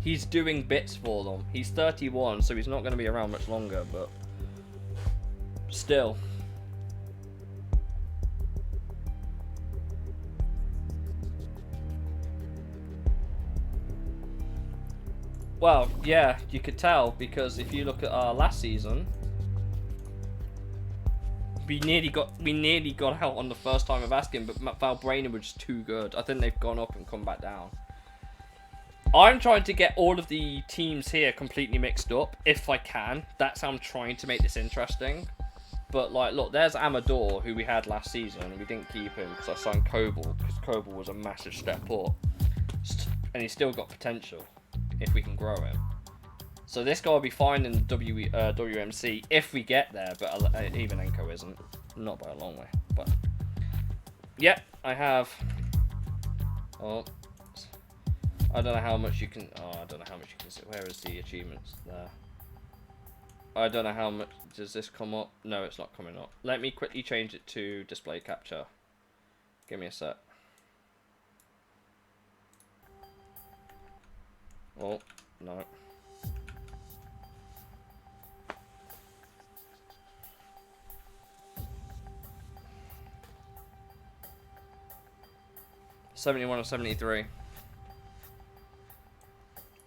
He's doing bits for them. He's 31, so he's not going to be around much longer, but still. Well, yeah, you could tell, because if you look at our last season, we nearly got out on the first time of asking, but Valbrena were just too good. I think they've gone up and come back down. I'm trying to get all of the teams here completely mixed up, if I can. That's how I'm trying to make this interesting. But, like, look, there's Amador, who we had last season, and we didn't keep him because I signed Kobel, because Kobel was a massive step up. And he's still got potential, if we can grow him. So this guy will be fine in the WMC if we get there, but even Enko isn't. Not by a long way, but... Yep, I have... Oh, I don't know how much you can... Oh, I don't know how much you can see. Where is the achievements? There. I don't know how much... Does this come up? No, it's not coming up. Let me quickly change it to display capture. Give me a sec. Oh, no. $71 or 73.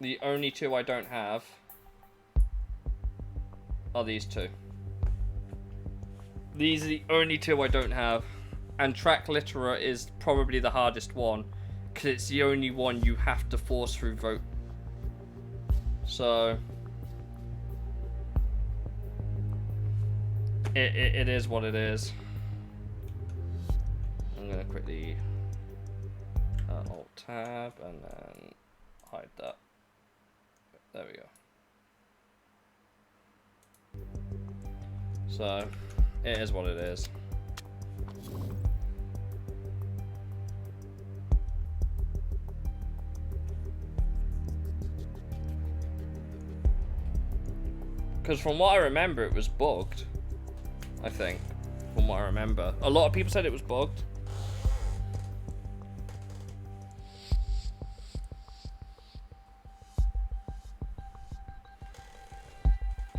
The only two I don't have are these two. These are the only two I don't have. And track literate is probably the hardest one, because it's the only one you have to force through vote. So it is what it is. I'm gonna quickly Alt tab and then hide that. There we go. So it is what it is. Because from what I remember, it was bugged. I think. From what I remember. A lot of people said it was bugged.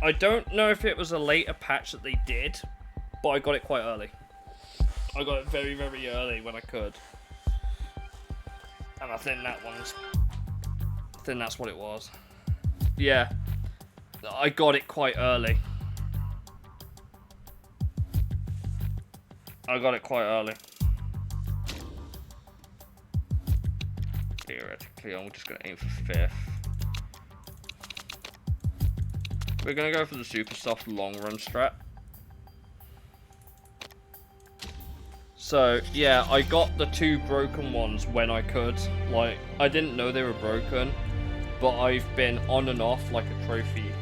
I don't know if it was a later patch that they did, but I got it quite early. I got it very, very early when I could. And I think that's what it was. Yeah. I got it quite early. Theoretically, I'm just going to aim for 5th. We're going to go for the super soft long run strat. So, yeah, I got the 2 broken ones when I could. Like, I didn't know they were broken, but I've been on and off like a trophy.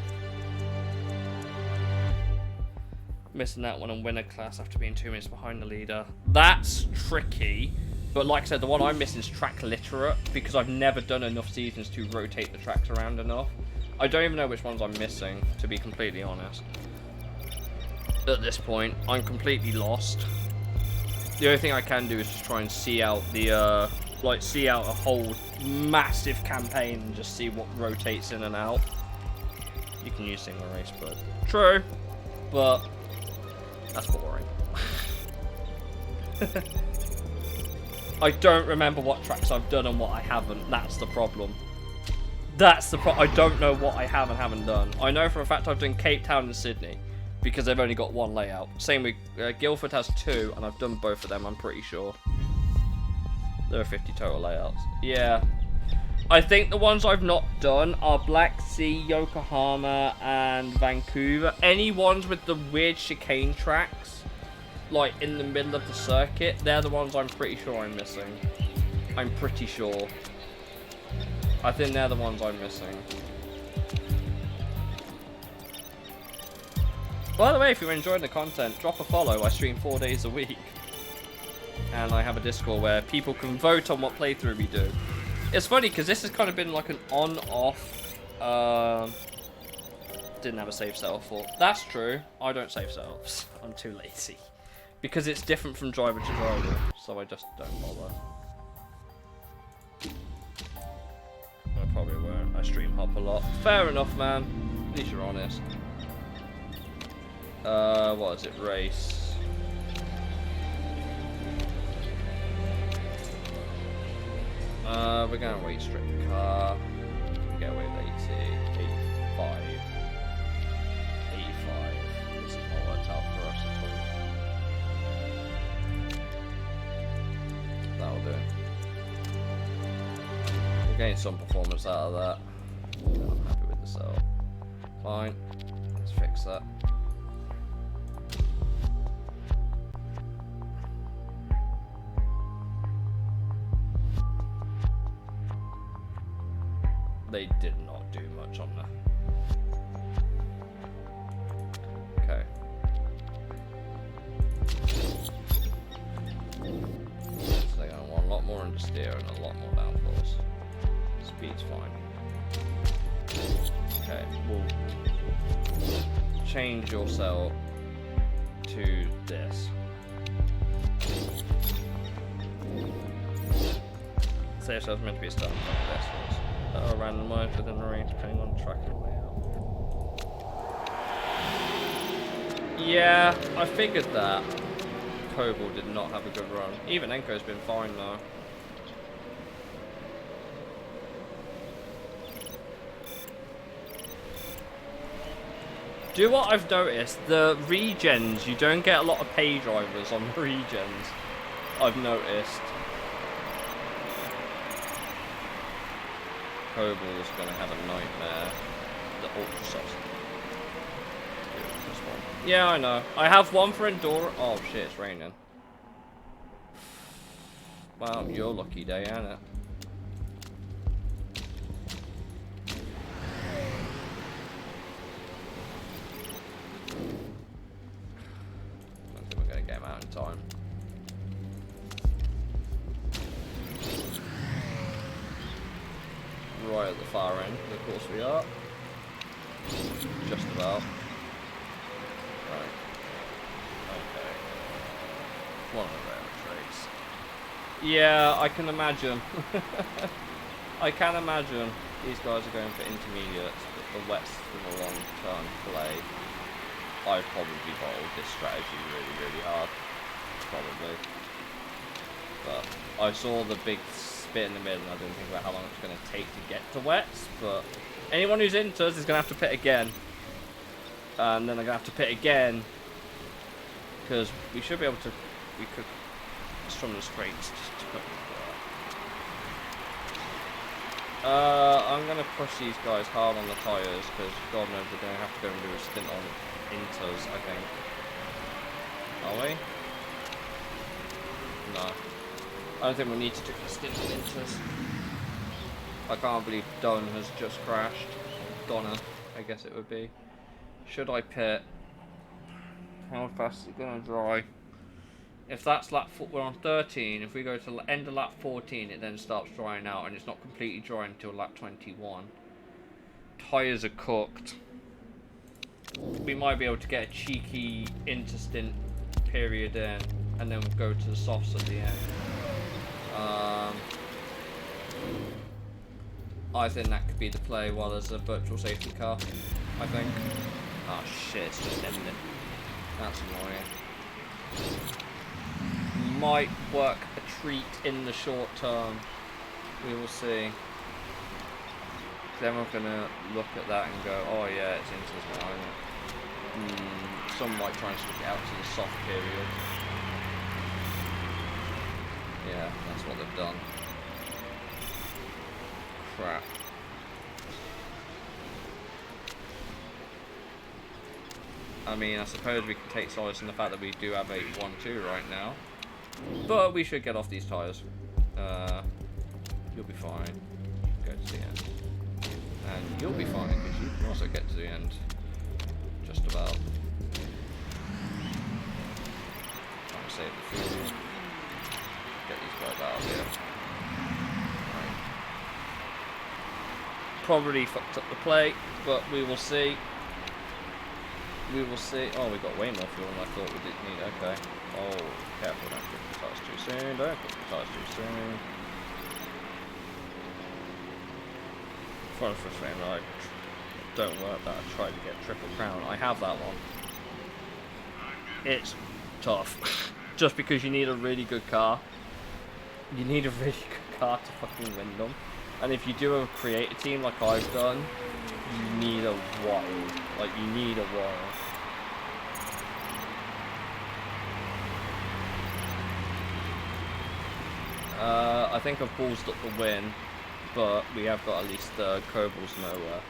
Missing that one and win a class after being 2 minutes behind the leader. That's tricky, but like I said, the one I'm missing is track literate, because I've never done enough seasons to rotate the tracks around enough. I don't even know which ones I'm missing, to be completely honest. At this point, I'm completely lost. The only thing I can do is just try and see out the, see out a whole massive campaign and just see what rotates in and out. You can use single race, but... True, but... That's boring. I don't remember what tracks I've done and what I haven't. That's the problem. I don't know what I have and haven't done. I know for a fact I've done Cape Town and Sydney, because they've only got 1 layout. Same with Guildford has 2, and I've done both of them, I'm pretty sure. There are 50 total layouts. Yeah. I think the ones I've not done are Black Sea, Yokohama, and Vancouver. Any ones with the weird chicane tracks, like in the middle of the circuit, they're the ones I'm pretty sure I'm missing. I'm pretty sure. I think they're the ones I'm missing. By the way, if you're enjoying the content, drop a follow. I stream 4 days a week. And I have a Discord where people can vote on what playthrough we do. It's funny because this has kind of been like an on-off. Didn't have a save setup for. That's true. I don't save setups. I'm too lazy. Because it's different from driver to driver. So I just don't bother. I probably won't. I stream hop a lot. Fair enough, man. At least you're honest. What is it? Race. We're going to weight strip car. We get away with 80, 85, 85. This is not worked out for us at all. That'll do. We're getting some performance out of that. I'm happy with the setup. Fine. Let's fix that. They did not do much on that. Okay. So they're going to want a lot more understeer and a lot more downforce. Speed's fine. Okay, we'll change your cell to this. Say if I was meant to be starting from this was randomized within the range depending on track and layout. Yeah, I figured that. Koval did not have a good run. Even Enko's been fine though. Do what I've noticed, the regens, you don't get a lot of pay drivers on the regens. I've noticed. Koval's gonna have a nightmare. The ultra subs. Yeah, I know. I have one for Enduro. Oh shit, it's raining. Well, your lucky day, ain't it? I don't think we're gonna get him out in time. Right at the far end, of course we are. Just about. Right. Okay. One of the rare traits. Yeah, I can imagine. I can imagine these guys are going for intermediates, but the wet's in the long-term play. I'd probably bottled this strategy really hard. Probably. But I saw the big bit in the middle and I didn't think about how long it's going to take to get to wets, but anyone who's into us is going to have to pit again. And then they're going to have to pit again, because we should be able to, we could, just from the straights, I'm going to push these guys hard on the tyres, because God knows we're going to have to go and do a stint on inters, I think. Are we? No. I don't think we need to do a stint on inters. I can't believe Don has just crashed. Donna, I guess it would be. Should I pit? How fast is it going to dry? If that's lap, we're on 13. If we go to end of lap 14, it then starts drying out, and it's not completely dry until lap 21. Tyres are cooked. We might be able to get a cheeky interstint period in, and then go to the softs at the end. I think that could be the play while there's a virtual safety car, I think. Oh shit, it's just ending. That's annoying. Might work a treat in the short term. We will see. Then we're gonna look at that and go, oh yeah, it's into this now. Some might try and switch it out to the soft period. Yeah, that's what they've done. Crap. I mean, I suppose we can take solace in the fact that we do have a 1-2 right now. But we should get off these tyres. You'll be fine. Go to the end. And you'll be fine, because you can also get to the end. Just about. Trying to save the fuel. Get these guys out of here. Right. Probably fucked up the plate, but we will see. We will see. Oh, we got way more fuel than I thought we did need. Okay. Oh, careful, don't put the tires too soon. Don't put the tires too soon. For frame, I don't work that. I tried to get Triple Crown. I have that one. It's tough. Just because you need a really good car. You need a really good car to fucking win them. And if you do a creator team like I've done, you need a wild. Like, you need a wild. I think I've ballsed up the win, but we have got at least Koval's nowhere.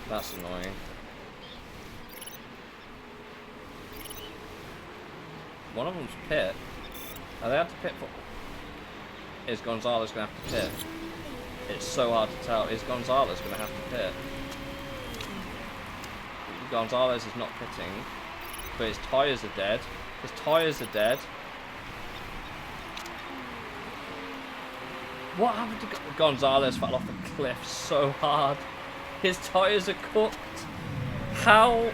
That's annoying. One of them's pit. Are they have to pit for... Is Gonzalez going to have to pit? It's so hard to tell. Is Gonzalez going to have to pit? Gonzalez is not pitting, but his tyres are dead. His tyres are dead. What happened to Gonzalez? Fell off a cliff so hard. His tyres are cooked. How?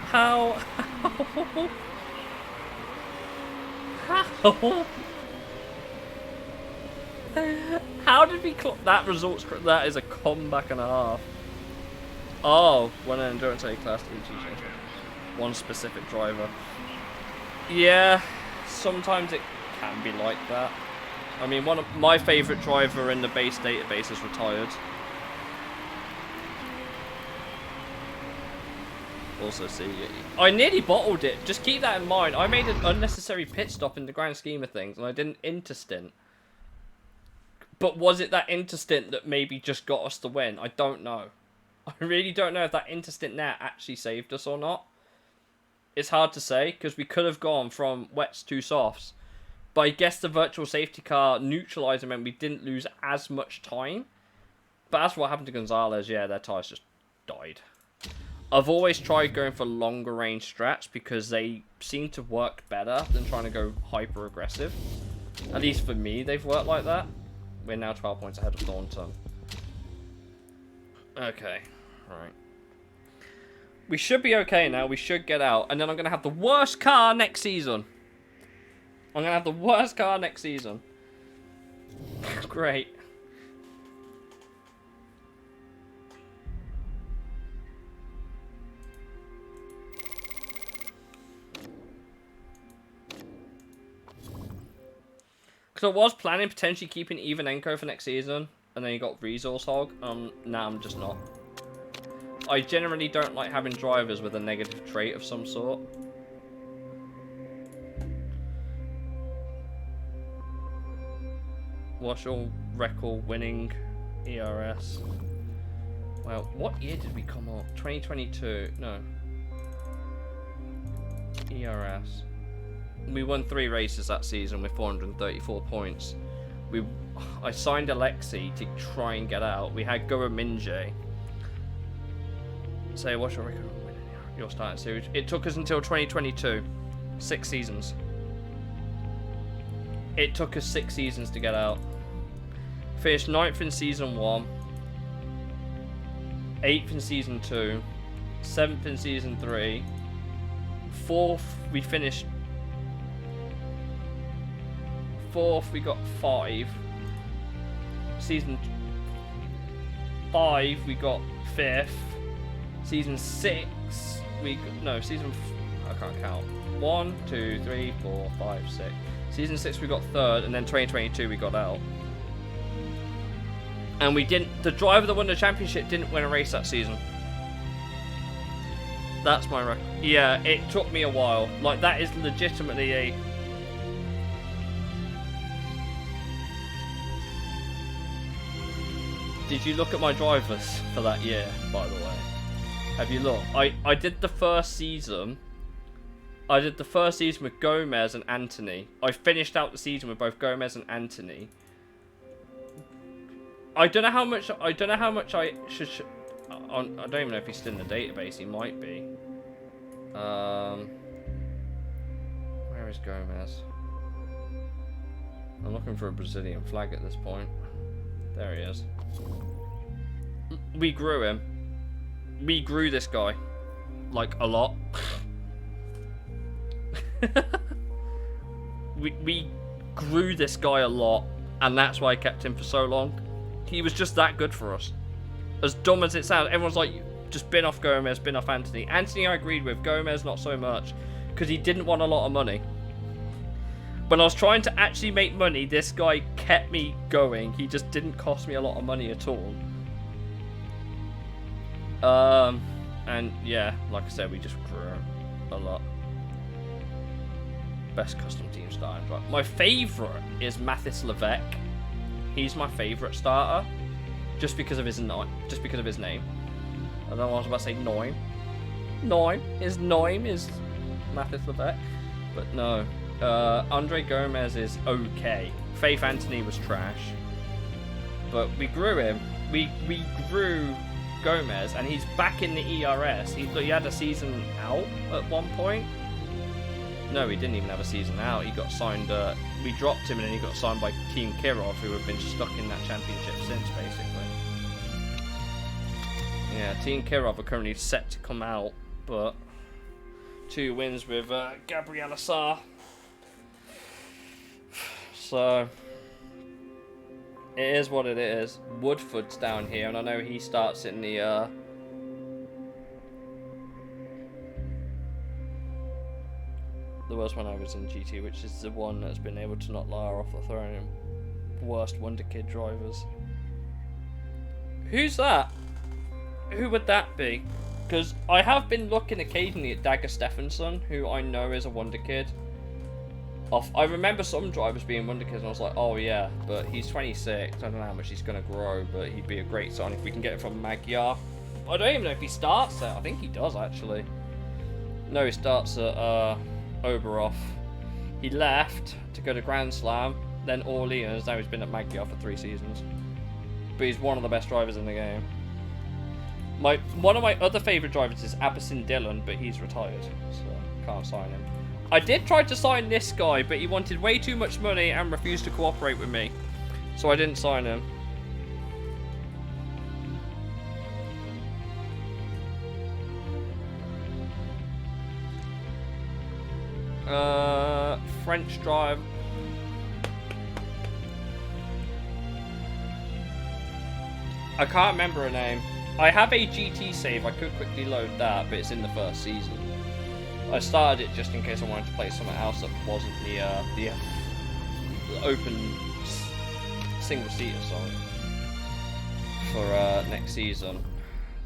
How did we clock that results? That is a comeback and a half. Oh, when an endurance A class EG. One specific driver. Yeah, sometimes it can be like that. I mean, one of my favourite driver in the base database is retired. Also, see, I nearly bottled it. Just keep that in mind. I made an unnecessary pit stop in the grand scheme of things, and I did an interstint. But was it that interstint that maybe just got us the win? I don't know. I really don't know if that interstint there actually saved us or not. It's hard to say, because we could have gone from wets to softs. But I guess the virtual safety car neutralising meant we didn't lose as much time. But that's what happened to Gonzalez. Yeah, their tyres just died. I've always tried going for longer range strats because they seem to work better than trying to go hyper aggressive. At least for me, they've worked like that. We're now 12 points ahead of Thornton. Okay, right. We should be okay now. We should get out. And then I'm going to have the worst car next season. I'm going to have the worst car next season. Great. Because I was planning potentially keeping Ivanenko for next season. And then you got Resource Hog. Nah, I'm just not. I generally don't like having drivers with a negative trait of some sort. What's your record winning ERS? Well, what year did we come up? 2022. No. ERS. We won 3 races that season with 434 points. I signed Alexi to try and get out. We had Guru Minje. Say, what's your record on winning your starting series? It took us until 2022. 6 seasons. It took us 6 seasons to get out. Finished 9th in season 1. 8th in season 2. 7th in season 3. 4th, we finished 4th, we got 5. Season 5, we got 5th. Season 6, I can't count. 1, 2, 3, 4, 5, 6. Season 6, we got 3rd, and then 2022, we got out. And we didn't. The driver that won the championship didn't win a race that season. That's my record. Yeah, it took me a while. Like, that is legitimately a. Did you look at my drivers for that year, by the way? Have you looked? I did the first season. I did the first season with Gomez and Anthony. I finished out the season with both Gomez and Anthony. I don't know how much I should. I don't even know if he's still in the database. He might be. Where is Gomez? I'm looking for a Brazilian flag at this point. There he is. We grew him. We grew this guy. Like, a lot. we grew this guy a lot. And that's why I kept him for so long. He was just that good for us. As dumb as it sounds, everyone's like, just bin off Gomez, bin off Anthony. Anthony I agreed with, Gomez not so much. Because he didn't want a lot of money. When I was trying to actually make money, this guy kept me going. He just didn't cost me a lot of money at all. And yeah, like I said, we just grew a lot. Best custom team starting driver. My favourite is Mathis Levesque. He's my favourite starter. Just because of his name. Just because of his name. I don't know what I was about to say. His name is Mathis Levesque. But no. Andre Gomez is okay. Faith Anthony was trash. But we grew him. We grew Gomez, and he's back in the ERS. He had a season out at one point. No, he didn't even have a season out. He got signed. We dropped him, and then he got signed by Team Kirov, who have been stuck in that championship since, basically. Yeah, Team Kirov are currently set to come out, but 2 wins with Gabriel Assar. So it is what it is. Woodford's down here, and I know he starts in the worst one I was in GT, which is the one that's been able to knock Lara off the throne. Worst Wonder Kid drivers. Who's that? Who would that be? Because I have been looking occasionally at Dagger Stephenson, who I know is a Wonder Kid. I remember some drivers being Wonder Kids, and I was like, oh yeah, but he's 26. I don't know how much he's going to grow, but he'd be a great sign if we can get it from Magyar. I don't even know if he starts there. I think he does, actually. No, he starts at Oberhof. He left to go to Grand Slam, then Orleans. Now he's been at Magyar for 3 seasons. But he's one of the best drivers in the game. One of my other favourite drivers is Abasin Dillon, but he's retired, so can't sign him. I did try to sign this guy, but he wanted way too much money and refused to cooperate with me, so I didn't sign him. French drive. I can't remember her name. I have a GT save. I could quickly load that, but it's in the first season. I started it just in case I wanted to play something else that wasn't the open single seater, sorry, for next season.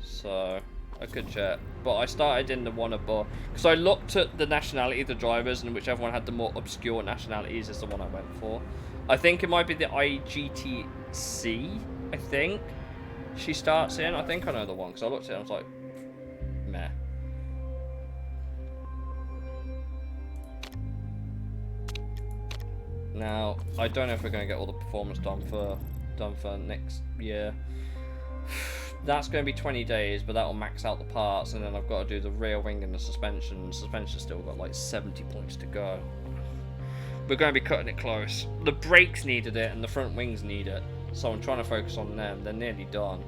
So I could check, but I started in the one above because I looked at the nationality of the drivers, and whichever one had the more obscure nationalities is the one I went for. I think it might be the IGTC. I think she starts in. I think I know the one because I looked at it and I was like, meh. Now, I don't know if we're going to get all the performance done for next year. That's going to be 20 days, but that will max out the parts, and then I've got to do the rear wing and the suspension. The suspension's still got like 70 points to go. We're going to be cutting it close. The brakes needed it, and the front wings need it, so I'm trying to focus on them. They're nearly done.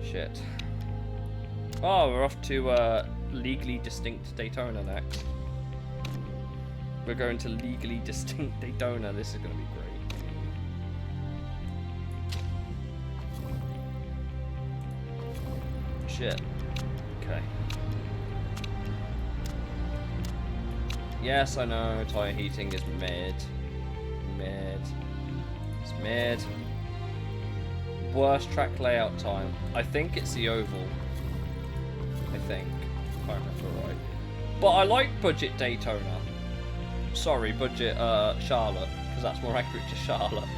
Shit. Oh, we're off to Legally Distinct Daytona next. We're going to Legally Distinct Daytona. This is going to be great. Shit. Okay. Yes, I know. Tire heating is mid. It's mid. Worst track layout time. I think it's the oval. I think. If I remember right. But I like budget Daytona. Sorry, budget Charlotte, because that's more accurate to Charlotte.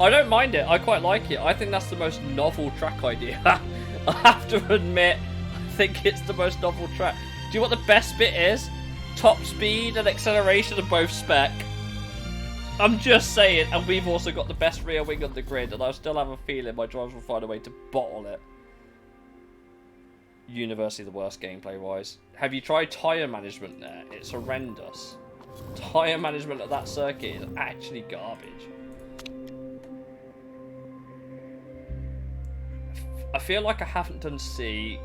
I don't mind it. I quite like it. I think that's the most novel track idea. I have to admit, I think it's the most novel track. Do you know what the best bit is? Top speed and acceleration are both spec. I'm just saying, and we've also got the best rear wing on the grid, and I still have a feeling my drivers will find a way to bottle it. Universally the worst gameplay-wise. Have you tried tyre management there? It's horrendous. Tyre management at that circuit is actually garbage. I feel like I haven't done C.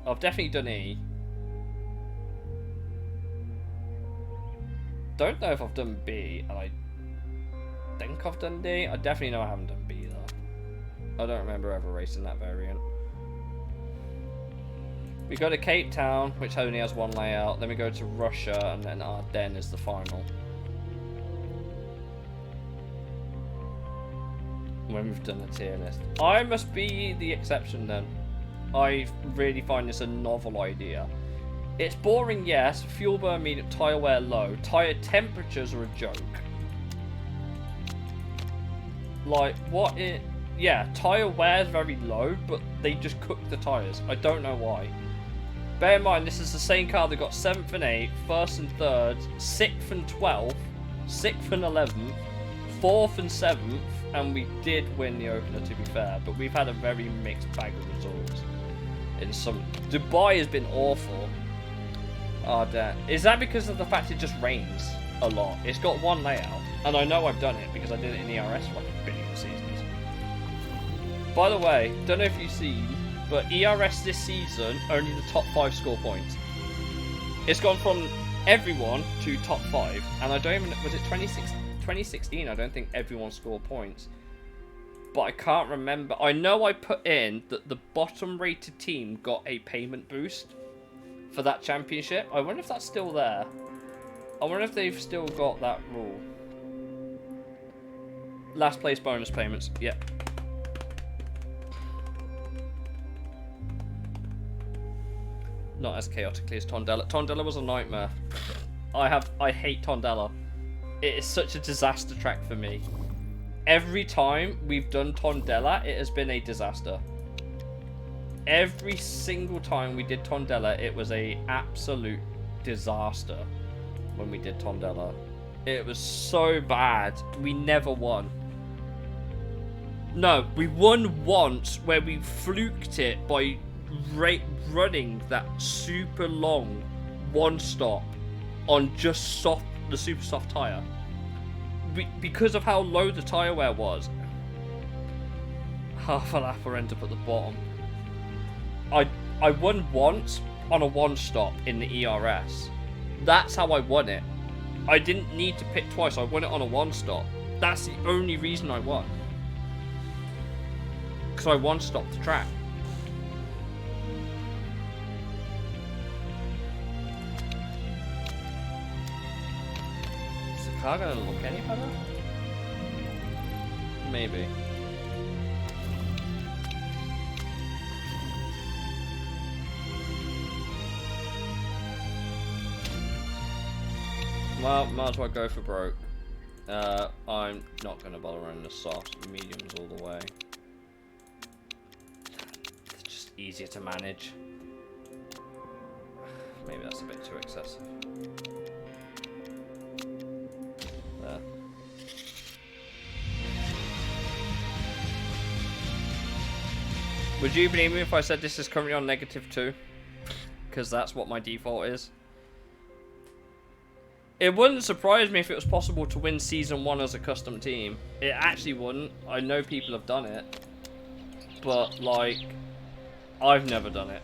I've definitely done E. Don't know if I've done B, and I think I've done D. I definitely know I haven't done B though. I don't remember ever racing that variant. We go to Cape Town, which only has one layout. Then we go to Russia, and then Ardennes is the final. When we've done the tier list. I must be the exception then. I really find this a novel idea. It's boring, yes. Fuel burn medium, tyre wear low. Tyre temperatures are a joke. Like, what it... Yeah, tyre wear is very low, but they just cook the tyres. I don't know why. Bear in mind, this is the same car that got 7th and 8th, 1st and 3rd, 6th and 12th, 6th and 11th, 4th and 7th, and we did win the opener, to be fair, but we've had a very mixed bag of results. Dubai has been awful. Oh, damn. Is that because of the fact it just rains a lot? It's got one layout, and I know I've done it because I did it in ERS for like a billion seasons. By the way, don't know if you've seen, but ERS this season, only the top 5 score points. It's gone from everyone to top 5, and I don't even, was it 2016? I don't think everyone scored points. But I can't remember. I know I put in that the bottom rated team got a payment boost for that championship. I wonder if that's still there. I wonder if they've still got that rule. Last place bonus payments. Yep. Not as chaotically as Tondela. Tondela was a nightmare. I hate Tondela. It is such a disaster track for me. Every time we've done Tondela, it has been a disaster. Every single time we did Tondela, it was a absolute disaster when we did Tondela. It was so bad. We never won. No, we won once where we fluked it by running that super long one stop on just the super soft tyre. Because of how low the tyre wear was, half a lap or end up at the bottom. I won once on a one stop in the ERS. That's how I won it. I didn't need to pit twice. I won it on a one stop. That's the only reason I won. Because I one stopped the track. Car gonna look any better? Maybe. Well, might as well go for broke. I'm not gonna bother running the softs, mediums all the way. It's just easier to manage. Maybe that's a bit too excessive. There. Would you believe me if I said this is currently on -2? Because that's what my default is. It wouldn't surprise me if it was possible to win Season 1 as a custom team. It actually wouldn't. I know people have done it. But, like, I've never done it.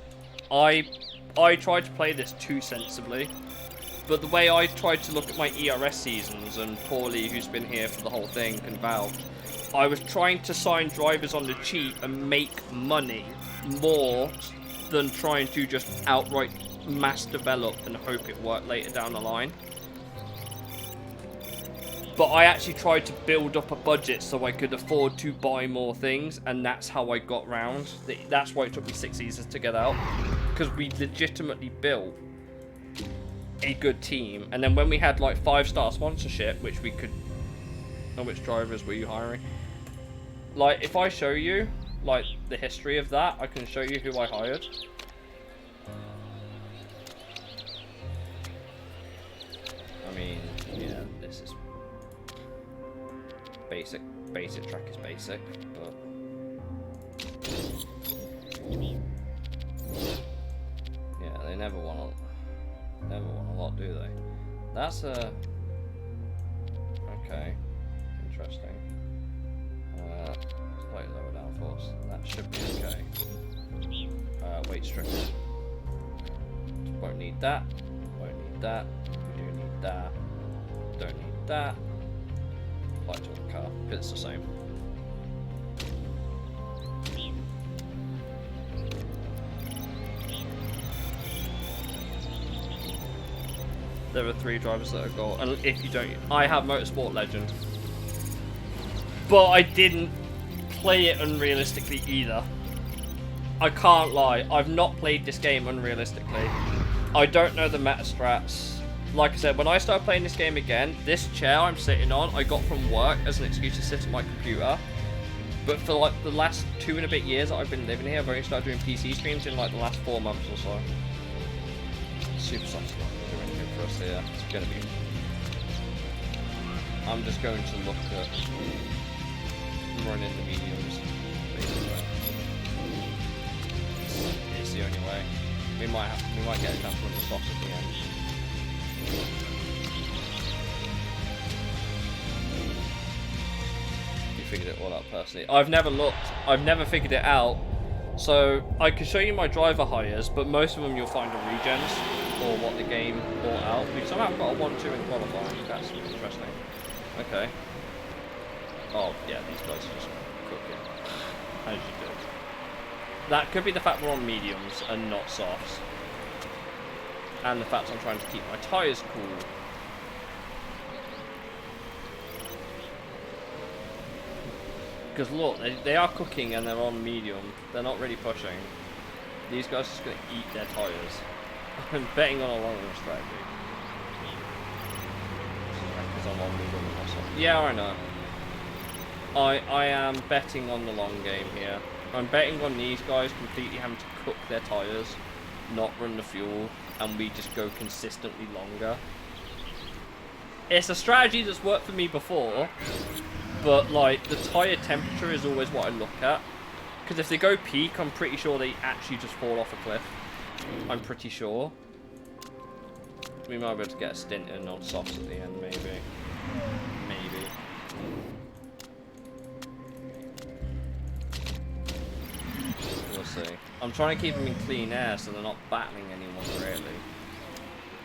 I tried to play this too sensibly. But the way I tried to look at my ERS seasons, and Paulie, who's been here for the whole thing, can vouch, I was trying to sign drivers on the cheap and make money more than trying to just outright mass develop and hope it worked later down the line. But I actually tried to build up a budget so I could afford to buy more things, and that's how I got round. That's why it took me 6 seasons to get out, because we legitimately built a good team. And then when we had like 5-star sponsorship, which we could... Oh, which drivers were you hiring? Like, if I show you like the history of that, I can show you who I hired. I mean, yeah, this is basic track is basic, but yeah, they never want a lot, do they? That's a okay, interesting. Slightly lower downforce. That should be okay. Weight strip. Won't need that. Won't need that. We do need that. Don't need that. Apply to the car. It's the same. There are 3 drivers that have got, and if you don't, I have Motorsport Legend, but I didn't play it unrealistically either. I can't lie, I've not played this game unrealistically. I don't know the meta strats. Like I said, when I started playing this game again, this chair I'm sitting on, I got from work as an excuse to sit at my computer. But for like the last 2 and a bit years that I've been living here, I've only started doing PC streams in like the last 4 months or so. Super soft's not going to do anything for us here. It's going to be... I'm just going to look at running the mediums, basically. It's the only way. We might get a chance to run the softs at the end. You figured it all out personally. I've never looked. I've never figured it out. So I could show you my driver hires, but most of them you'll find are regens or what the game brought out. We've somehow got a 1-2 in qualifying. That's interesting. Okay. Oh yeah, these guys are just cooking. As you do. That could be the fact we're on mediums and not softs. And the fact I'm trying to keep my tyres cool. Because look, they are cooking and they're on medium. They're not really pushing. These guys are just going to eat their tyres. I'm betting on a long run strategy. Because I'm on medium and not soft. Yeah, I know. I am betting on the long game here. I'm betting on these guys completely having to cook their tyres, not run the fuel, and we just go consistently longer. It's a strategy that's worked for me before, but like the tyre temperature is always what I look at. Because if they go peak, I'm pretty sure they actually just fall off a cliff. I'm pretty sure. We might be able to get a stint in on softs at the end, maybe. Maybe. We'll see. I'm trying to keep them in clean air so they're not battling anyone really.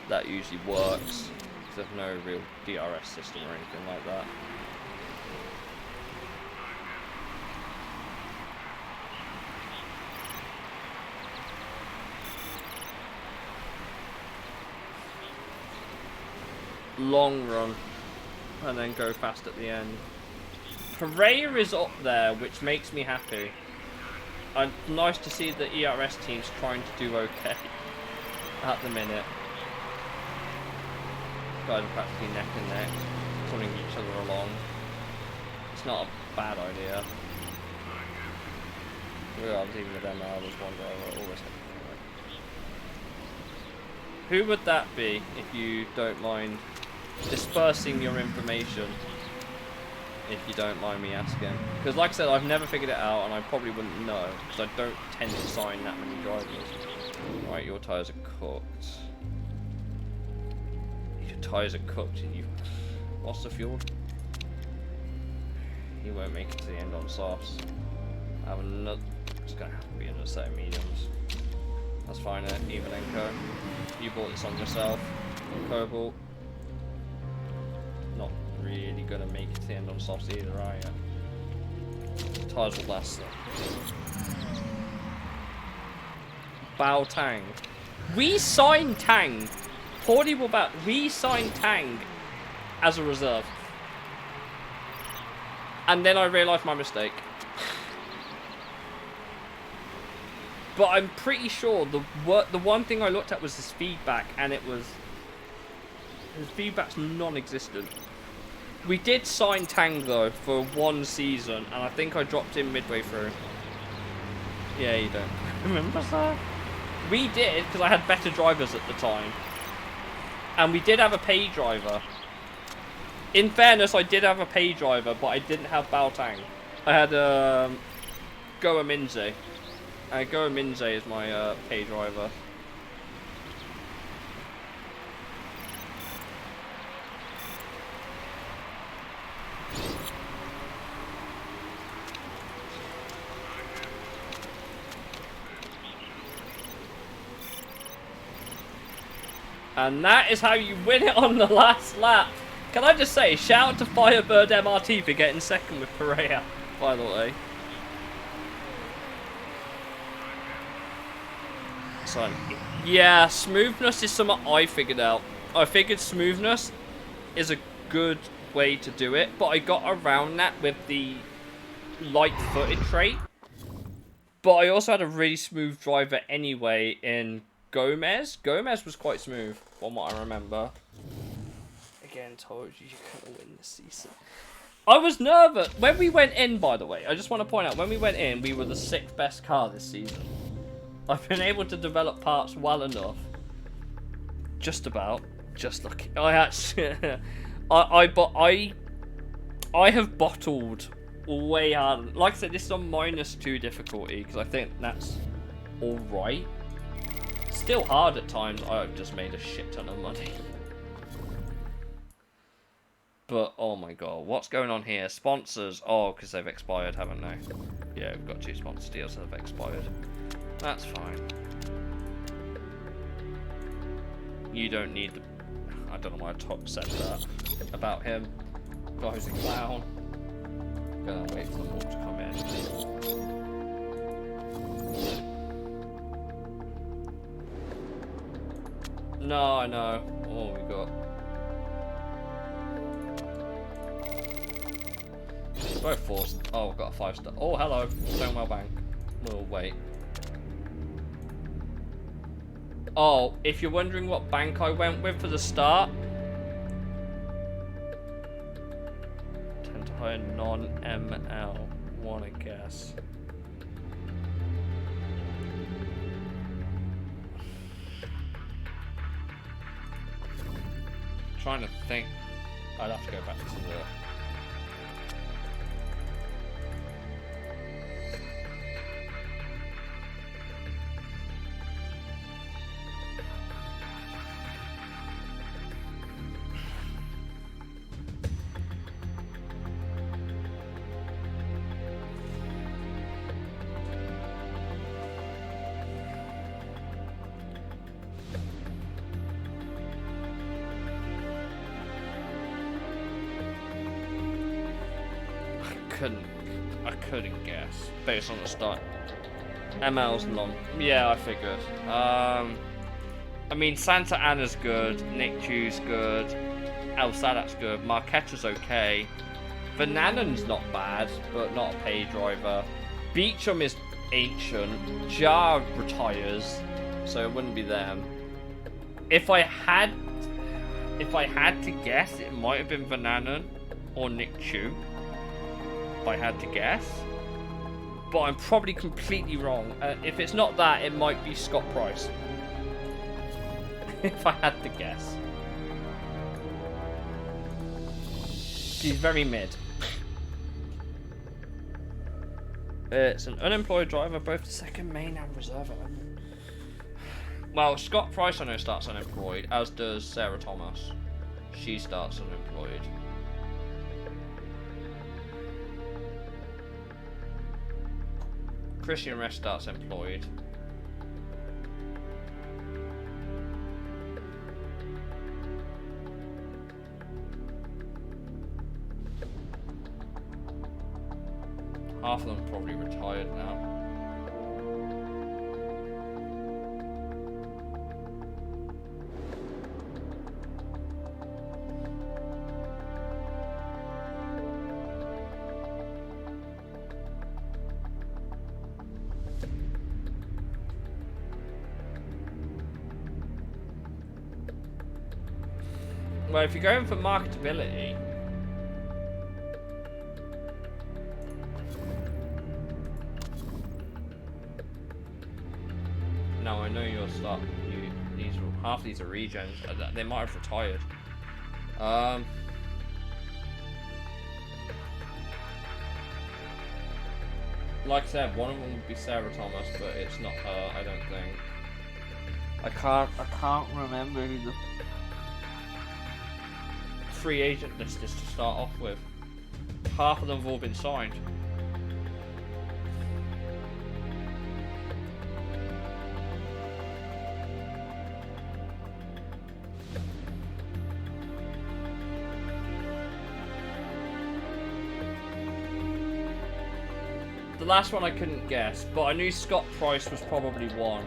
That usually works. Because there's no real DRS system or anything like that. Long run. And then go fast at the end. Pereira is up there, which makes me happy. Nice to see the ERS teams trying to do okay at the minute. Guys are practically neck and neck, pulling each other along. It's not a bad idea. Regardless, even with them, I was one driver, always have to. Who would that be, if you don't mind dispersing your information? If you don't mind me asking. Because like I said, I've never figured it out and I probably wouldn't know. Because I don't tend to sign that many drivers. Right, your tyres are cooked. Your tyres are cooked and you lost the fuel. You won't make it to the end on softs. I have another... It's going to have to be another set of mediums. That's fine, Evelenko. You bought this on yourself. Cobalt. Not really gonna make it to the end on softs either, are you? Tyres will last though. Bao Tang. We signed Tang. Porty will back. We signed Tang as a reserve. And then I realised my mistake. But I'm pretty sure the one thing I looked at was his feedback, and it was... His feedback's non-existent. We did sign Tang, though, for 1 season, and I think I dropped him midway through. Yeah, you don't remember that? We did, because I had better drivers at the time. And we did have a pay driver. In fairness, I did have a pay driver, but I didn't have Bao Tang. I had Goa Minze. Goa Minze is my pay driver. And that is how you win it on the last lap. Can I just say, shout out to Firebird MRT for getting second with Pereira, by the way. So, yeah, smoothness is something I figured out. I figured smoothness is a good way to do it, but I got around that with the light-footed trait. But I also had a really smooth driver anyway in Gomez. Gomez was quite smooth, from what I remember. Again, told you you're going to win this season. I was nervous. When we went in, by the way, I just want to point out, when we went in, we were the 6th best car this season. I've been able to develop parts well enough. Just about. Just lucky. I actually... I I have bottled way hard. Like I said, this is on -2 difficulty because I think that's all right. Still hard at times. I've just made a shit ton of money. But oh my god, what's going on here? Sponsors? Oh, because they've expired, haven't they? Yeah, we've got 2 sponsor deals that have expired. That's fine. You don't need the... I don't know why I said that about him. Guy's a clown. Gonna wait for them all to come in. No, I know. Oh, we got... Both 4. Oh, we've got a 5-star. Oh, hello. Stonewall Bank. We'll wait. Oh, if you're wondering what bank I went with for the start, tend to hire non-ML. Wanna guess? Trying to think. I'd have to go back to the... I couldn't guess based on the start. ML's non. Yeah, I figured. I mean, Santa Ana's good, Nick Chu's good, El Sadak's good, Marquetta's okay, Vananen's not bad, but not a pay driver. Beecham is ancient. Jar retires, so it wouldn't be them. If I had to guess, it might have been Vananen or Nick Chu. If I had to guess, but I'm probably completely wrong. If it's not that, it might be Scott Price. If I had to guess, he's very mid. It's an unemployed driver, both the second main and reserve. Well, Scott Price I know starts unemployed, as does Sarah Thomas. She starts unemployed. Christian Rest starts employed. Half of them are probably retired now. Well, if you're going for marketability, no, I know you'll start. Half of these are regens. They might have retired. Like I said, one of them would be Sarah Thomas, but it's not her. I don't think. I can't remember who the free agent list is to start off with. Half of them have all been signed. The last one I couldn't guess, but I knew Scott Price was probably one,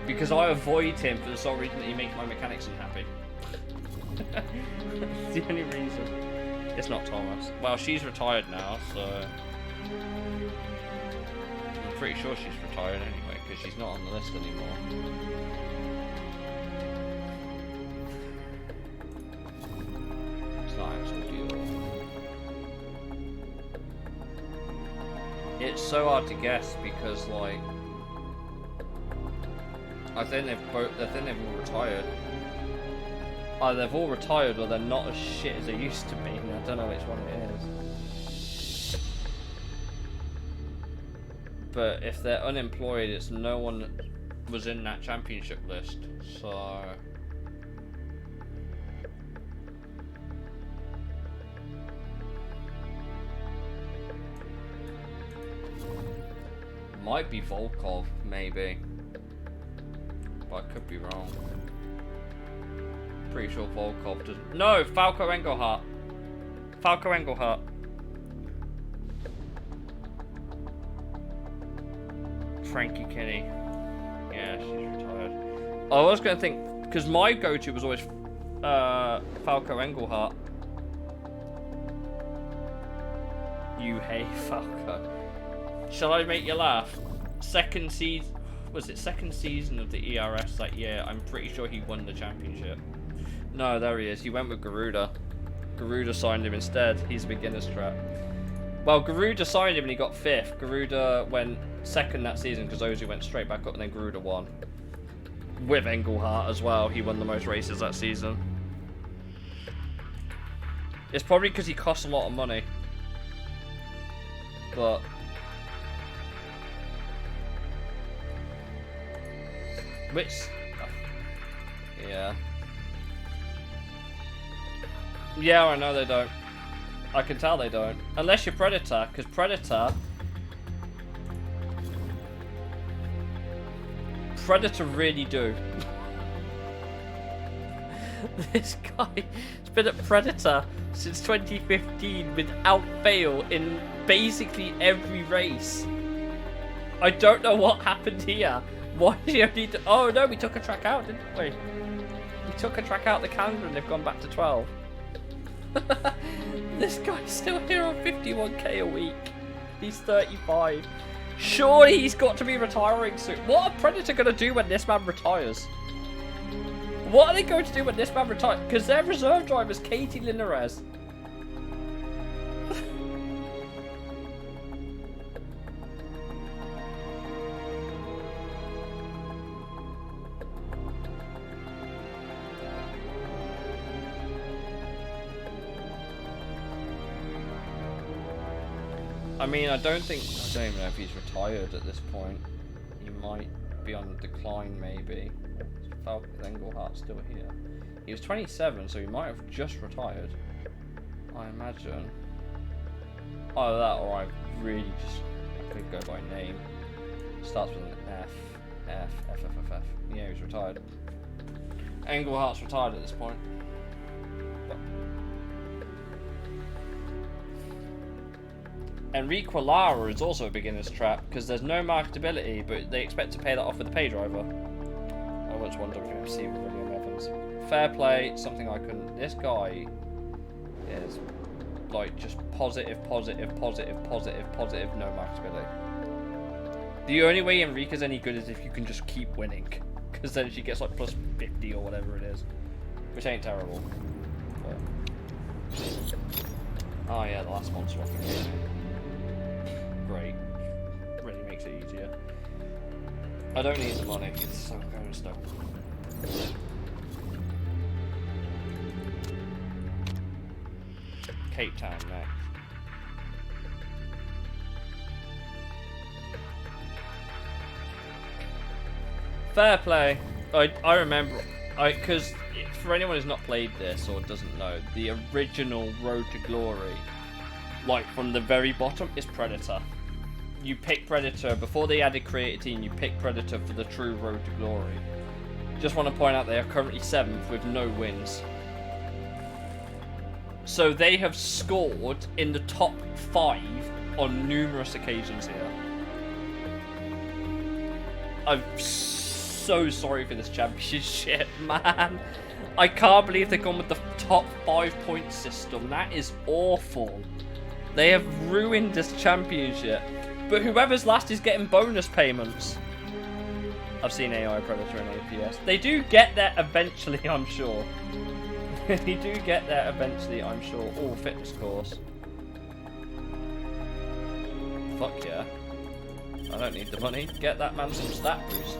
because I avoid him for the sole reason that he makes my mechanics unhappy. That's the only reason. It's not Thomas. Well, she's retired now, so I'm pretty sure she's retired anyway, because she's not on the list anymore. It's not actually deal. It's so hard to guess because, like, I think they've all retired. Either they've all retired or they're not as shit as they used to be. I don't know which one it is. But if they're unemployed, it's no one was in that championship list. So might be Volkov, maybe. But I could be wrong. Pretty sure Volkov doesn't. No, Falco Engelhardt. Falco Engelhardt. Frankie Kinney. Yeah, she's retired. I was going to think, because my go-to was always Falco Engelhardt. You hate Falco. Shall I make you laugh? Second season, was it second season of the ERS that year? I'm pretty sure he won the championship. No, there he is. He went with Garuda. Garuda signed him instead. He's a beginner's trap. Well, Garuda signed him and he got 5th. Garuda went 2nd that season because Ozzy went straight back up and then Garuda won. With Engelhardt as well. He won the most races that season. It's probably because he costs a lot of money. But which, yeah. Yeah, I know they don't. I can tell they don't. Unless you're Predator, because Predator really do. This guy has been at Predator since 2015 without fail in basically every race. I don't know what happened here. Why did he only do... Oh no, we took a track out, didn't we? We took a track out the calendar and they've gone back to 12. This guy's still here on 51k a week. He's 35. Surely he's got to be retiring soon. What are Predator going to do when this man retires? What are they going to do when this man retires? Because their reserve driver's Katie Linares. I mean, I don't even know if he's retired at this point. He might be on decline, maybe. Falco Engelhardt's still here. He was 27, so he might have just retired. I imagine. Either that, or I really just... I could go by name. Starts with an F. F. Yeah, he's retired. Engelhardt's retired at this point. But Enrique Lara is also a beginner's trap because there's no marketability, but they expect to pay that off with the pay driver. I once won WMC with William Evans. Fair play, something I couldn't. This guy is like just positive, no marketability. The only way Enrique's any good is if you can just keep winning, because then she gets like plus 50 or whatever it is, which ain't terrible. But... oh yeah, the last monster off the game. Great. Really makes it easier. I don't need the money, it's so going stuff. Cape Town next. Fair play. I remember, because for anyone who's not played this or doesn't know, the original Road to Glory, like from the very bottom, is Predator. You pick Predator, before they added Create a Team, you pick Predator for the true Road to Glory. Just want to point out they are currently 7th with no wins. So they have scored in the top 5 on numerous occasions here. I'm so sorry for this championship, man. I can't believe they've gone with the top 5 point system. That is awful. They have ruined this championship. But whoever's last is getting bonus payments. I've seen AI Predator and APS. They do get there eventually, I'm sure. They do get there eventually, I'm sure. Oh, fitness course. Fuck yeah. I don't need the money. Get that man some stat boosts.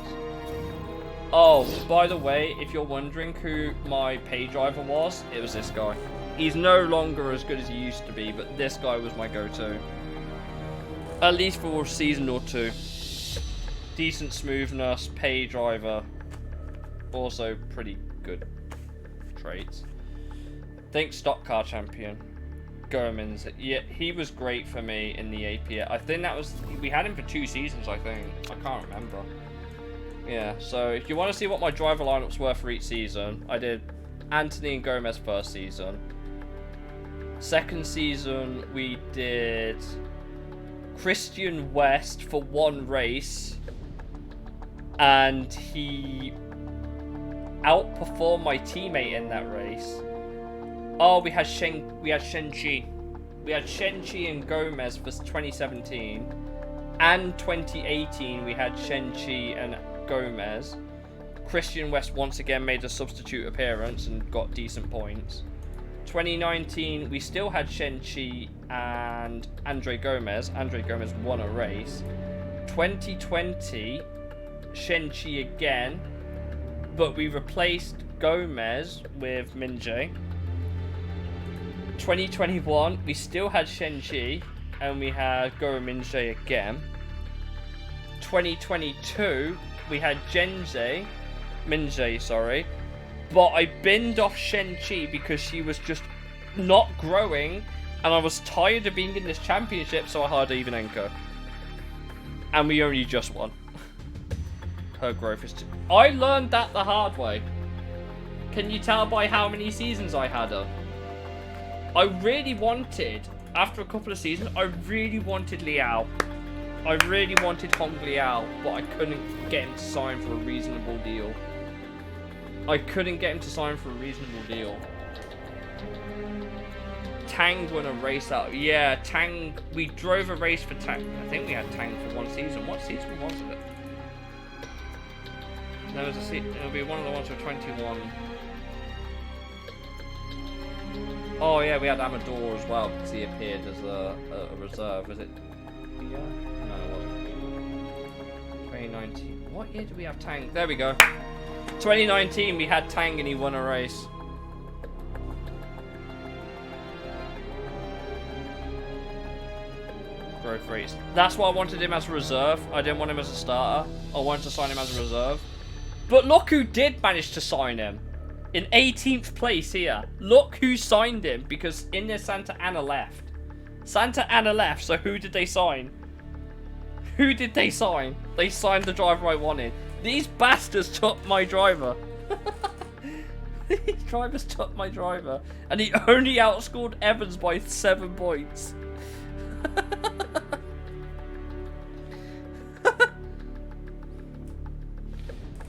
Oh, by the way, if you're wondering who my pay driver was, it was this guy. He's no longer as good as he used to be, but this guy was my go-to. At least for a season or two. Decent smoothness, pay driver. Also pretty good traits. Think stock car champion. Gormans. Yeah, he was great for me in the APA. I think that was... We had him for 2 seasons, I think. I can't remember. Yeah, so if you want to see what my driver lineups were for each season, I did Anthony and Gomez first season. Second season, we did Christian West for 1 race. And he outperformed my teammate in that race. Oh, we had Shen-Chi. We had Shen-Chi and Gomez for 2017. And 2018, we had Shen-Chi and Gomez. Christian West once again made a substitute appearance and got decent points. 2019, we still had Shen-Chi and Andre Gomez. Andre Gomez won a race. 2020, Shen-Chi again. But we replaced Gomez with Min-Jae. 2021, we still had Shen-Chi, and we had Goro Min-Jae again. 2022, we had Min-Jae, sorry. But I binned off Shen-Chi because she was just not growing, and I was tired of being in this championship, so I hired Ivanenko. And we only just won. Her growth is too... I learned that the hard way. Can you tell by how many seasons I had her? I really wanted, after a couple of seasons, I really wanted Liao. I really wanted Hong Liao, but I couldn't get him to sign for a reasonable deal. Tang won a race out. Yeah, Tang. We drove a race for Tang. I think we had Tang for 1 season. What season was it? There was a it'll be one of the ones for 21. Oh yeah, we had Amador as well because he appeared as a reserve. Was it? Yeah. No, it wasn't. 2019. What year did we have Tang? There we go. 2019, we had Tang and he won a race. Growth rates. That's why I wanted him as a reserve. I didn't want him as a starter. I wanted to sign him as a reserve. But look who did manage to sign him. In 18th place here. Look who signed him because in there Santa Ana left. Santa Ana left, so who did they sign? Who did they sign? They signed the driver I wanted. These bastards took my driver. These drivers took my driver. And he only outscored Evans by 7 points.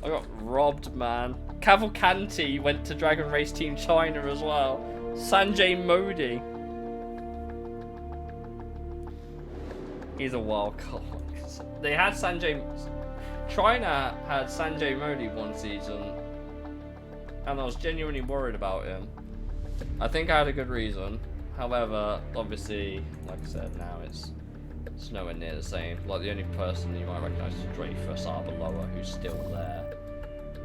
I got robbed, man. Cavalcanti went to Dragon Race Team China as well. Sanjay Modi. He's a wild card. They had Sanjay... China had Sanjay Modi 1 season. And I was genuinely worried about him. I think I had a good reason. However, obviously, like I said, now it's nowhere near the same. Like, the only person you might recognise is Dreyfus Arbaloa, who's still there.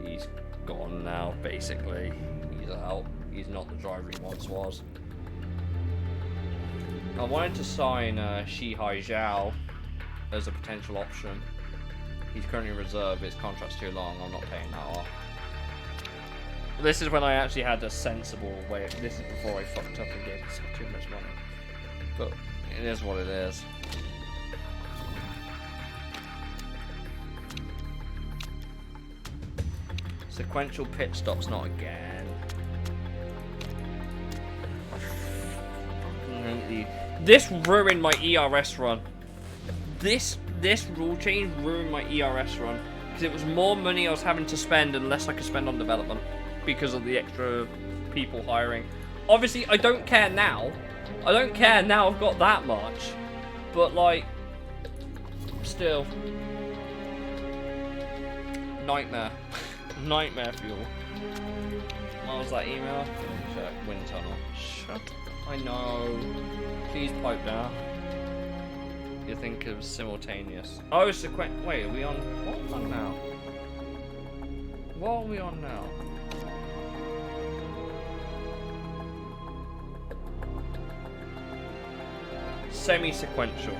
He's gone now, basically. He's out. He's not the driver he once was. I wanted to sign Shihai Zhao as a potential option. He's currently reserved, his contract's too long, I'm not paying that off. This is when I actually had a sensible way. This is before I fucked up and gave myself too much money. But it is what it is. Sequential pit stops, not again. This ruined my ERS run. This rule change ruined my ERS run. Because it was more money I was having to spend and less I could spend on development. Because of the extra people hiring. Obviously, I don't care now. I don't care now I've got that much. But, like, still. Nightmare. Nightmare fuel. What was that email? Check. Wind tunnel. Shut up. I know. Please pipe down. You think it was simultaneous. Oh, wait, are we on... What are we on now? What are we on now? Semi-sequential.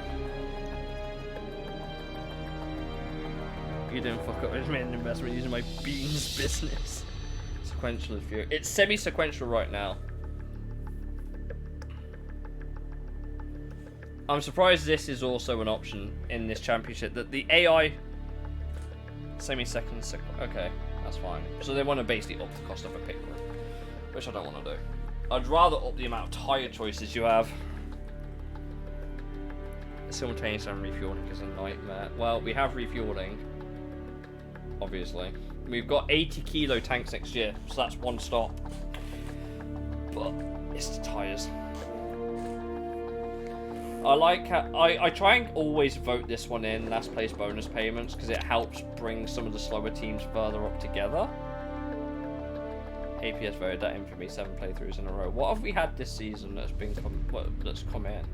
You didn't fuck up. I just made an investment using my beans business. Sequential if you. It's semi-sequential right now. I'm surprised this is also an option in this championship. That the AI semi-second. Okay, that's fine. So they want to basically up the cost of a pick run, which I don't want to do. I'd rather up the amount of tyre choices you have. Simultaneous and refueling is a nightmare. Well, we have refueling, obviously. We've got 80 kilo tanks next year, so that's one stop. But it's the tyres. I like how I try and always vote this one in last place bonus payments because it helps bring some of the slower teams further up together. APS voted that in for me 7 playthroughs in a row. What have we had this season that's come in?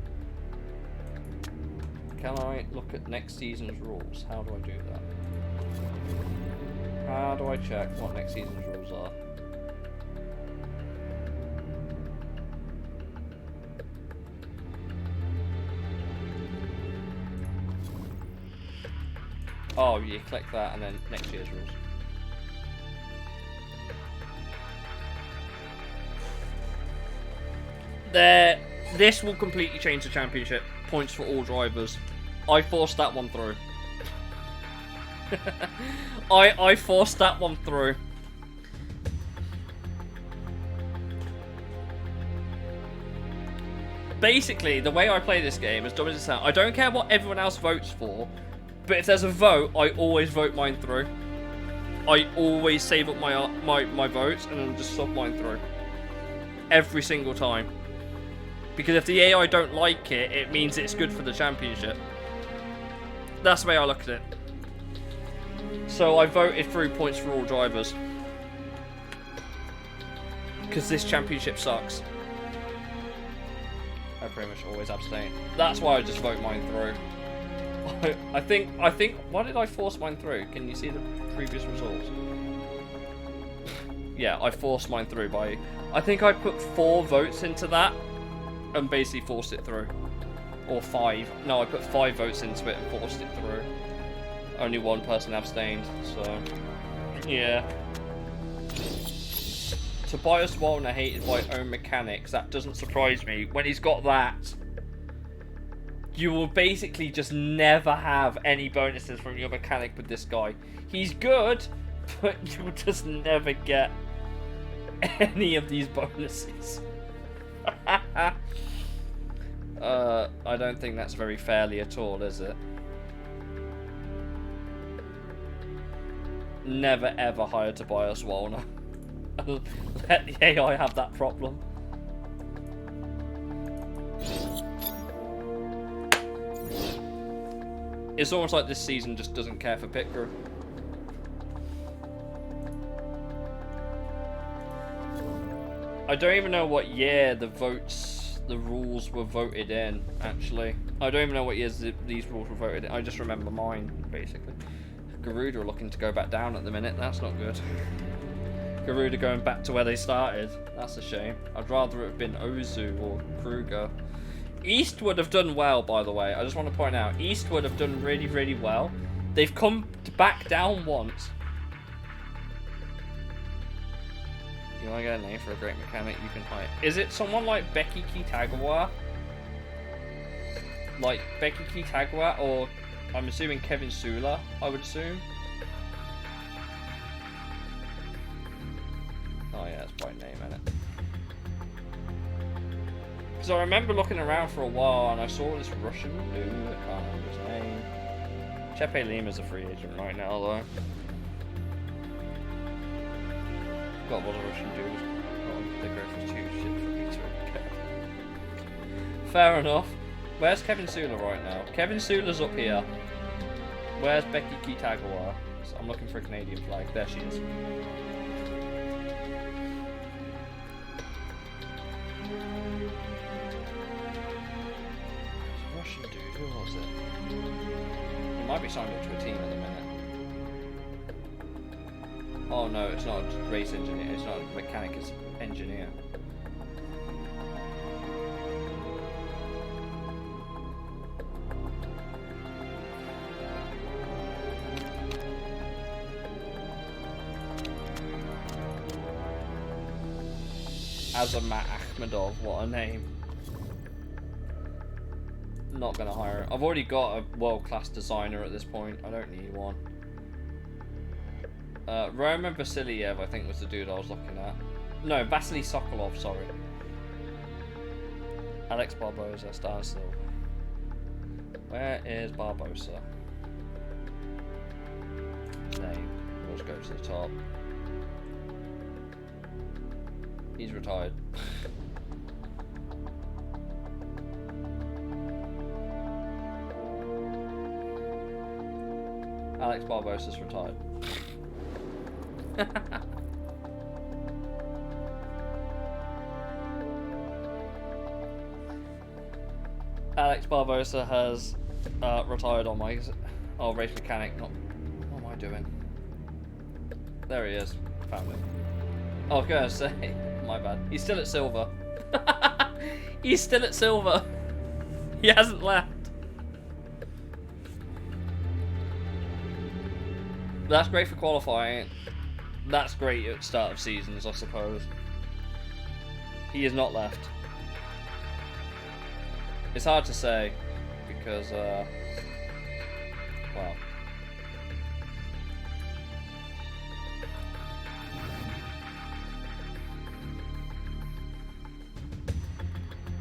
Can I look at next season's rules? How do I do that? How do I check what next season's rules are? Oh, you click that and then next year's rules. There, this will completely change the championship. Points for all drivers. I forced that one through. I forced that one through. Basically, the way I play this game, as dumb as it sounds, I don't care what everyone else votes for, but if there's a vote, I always vote mine through. I always save up my votes and then just sub mine through. Every single time. Because if the AI don't like it, it means it's good for the championship. That's the way I look at it. So I voted through points for all drivers. Because this championship sucks. I pretty much always abstain. That's why I just vote mine through. I think, why did I force mine through? Can you see the previous results? Yeah, I forced mine through by, I think I put 4 votes into that. And basically forced it through. Or 5. No, I put 5 votes into it and forced it through. Only 1 person abstained, so... Yeah. Tobias Wallner hated by own mechanics. That doesn't surprise me. When he's got that, you will basically just never have any bonuses from your mechanic with this guy. He's good, but you'll just never get any of these bonuses. I don't think that's very fairly at all, is it? Never ever hire Tobias Wallner. Let the AI have that problem. It's almost like this season just doesn't care for pit crew. I don't even know what year the rules were voted in, actually. I don't even know what years these rules were voted in. I just remember mine, basically. Garuda are looking to go back down at the minute. That's not good. Garuda going back to where they started. That's a shame. I'd rather it have been Ozu or Kruger. Eastwood have done well, by the way. I just want to point out, Eastwood have done really, really well. They've come back down once. You want to get a name for a great mechanic you can hire? Is it someone like Becky Kitagawa? Like Becky Kitagawa, or I'm assuming Kevin Sula, I would assume. Oh yeah, it's by name, isn't it? Because I remember looking around for a while and I saw this Russian dude, I can't remember his name. Chepe Lima's a free agent right now, though. God, what a Russian dude. Oh, the growth was too shit for me to get. Fair enough. Where's Kevin Sula right now? Kevin Sula's up here. Where's Becky Kitagawa? So I'm looking for a Canadian flag. There she is. Russian dude, who was it? He might be signed up to a team at the minute. Oh no, it's not a race engineer, it's not a mechanic, it's engineer. Azamat Akhmedov, what a name. Not gonna hire him. I've already got a world-class designer at this point. I don't need one. Roman Vasiliev, I think, was the dude I was looking at. No, Vasily Sokolov, sorry. Alex Barbosa, standstill. Where is Barbosa? Name. Let's go to the top. He's retired. Alex Barbosa's retired. Alex Barbosa has retired on my race mechanic. Not what am I doing? There he is. Found him. I was gonna say, my bad. He's still at silver. He's still at silver. He hasn't left. That's great for qualifying. That's great at start of seasons, I suppose. He has not left. It's hard to say because, well.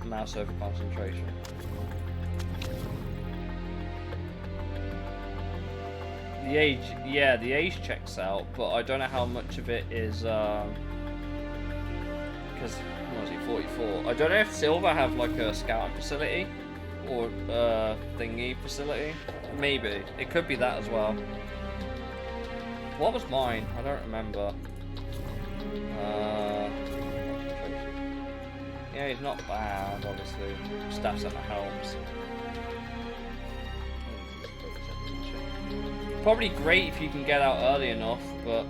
Mouse over concentration. The age, yeah, the age checks out, but I don't know how much of it is, because, what was he, 44? I don't know if Silver have like a scouting facility or thingy facility. Maybe it could be that as well. What was mine? I don't remember. Yeah, he's not bad, obviously. Staff Center helps. Probably great if you can get out early enough, but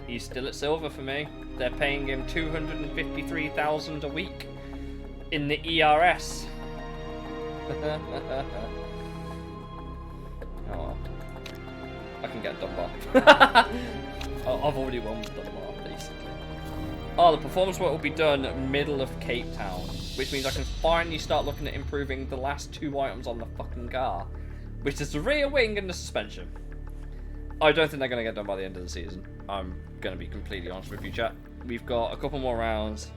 he's still at silver for me. They're paying him $253,000 a week in the ERS. Oh well. I can get Dunbar. I've already won with Dunbar, basically. Oh, the performance work will be done middle of Cape Town, which means I can finally start looking at improving the last two items on the fucking car, which is the rear wing and the suspension. I don't think they're going to get done by the end of the season. I'm going to be completely honest with you, chat. We've got a couple more rounds.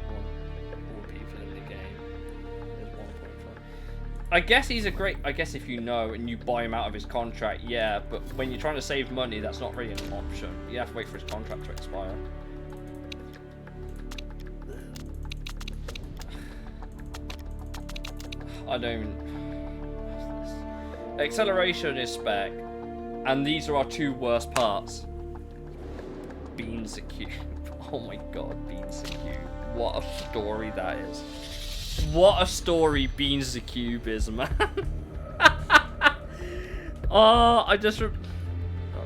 More people in the game. There's 1.5. I guess he's a great... I guess if you know and you buy him out of his contract, yeah. But when you're trying to save money, that's not really an option. You have to wait for his contract to expire. I don't... Acceleration is spec, and these are our two worst parts. Beans a cube. Oh my god, Beans a cube. What a story that is. What a story Beans a cube is, man. Oh, I just... Not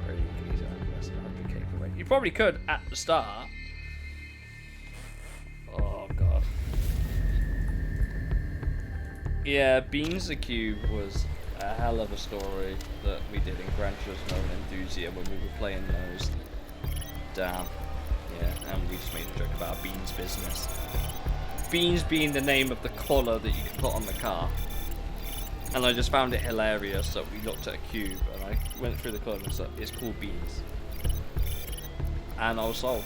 really, because he's only less than 100k per weight. You probably could at the start. Oh god. Yeah, Beans a cube was a hell of a story that we did in Gran Turismo and Enthusia when we were playing those. Damn. Yeah, and we just made a joke about Beans business. Beans being the name of the colour that you can put on the car. And I just found it hilarious that we looked at a cube and I went through the colour and said, it's called Beans. And I was sold.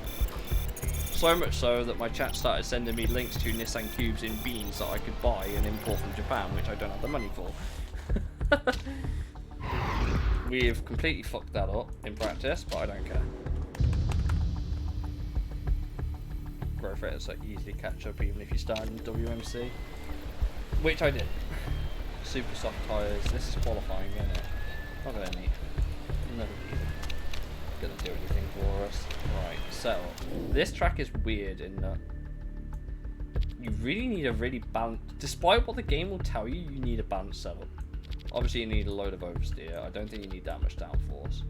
So much so that my chat started sending me links to Nissan cubes in Beans that I could buy and import from Japan, which I don't have the money for. We have completely fucked that up in practice, but I don't care. Growth rate is so easily catch up even if you start in WMC, which I did. Super soft tyres. This is qualifying, isn't it? Not gonna need. Never gonna do anything for us. Right. So this track is weird in that you really need a really balanced. Despite what the game will tell you, you need a balanced setup. Obviously, you need a load of oversteer. I don't think you need that much downforce.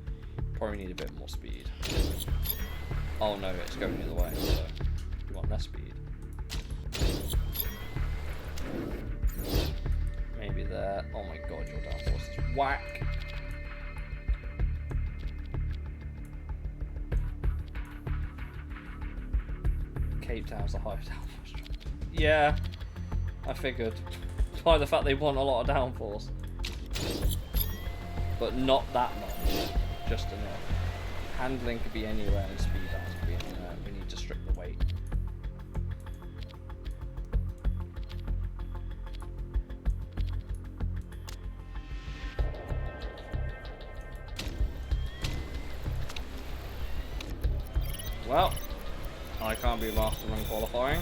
Probably need a bit more speed. Oh no, it's going the other way. So you want less speed. Maybe there. Oh my god, your downforce is whack. Cape Town's the highest downforce track. Yeah, I figured. By the fact they want a lot of downforce. But not that much. Just enough. Handling could be anywhere and speed balance could be anywhere. We need to strip the weight. Well, I can't be master run qualifying.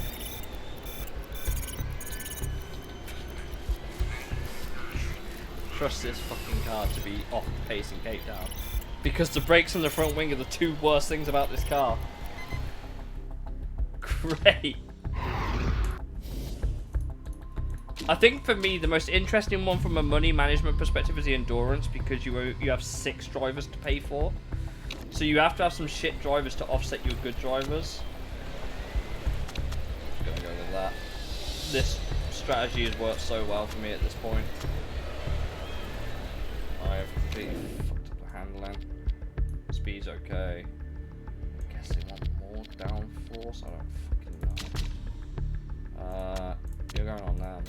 Trust this fucking car to be off the pace in Cape Town. Because the brakes and the front wing are the two worst things about this car. Great. I think for me, the most interesting one from a money management perspective is the endurance, because you have 6 drivers to pay for. So you have to have some shit drivers to offset your good drivers. Just gonna go with that. This strategy has worked so well for me at this point. I have completely fucked up the handling. Speed's okay. I guess they want more downforce. I don't fucking know. You're going on now.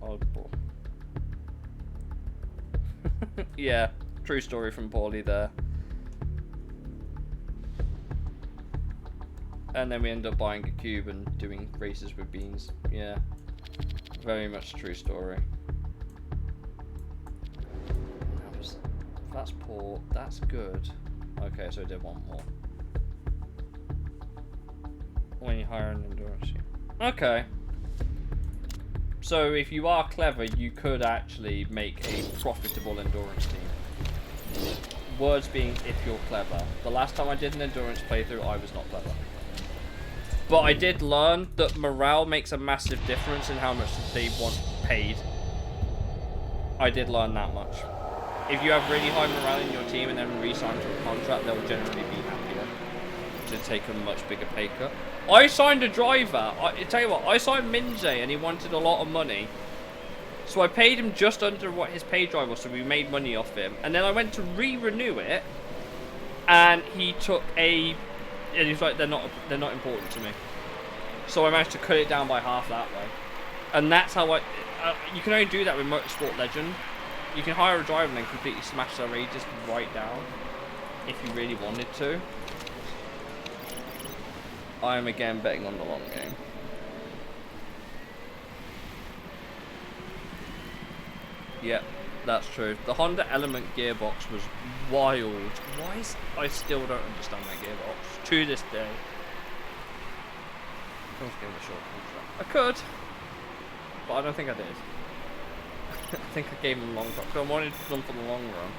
Oh boy. Yeah, true story from Paulie there. And then we end up buying a cube and doing races with beans. Yeah, very much a true story. That's poor. That's good. Okay, so I did one more. When you hire an endurance team. Okay. So if you are clever, you could actually make a profitable endurance team. Words being, if you're clever. The last time I did an endurance playthrough, I was not clever. But I did learn that morale makes a massive difference in how much they want paid. I did learn that much. If you have really high morale in your team and then re-sign to a contract, they'll generally be happier to take a much bigger pay cut. I signed a driver. I tell you what, I signed Minze and he wanted a lot of money. So I paid him just under what his pay drive was, so we made money off him. And then I went to re-renew it, and he took a... And he's like, they're not important to me. So I managed to cut it down by half that way. And that's how you can only do that with Motorsport Legend. You can hire a driver and then completely smash their wages right down, if you really wanted to. I am again betting on the long game. Yep, that's true. The Honda Element gearbox was wild. I still don't understand that gearbox to this day. I was giving a short contract. I could, but I don't think I did. I think I gave him a long contract. I wanted them for the long run.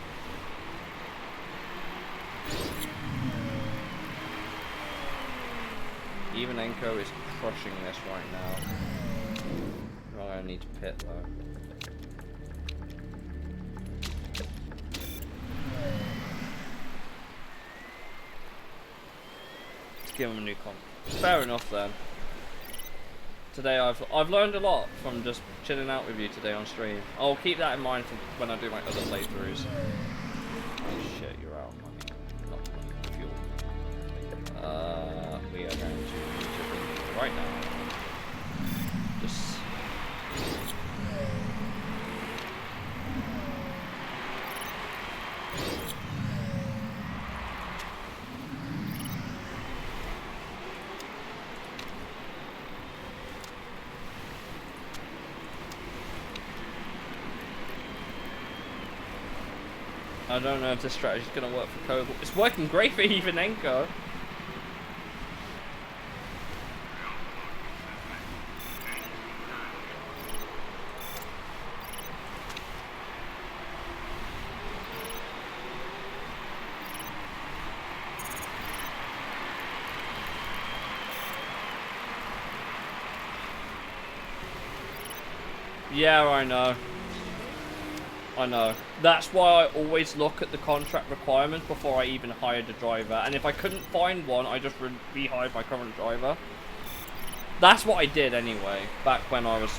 Even Enko is crushing this right now. I'm gonna need to pit though. Let's give him a new comp. Fair enough then. Today I've learned a lot from just chilling out with you today on stream. I'll keep that in mind for when I do my other playthroughs. Oh shit, you're out of money. Not money, fuel. We are going to right now. Just I don't know if this strategy is going to work for Cobalt. It's working great for Ivanenko. Yeah, I know. I know. That's why I always look at the contract requirements before I even hired a driver. And if I couldn't find one, I just rehired my current driver. That's what I did anyway, back when I was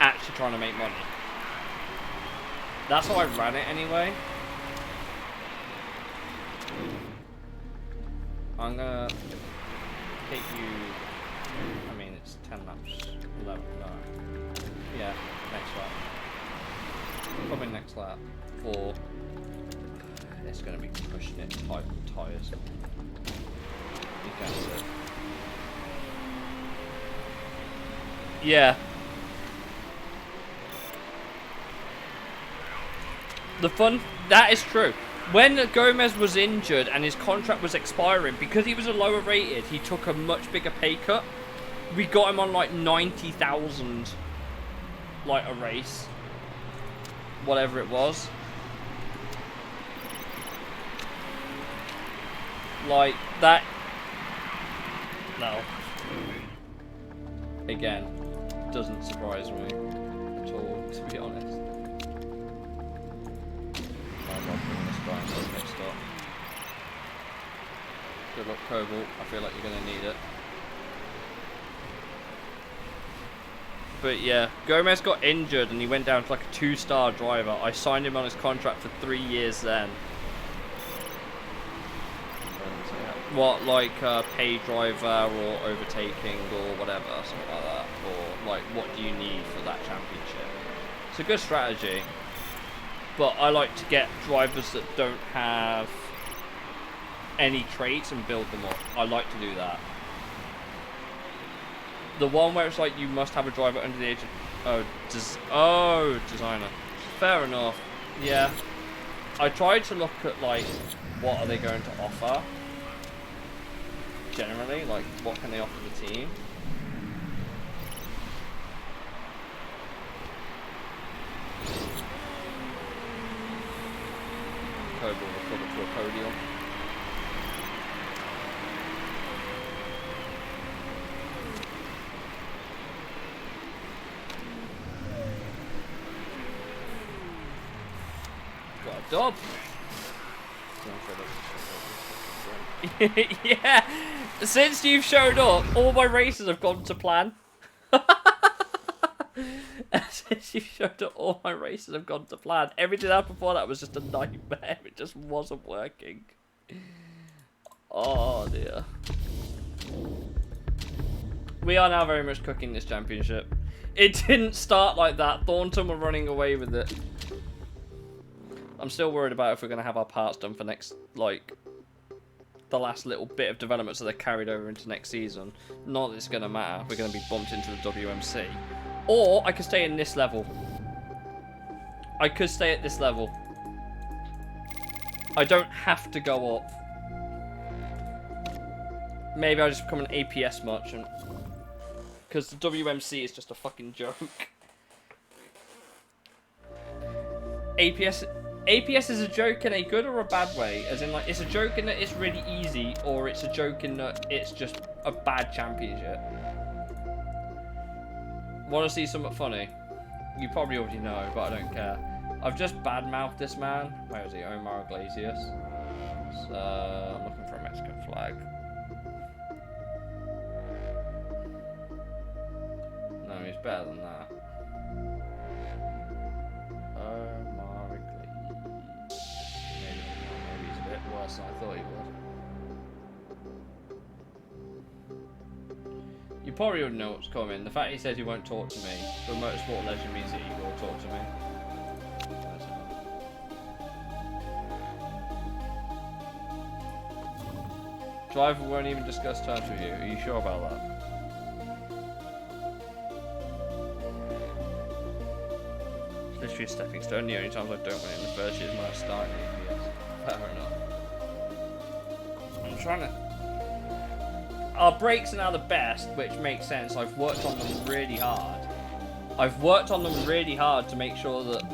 actually trying to make money. That's how I ran it anyway. I'm gonna hit you. I mean, it's 10 laps. 11, no. Yeah, next lap. Probably next lap. Or it's gonna be pushing it tight with tyres. You can see it. Yeah. That is true. When Gomez was injured and his contract was expiring, because he was a lower rated, he took a much bigger pay cut. We got him on like 90,000, like a race, whatever it was. Like that. No. Again, doesn't surprise me at all, to be honest. Good luck, Cobalt. I feel like you're going to need it. But yeah, Gomez got injured and he went down to like a 2-star driver. I signed him on his contract for 3 years then. What, like pay driver or overtaking or whatever, something like that. Or like, what do you need for that championship? It's a good strategy. But I like to get drivers that don't have any traits and build them up. I like to do that. The one where it's like you must have a driver under the age of... designer. Fair enough. Yeah. I tried to look at like, what are they going to offer? Generally, like, what can they offer the team? Cobalt will recover to a podium. Got a dub. Yeah, since you've showed up, all my races have gone to plan. Since you showed up, all my races have gone to plan. Everything else before that was just a nightmare. It just wasn't working. Oh dear. We are now very much cooking this championship. It didn't start like that. Thornton were running away with it. I'm still worried about if we're going to have our parts done for next, like, the last little bit of development so they're carried over into next season. Not that it's going to matter. We're going to be bumped into the WMC. Or I could stay in this level. I could stay at this level. I don't have to go up. Maybe I'll just become an APS merchant. Because the WMC is just a fucking joke. APS is a joke in a good or a bad way, as in like it's a joke in that it's really easy, or it's a joke in that it's just a bad championship. Want to see something funny? You probably already know, but I don't care. I've just badmouthed this man. Where is he? Omar Iglesias. So I'm looking for a Mexican flag. No, he's better than that. Omar Iglesias. Maybe he's a bit worse than I thought he was. You probably already know what's coming. The fact he says he won't talk to me, but Motorsport legend means that he will talk to me. Driver won't even discuss terms with you. Are you sure about that? It's literally a stepping stone. The only times I don't win it in the first year is when I start in APS. Fair enough. I'm trying to... Our brakes are now the best, which makes sense. I've worked on them really hard. I've worked on them really hard to make sure that,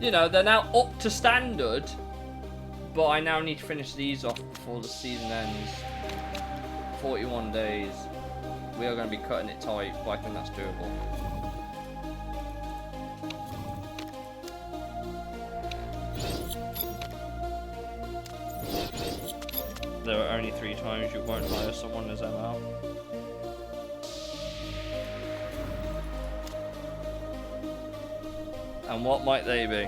you know, they're now up to standard. But I now need to finish these off before the season ends. 41 days. We are going to be cutting it tight, but I think that's doable. There are only 3 times you won't hire someone as ML. And what might they be?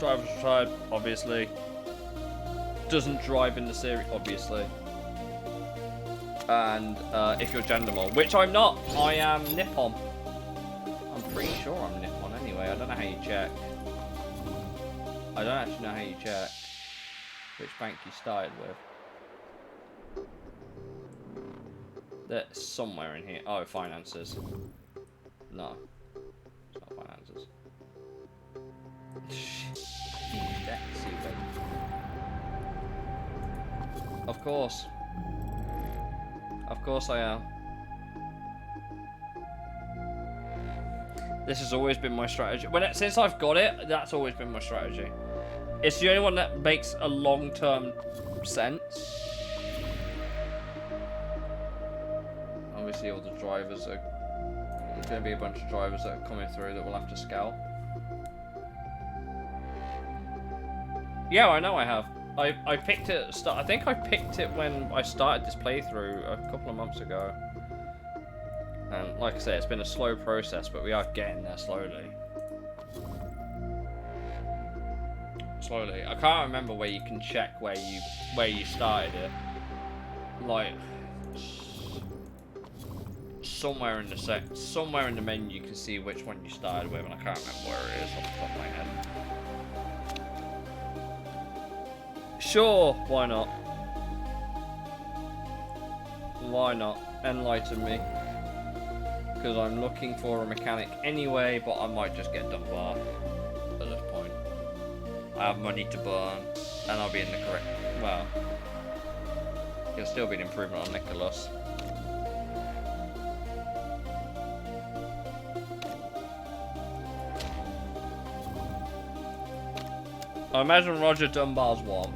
Driver's retired, obviously. Doesn't drive in the series, obviously. And if you're Gendemol, which I'm not, I am Nippon. I'm pretty sure I'm Nippon anyway. I don't know how you check. I don't actually know how you check which bank you started with. That's somewhere in here. Oh, finances. No, it's not finances. Of course. Of course I am. This has always been my strategy. Since I've got it, that's always been my strategy. It's the only one that makes a long-term sense. Obviously, all the drivers are... There's going to be a bunch of drivers that are coming through that we'll have to scout. Yeah, I know I have. I picked it at start. I think I picked it when I started this playthrough a couple of months ago. And like I said, it's been a slow process, but we are getting there slowly. Slowly. I can't remember where you can check where you started it. Like somewhere in the menu you can see which one you started with, and I can't remember where it is off the top of my head. Sure, why not? Why not? Enlighten me. Because I'm looking for a mechanic anyway, but I might just get Dunbar at this point. I have money to burn, and I'll be in the correct... Well, it'll still be an improvement on Nicholas. I imagine Roger Dunbar's one.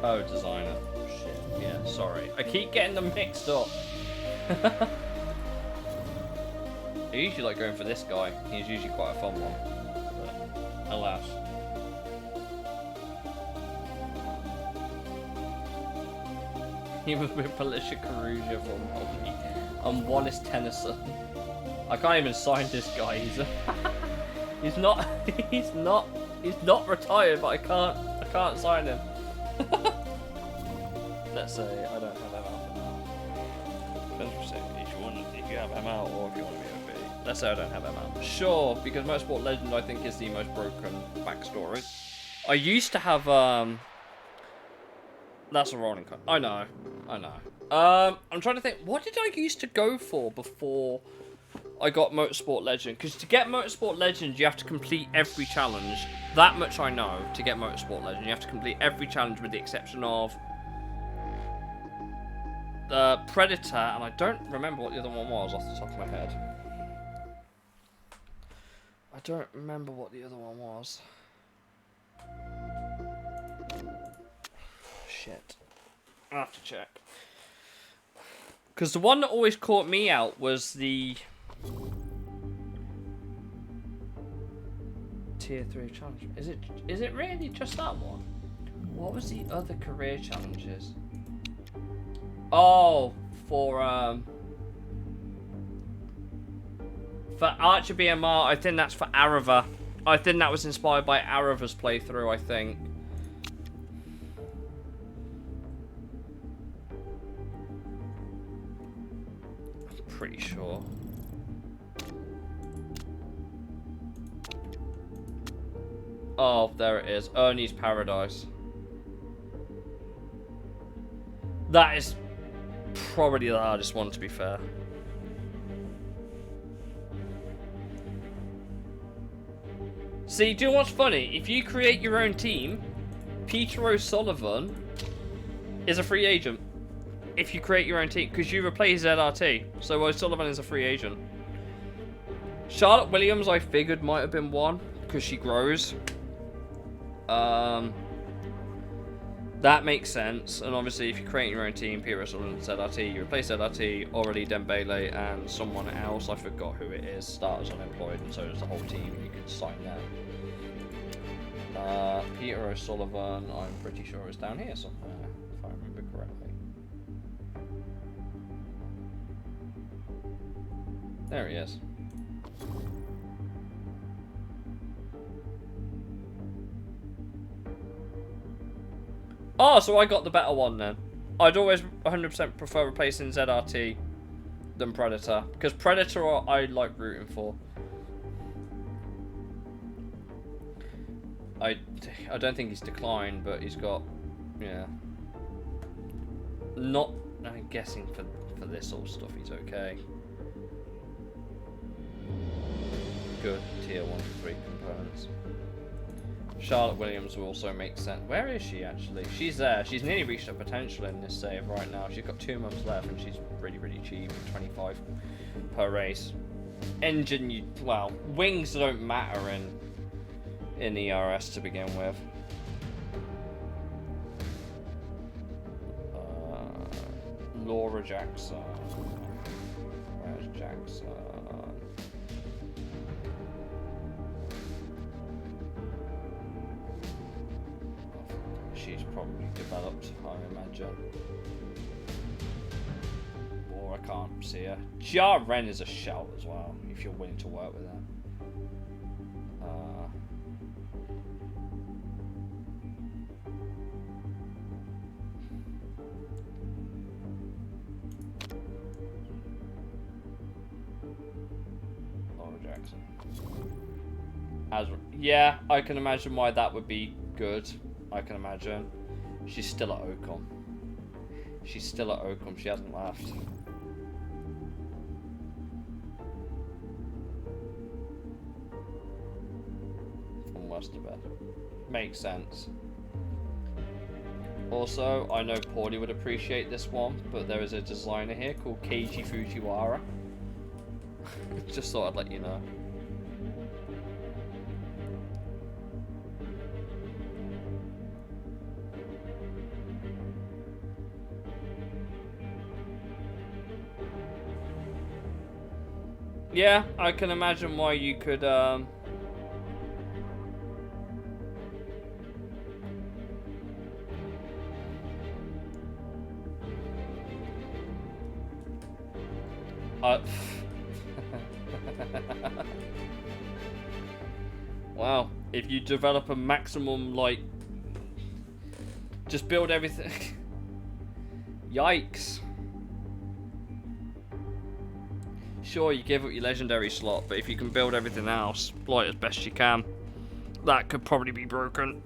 Oh, designer. Shit. Yeah, sorry. I keep getting them mixed up. I usually like going for this guy. He's usually quite a fun one. But, alas. He was with Felicia Caruja from Hockey. And Wallace Tennyson. I can't even sign this guy. He's not retired, but I can't sign him. Let's say I don't have him out for now. If you have him out or if you want to be OP. Let's say I don't have him out. Sure, because Motorsport Legend I think is the most broken backstory. I used to have that's a rolling cut. I know. I'm trying to think, what did I used to go for before I got Motorsport Legend? Because to get Motorsport Legend you have to complete every challenge. That much I know. To get Motorsport Legend you have to complete every challenge with the exception of the Predator, and I don't remember what the other one was off the top of my head. I don't remember what the other one was. Shit. I'll have to check. Because the one that always caught me out was the Tier 3 challenge. Is it really just that one? What was the other career challenges? Oh, for Archer BMR, I think that's for Arava. I think that was inspired by Arava's playthrough, I think. I'm pretty sure. Oh, there it is. Ernie's Paradise. That is probably the hardest one, to be fair. See, do you know what's funny? If you create your own team, Peter O'Sullivan is a free agent. If you create your own team, because you replace ZRT. So O'Sullivan is a free agent. Charlotte Williams, I figured, might have been one, because she grows. The That makes sense, and obviously if you're creating your own team, Pierre Sullivan, ZRT, you replace ZRT, Aurelie Dembele, and someone else, I forgot who it is, starts unemployed, and so does the whole team, and you can sign them. Peter O'Sullivan, I'm pretty sure is down here somewhere, if I remember correctly. There he is. Oh, so I got the better one then. I'd always 100% prefer replacing ZRT than Predator, because Predator I like rooting for. I don't think he's declined, but he's got, yeah. Not, I'm guessing for this sort of stuff he's okay. Good tier 1 to 3 components. Charlotte Williams will also make sense. Where is she actually? She's there. She's nearly reached her potential in this save right now. She's got 2 months left and she's really, really cheap. 25 per race. Engine, well, wings don't matter in ERS to begin with. Laura Jackson. Where's Jackson? She's probably developed, I imagine. Or I can't see her. Jar Ren is a shout as well, if you're willing to work with her. Laura Jackson. Yeah, I can imagine why that would be good. I can imagine. She's still at Ocom. She's still at Ocom. She hasn't left. From Westerberg. Makes sense. Also, I know Paulie would appreciate this one, but there is a designer here called Keiji Fujiwara. Just thought I'd let you know. Yeah, I can imagine why you could, Wow, if you develop a maximum, like, just build everything. Yikes. Sure, you give up your legendary slot, but if you can build everything else, like, as best you can, that could probably be broken.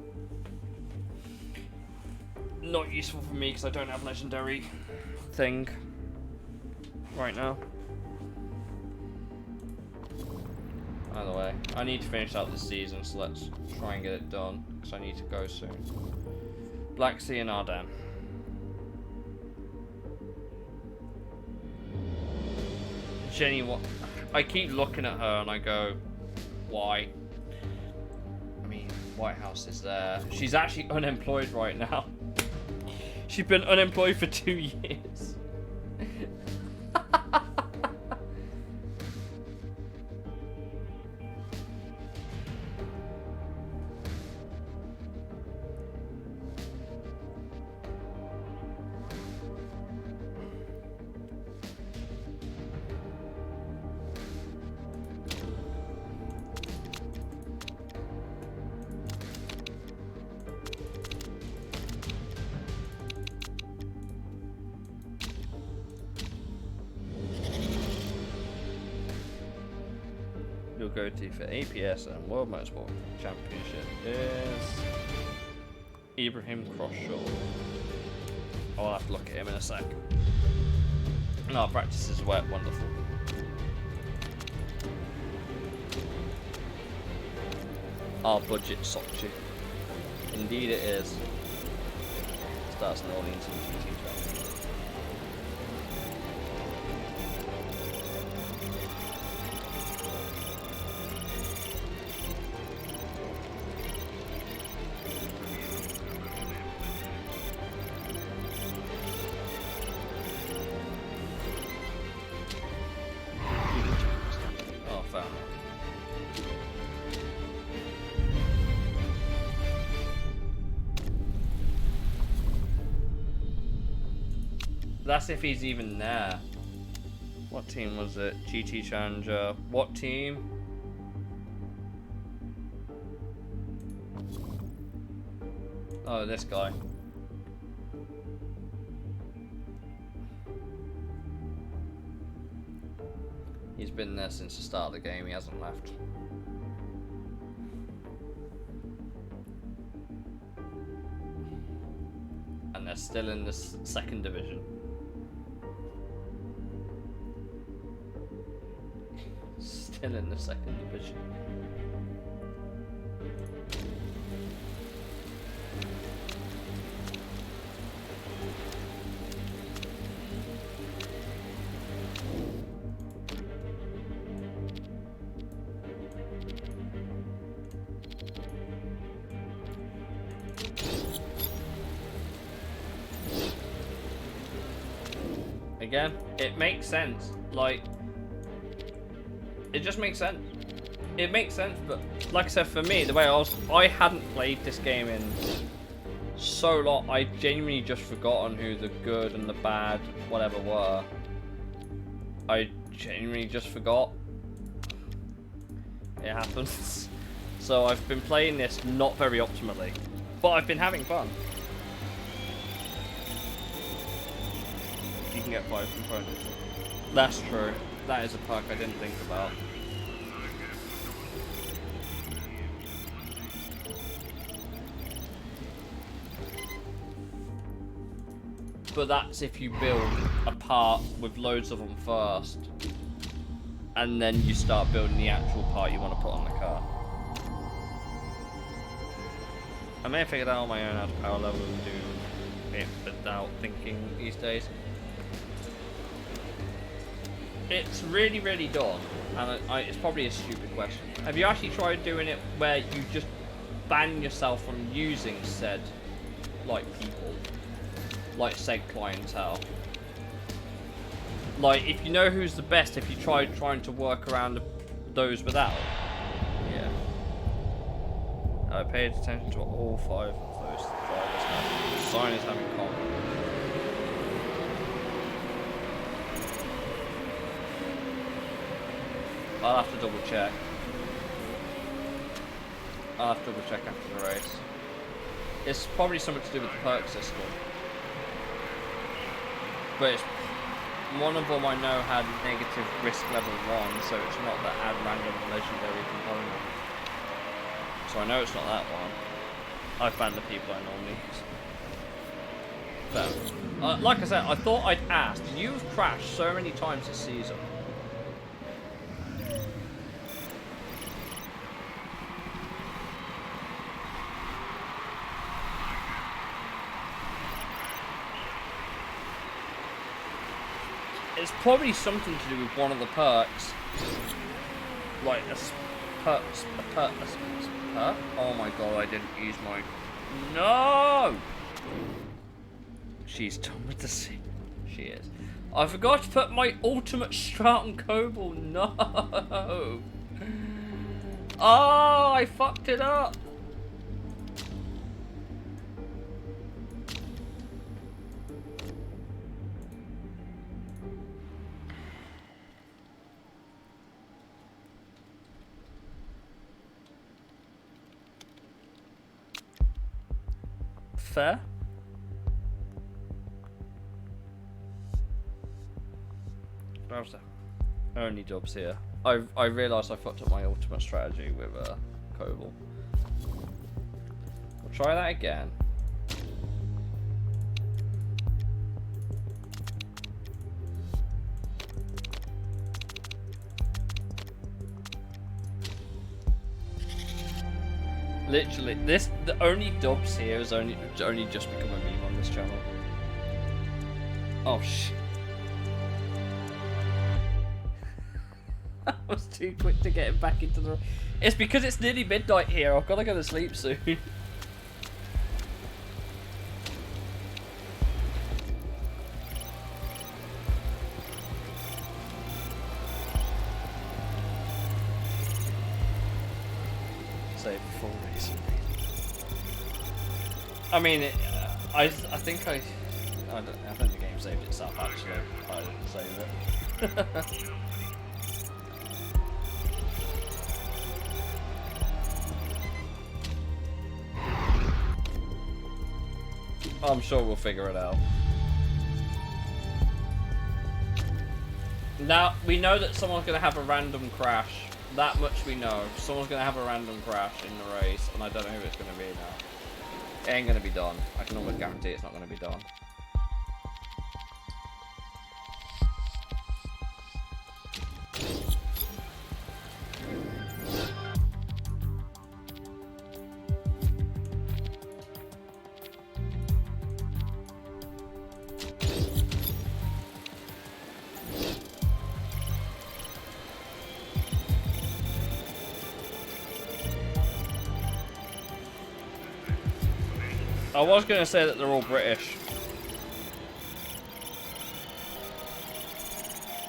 Not useful for me, because I don't have legendary thing right now. Either way, I need to finish out this season, so let's try and get it done, because I need to go soon. Black Sea and Ardennes. Jenny, what? I keep looking at her and I go, why? I mean, White House is there. She's actually unemployed right now. She's been unemployed for 2 years. Your go-to for APS and World Motorsport Championship is Ibrahim Croshaw. I'll have to look at him in a sec. No, practice is wet, wonderful. Our budget Sochi. Indeed it is. Starts in Orleans in GT. That's if he's even there. What team was it? GT Challenger. What team? Oh, this guy. He's been there since the start of the game. He hasn't left. And they're still in the second division. Still in the second division. Again, it makes sense. Like, it just makes sense. It makes sense, but like I said, for me, the way I hadn't played this game in so long, I genuinely just forgotten who the good and the bad, whatever were. I genuinely just forgot. It happens. So I've been playing this not very optimally, but I've been having fun. You can get 5 components. That's true. That is a perk I didn't think about. But that's if you build a part with loads of them first, and then you start building the actual part you want to put on the car. I may have figured out on my own how to power level and do it without thinking these days. It's really, really dumb, and it's probably a stupid question. Have you actually tried doing it where you just ban yourself from using said, like, people? Like, said clientele? Like, if you know who's the best, if you tried trying to work around those without? Yeah. I paid attention to all 5 of those drivers now. Signers have in common. I'll have to double check. I'll have to double check after the race. It's probably something to do with the perk system. But it's, one of them I know had negative risk level 1, so it's not the add random legendary component. So I know it's not that one. I found the people I normally use. So, like I said, I thought I'd ask. You've crashed so many times this season. It's probably something to do with one of the perks. Like a perk? Oh my god, I didn't use my... No! She's done with the sea. She is. I forgot to put my ultimate strat on Cobalt. No! Oh, I fucked it up! Fair. How's that? Only dubs here. I realised I fucked up my ultimate strategy with Koval. We'll try that again. Literally, the only dubs here is only just become a meme on this channel. Oh shit. I was too quick to get it back into the... It's because it's nearly midnight here, I've got to go to sleep soon. Save the full race. I mean, I think the game game saved itself, actually. I didn't save it. I'm sure we'll figure it out. Now, we know that someone's going to have a random crash. That much we know. Someone's going to have a random crash in the race, and I don't know who it's going to be now. It ain't going to be Don. I can almost guarantee it's not going to be Don. I was going to say that they're all British.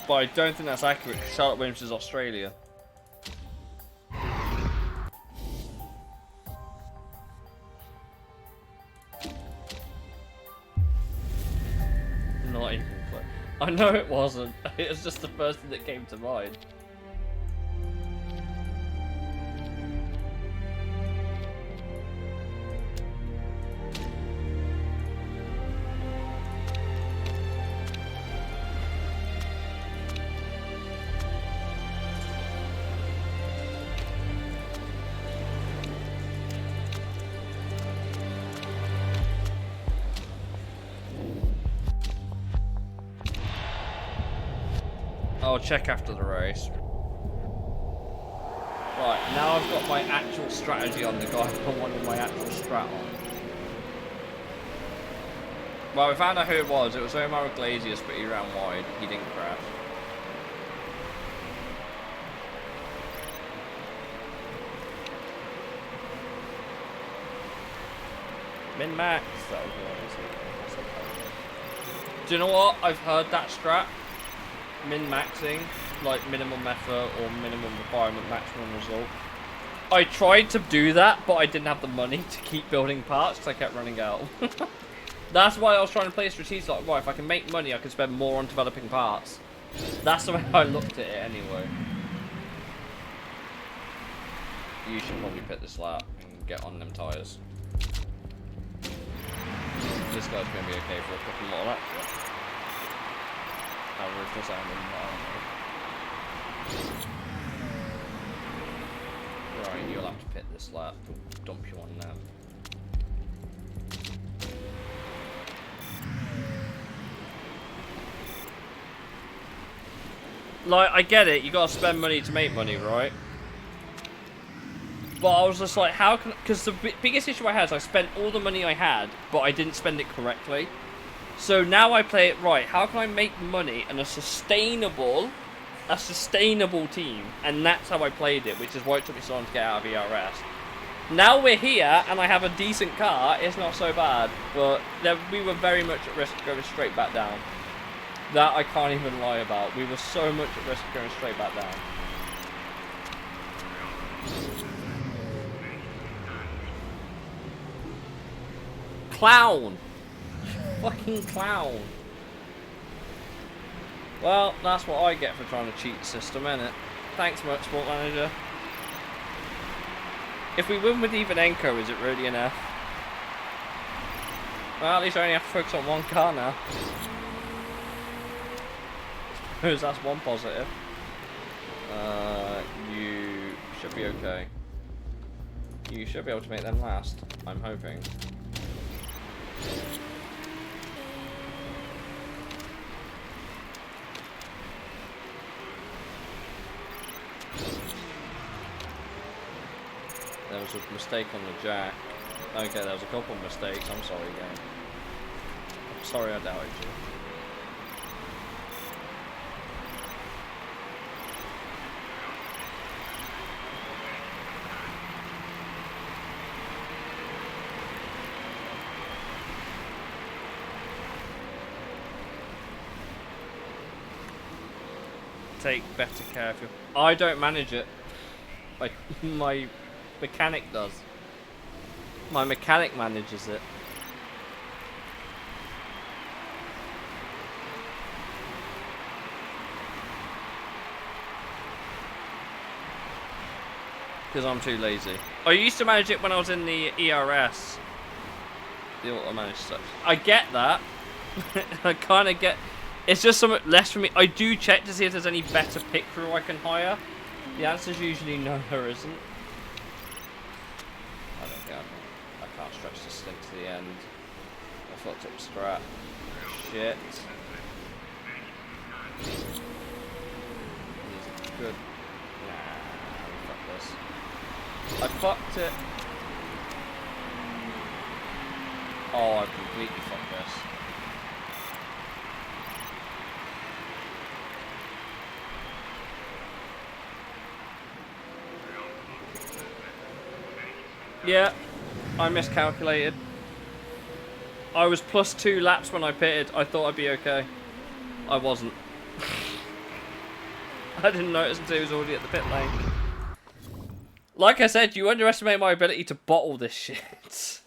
But I don't think that's accurate because Charlotte Williams is Australia. Not even close. I know it wasn't. It was just the first thing that came to mind. I'll check after the race. Right, now I've got my actual strategy on the guy I wanted my actual strat on. Well, we found out who it was. It was Omar Iglesias, but he ran wide. He didn't crash. Min-max. That was what I was. Do you know what? I've heard that strat. Min-maxing, like minimum effort or minimum requirement, maximum result. I tried to do that, but I didn't have the money to keep building parts because I kept running out. That's why I was trying to play strategic. Like, right, if I can make money, I can spend more on developing parts. That's the way I looked at it anyway. You should probably pit this lap and get on them tyres. This guy's going to be okay for a couple more laps. Right, you'll have to pit this lap. We'll dump you on them. Like, I get it, you gotta spend money to make money, right? But I was just like, how can... Because the biggest issue I had is I spent all the money I had, but I didn't spend it correctly. So now I play it right. How can I make money and a sustainable team? And that's how I played it, which is why it took me so long to get out of ERS. Now we're here, and I have a decent car. It's not so bad, but we were very much at risk of going straight back down. That I can't even lie about. We were so much at risk of going straight back down. Clown! Fucking clown. Well, that's what I get for trying to cheat the system, innit? Thanks, Motorsport Manager. If we win with Ivanenko, is it really an F? Well, at least I only have to focus on one car now. Because that's one positive. You should be okay. You should be able to make them last, I'm hoping. There was a mistake on the jack. Okay, there was a couple of mistakes. I'm sorry, game. I'm sorry I doubted you. Take better care of you. I don't manage it. Like, my mechanic does. My mechanic manages it. Because I'm too lazy. I used to manage it when I was in the ERS. The auto manage stuff. I get that. I kind of get... It's just something less for me. I do check to see if there's any better pit crew I can hire. The answer's usually no, there isn't. I don't think I can't stretch this thing to the end. I fucked up strat. Shit. These are good. Nah, fuck this. I fucked it. Oh, I completely fucked this. Yeah, I miscalculated. I was +2 laps when I pitted. I thought I'd be okay. I wasn't. I didn't notice until he was already at the pit lane. Like I said, you underestimate my ability to bottle this shit.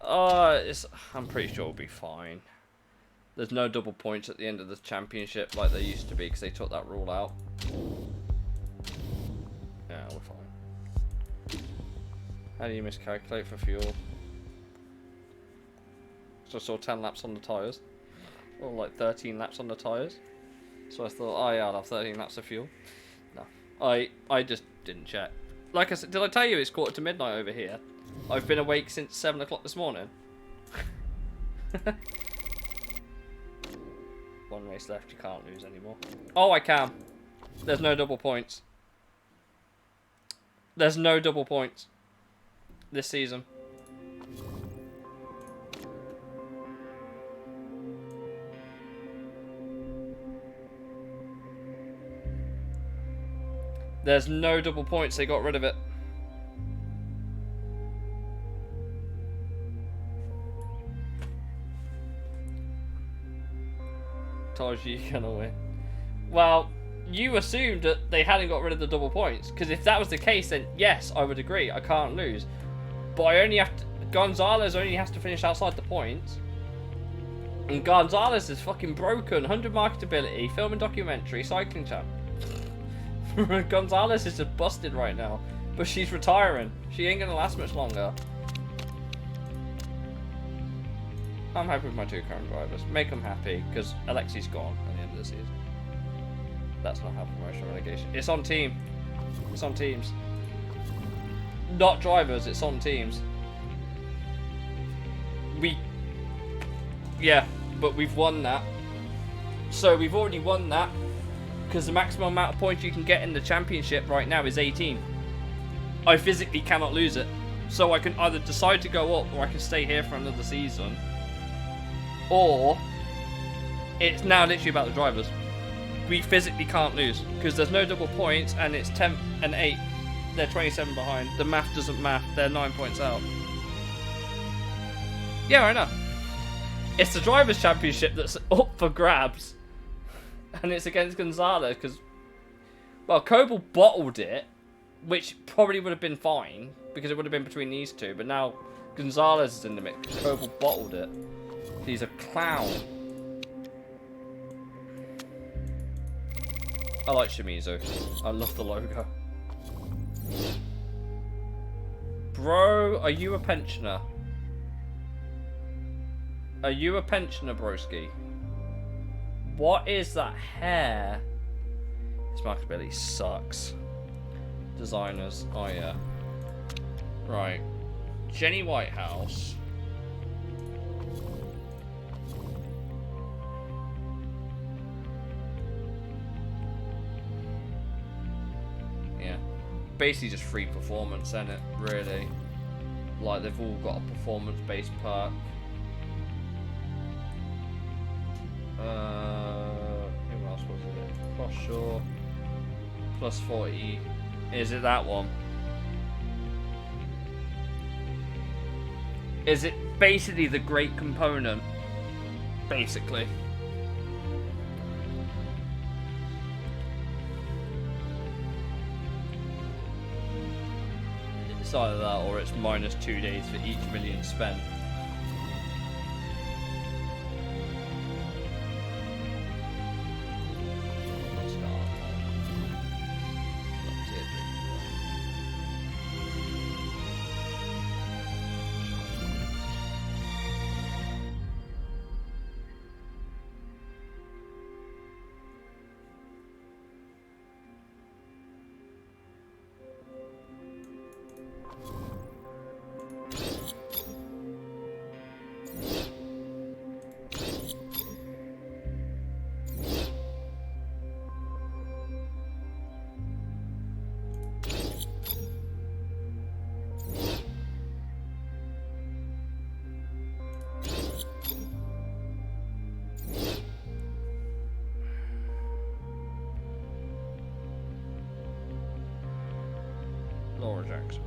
I'm pretty sure it'll be fine. There's no double points at the end of the championship like there used to be because they took that rule out. Yeah, we're fine. How do you miscalculate for fuel? So I saw 10 laps on the tyres. Or like 13 laps on the tyres. So I thought, oh yeah, I'll have 13 laps of fuel. No. I just didn't check. Like I said, did I tell you it's 1:45 over here? I've been awake since 7 o'clock this morning. One race left, you can't lose anymore. Oh, I can. There's no double points. There's no double points this season. There's no double points, they got rid of it. Told you you're gonna win. Well, you assumed that they hadn't got rid of the double points, because if that was the case, then yes, I would agree. I can't lose, but I only have to. Gonzalez only has to finish outside the points, and Gonzalez is fucking broken. 100 marketability, film and documentary, cycling champ. Gonzalez is just busted right now, but she's retiring. She ain't gonna last much longer. I'm happy with my 2 current drivers. Make them happy, because Alexi's gone at the end of the season. That's not how promotion relegation. It's on team. It's on teams. Not drivers, it's on teams. Yeah, but we've won that. So we've already won that, because the maximum amount of points you can get in the championship right now is 18. I physically cannot lose it. So I can either decide to go up, or I can stay here for another season. Or it's now literally about the drivers. We physically can't lose because there's no double points, and it's 10 and 8. They're 27 behind. The math doesn't math. They're 9 points out. Yeah, I know. It's the drivers' championship that's up for grabs, and it's against Gonzalez because, well, Coble bottled it, which probably would have been fine because it would have been between these two. But now Gonzalez is in the mix. Coble bottled it. He's a clown. I like Shimizu. I love the logo. Bro, are you a pensioner? Are you a pensioner, broski? What is that hair? His marketability sucks. Designers. Oh, yeah. Right. Jenny Whitehouse. Basically just free performance, isn't it? Really, like they've all got a performance-based perk. Who else was it? Crossshore plus 40. Is it that one? Is it basically the great component? Basically. It's either that or it's -2 days for each million spent. Or rejects.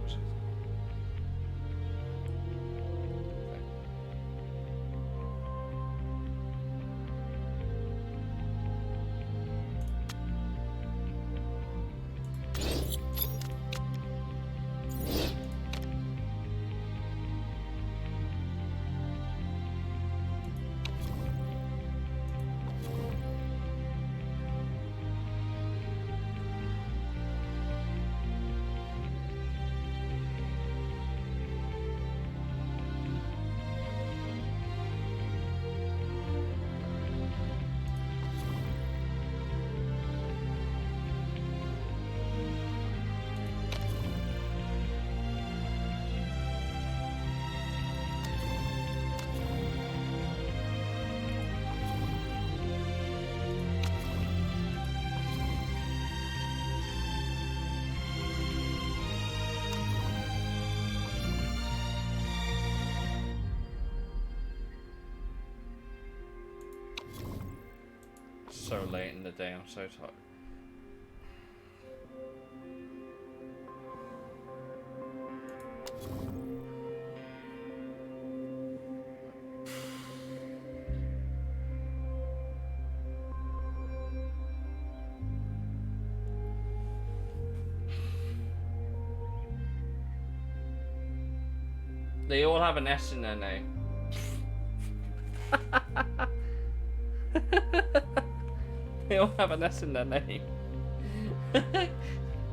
So late in the day, I'm so tired. They all have an S in their name. They all have an S in their name.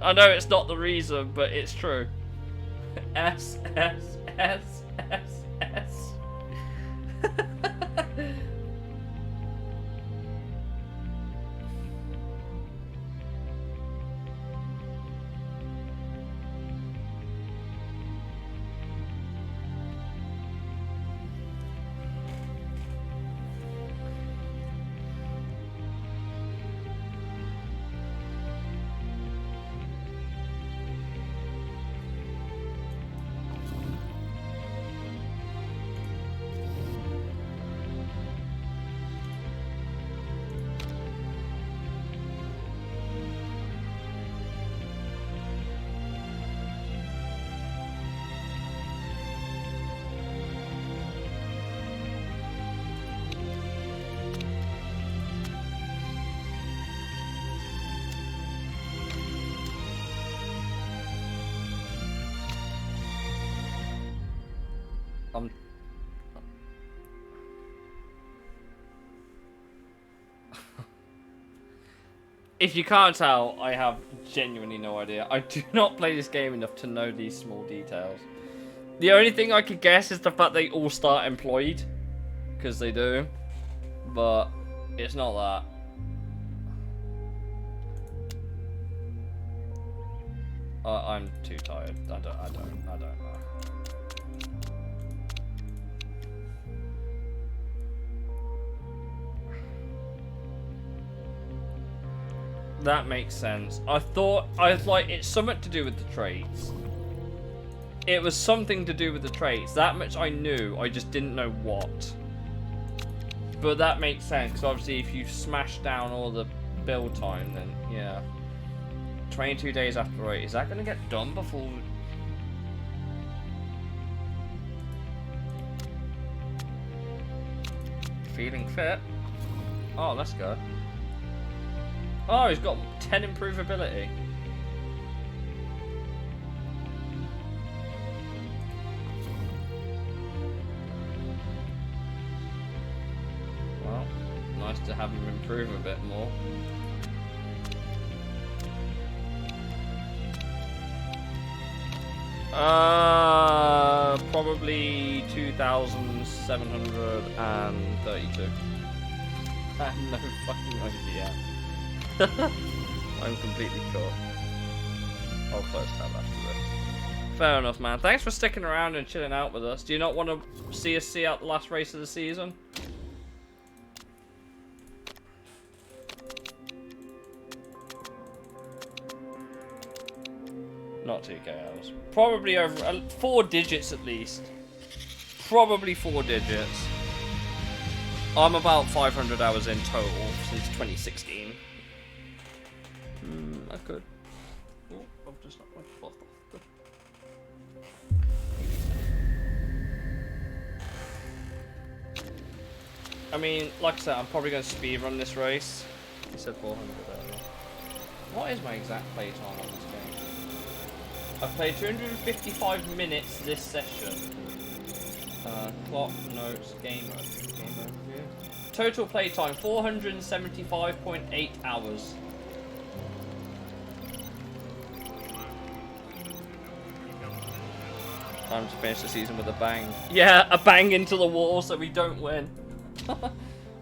I know it's not the reason, but it's true. S, S, S, S, S. If you can't tell, I have genuinely no idea. I do not play this game enough to know these small details. The only thing I could guess is the fact they all start employed. Because they do. But it's not that. I'm too tired. I don't know. That makes sense. I was like, it's something to do with the traits. It was something to do with the traits. That much I knew, I just didn't know what. But that makes sense, because obviously if you smash down all the build time, then yeah. 22 days after it, is that going to get done before... Feeling fit? Oh, let's go. Oh, he's got 10 improvability. Well, nice to have him improve a bit more. Probably 2,732. I have no fucking idea. I'm completely caught. I'll close tab after this. Fair enough, man. Thanks for sticking around and chilling out with us. Do you not want to see us see out the last race of the season? Not 2K hours. Probably over 4 digits at least. Probably 4 digits. I'm about 500 hours in total since 2016. I could. Oh, I've just knocked my foot off. I mean, like I said, I'm probably going to speedrun this race. He said 400 earlier. What is my exact play time on this game? I've played 255 minutes this session. Clock, notes, game overview. Total play time, 475.8 hours. Time to finish the season with a bang. Yeah, a bang into the wall so we don't win.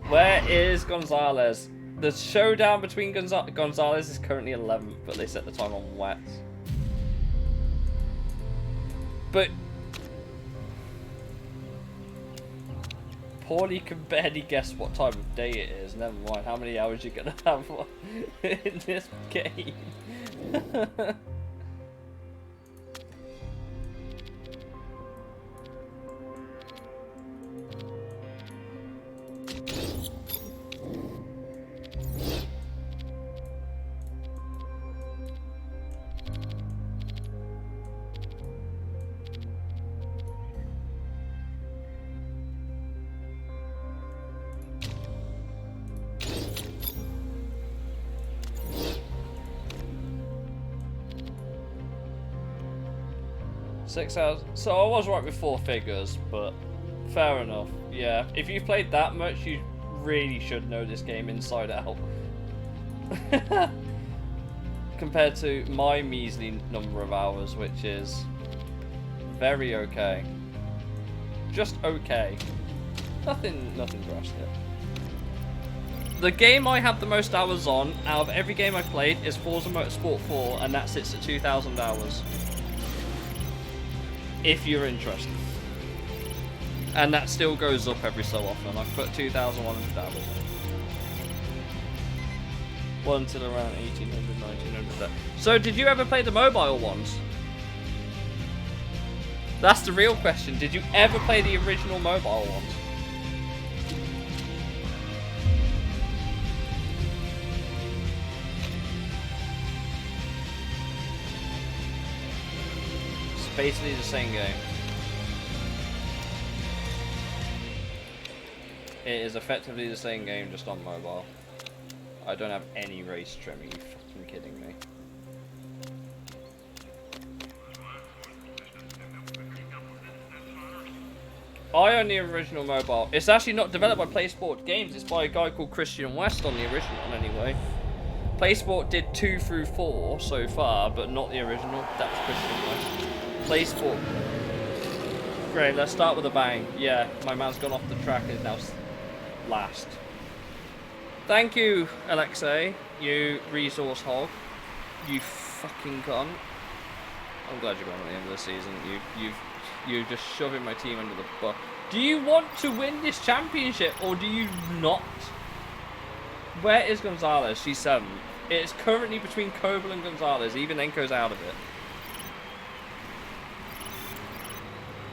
Where is Gonzalez? The showdown between Gonzalez is currently 11th, but they set the time on wet. But Paulie can barely guess what time of day it is. Never mind how many hours you're gonna have in this game. 6 hours. So I was right with 4 figures, but fair enough. Yeah, if you've played that much, you really should know this game inside out. Compared to my measly number of hours, which is very okay. Just okay. Nothing drastic. The game I have the most hours on, out of every game I've played, is Forza Motorsport 4, and that sits at 2,000 hours. If you're interested. And that still goes up every so often. I've put 2,100 hours on. Well, until around 1,800, 1,900. So, did you ever play the mobile ones? That's the real question. Did you ever play the original mobile ones? It's basically the same game. It is effectively the same game, just on mobile. I don't have any race trim, are you fucking kidding me? I own the original mobile. It's actually not developed by PlaySport Games, it's by a guy called Christian West on the original one anyway. PlaySport did 2 through 4 so far, but not the original. That was Christian West. PlaySport. Great, let's start with a bang. Yeah, my man's gone off the track and is now last. Thank you, Alexei, you resource hog. You fucking cunt. I'm glad you're going at the end of the season. You're just shoving my team under the bus. Do you want to win this championship or do you not? Where is Gonzalez? She's 7th. It's currently between Koval and Gonzalez. Even Enko's out of it.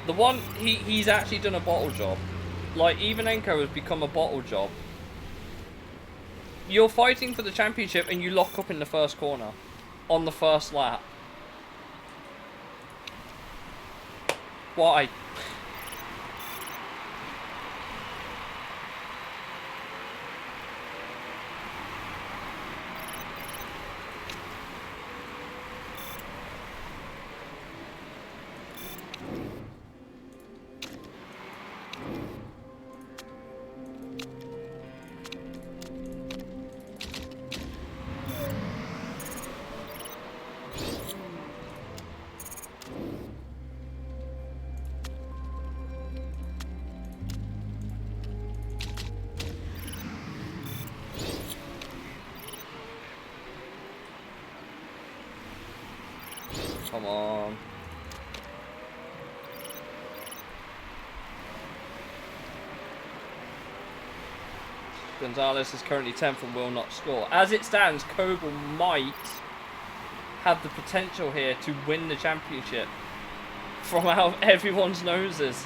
The one, he's actually done a bottle job. Like, even Enko has become a bottle job. You're fighting for the championship and you lock up in the first corner. On the first lap. Why? Come on. Gonzalez is currently 10th and will not score. As it stands, Koval might have the potential here to win the championship from out of everyone's noses.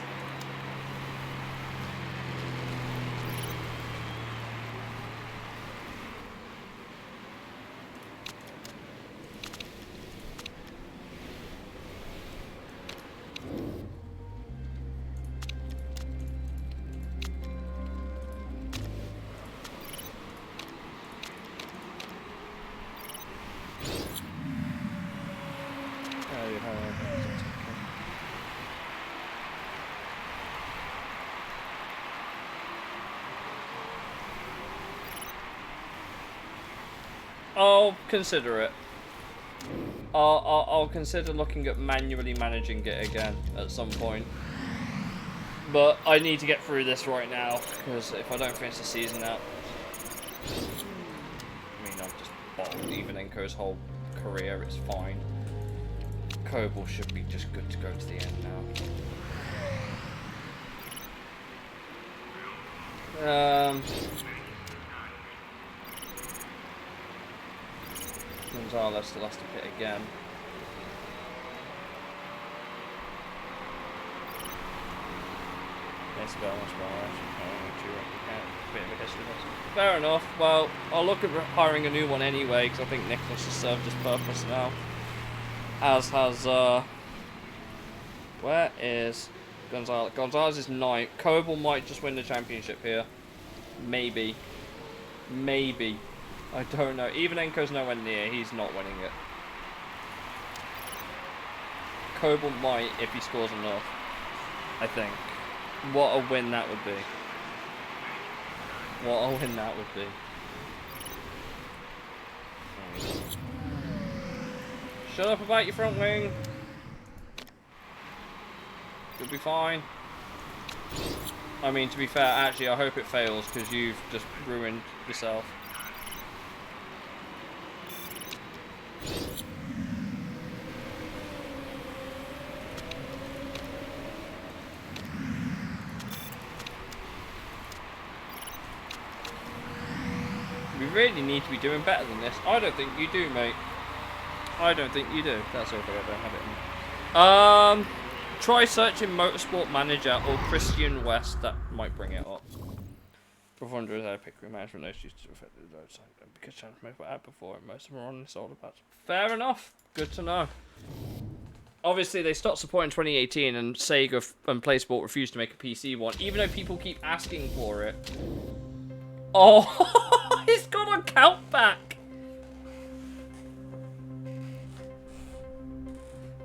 I'll consider it. I'll consider looking at manually managing it again at some point. But I need to get through this right now, because if I don't finish the season out, I mean, I've just bottled Ivanenko's whole career, it's fine. Koval should be just good to go to the end now. Gonzalez still has to pit again. Fair enough. Well, I'll look at hiring a new one anyway, because I think Nicholas has served his purpose now. As has, where is Gonzalez? Gonzalez is 9th. Koval might just win the championship here. Maybe. Maybe. I don't know. Ivanenko's nowhere near. He's not winning it. Koval might if he scores enough. I think. What a win that would be. What a win that would be. Shut up about your front wing. You'll be fine. I mean, to be fair, actually, I hope it fails because you've just ruined yourself. We really need to be doing better than this. I don't think you do, mate. I don't think you do. That's okay, I don't have it in. Try searching Motorsport Manager or Christian West. That might bring it up. Before under their pickering management, those used to affect the roadside because channels made for ad before, and most of them are on this older patch. Fair enough. Good to know. Obviously, they stopped supporting 2018, and Sega and PlaySport refused to make a PC one, even though people keep asking for it. Oh, he's got a count back.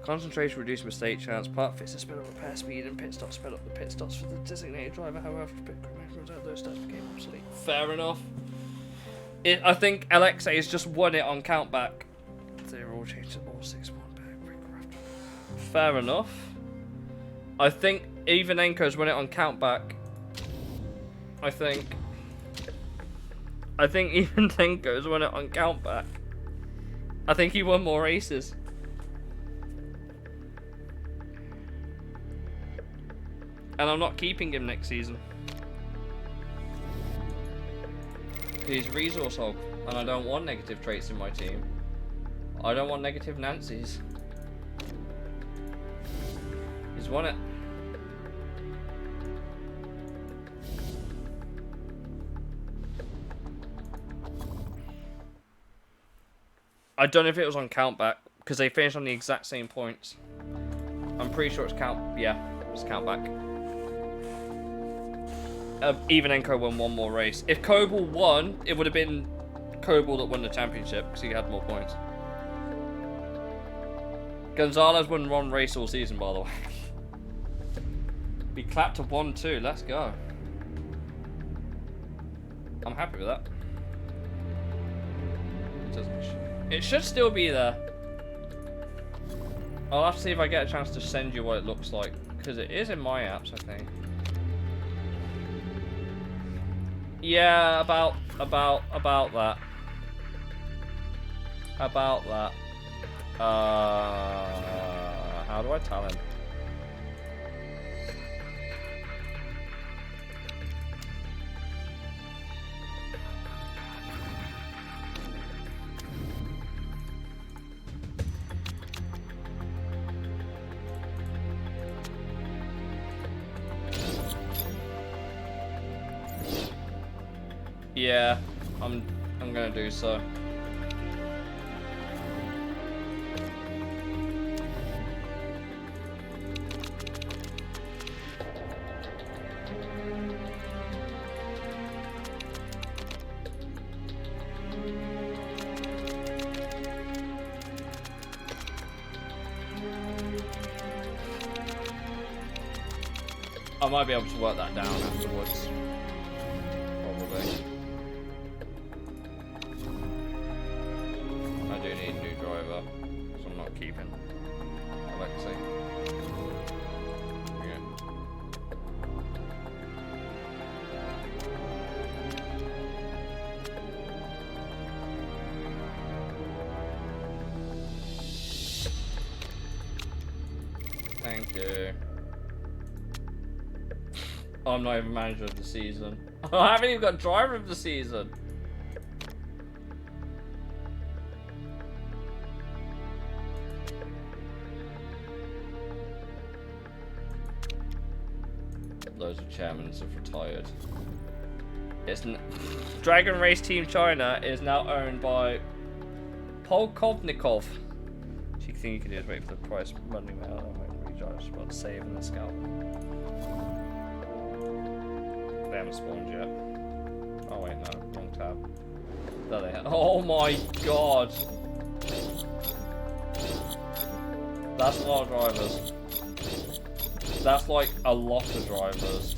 Concentration, reduce mistake chance, part fits to speed up repair speed, and pit stops sped up the pit stops for the designated driver. However, pit runs out, those stats became obsolete. Fair enough. I think LXA has just won it on countback. They were all changed to all 6-1 back. Fair enough. I think Ivanenko's won it on countback. I think Ivanenko's won it on countback. I think he won more races. And I'm not keeping him next season. He's resource hog, and I don't want negative traits in my team. I don't want negative Nancy's. He's won it. I don't know if it was on countback, because they finished on the exact same points. I'm pretty sure it's it's countback. Ivanenko won one more race. If Koval won, it would have been Koval that won the championship because he had more points. Gonzalez won one race all season, by the way. We clapped to 1-2. Let's go. I'm happy with that. It should still be there. I'll have to see if I get a chance to send you what it looks like, because it is in my apps, I think. Yeah, about that. About that. How do I tell him? Yeah, I'm gonna do so. I might be able to work that down afterwards. Probably. keeping. Alexei. Yeah. Thank you. I'm not even manager of the season. I haven't even got driver of the season. Loads of chairmen have retired. It's Dragon Race Team China is now owned by Polkovnikov. The thing you can do is wait for the price running out. I'm waiting to recharge, but save and then scalp. They haven't spawned yet. Oh wait, no, wrong tab. There they are. Oh my god! That's a lot of drivers. That's like a lot of drivers.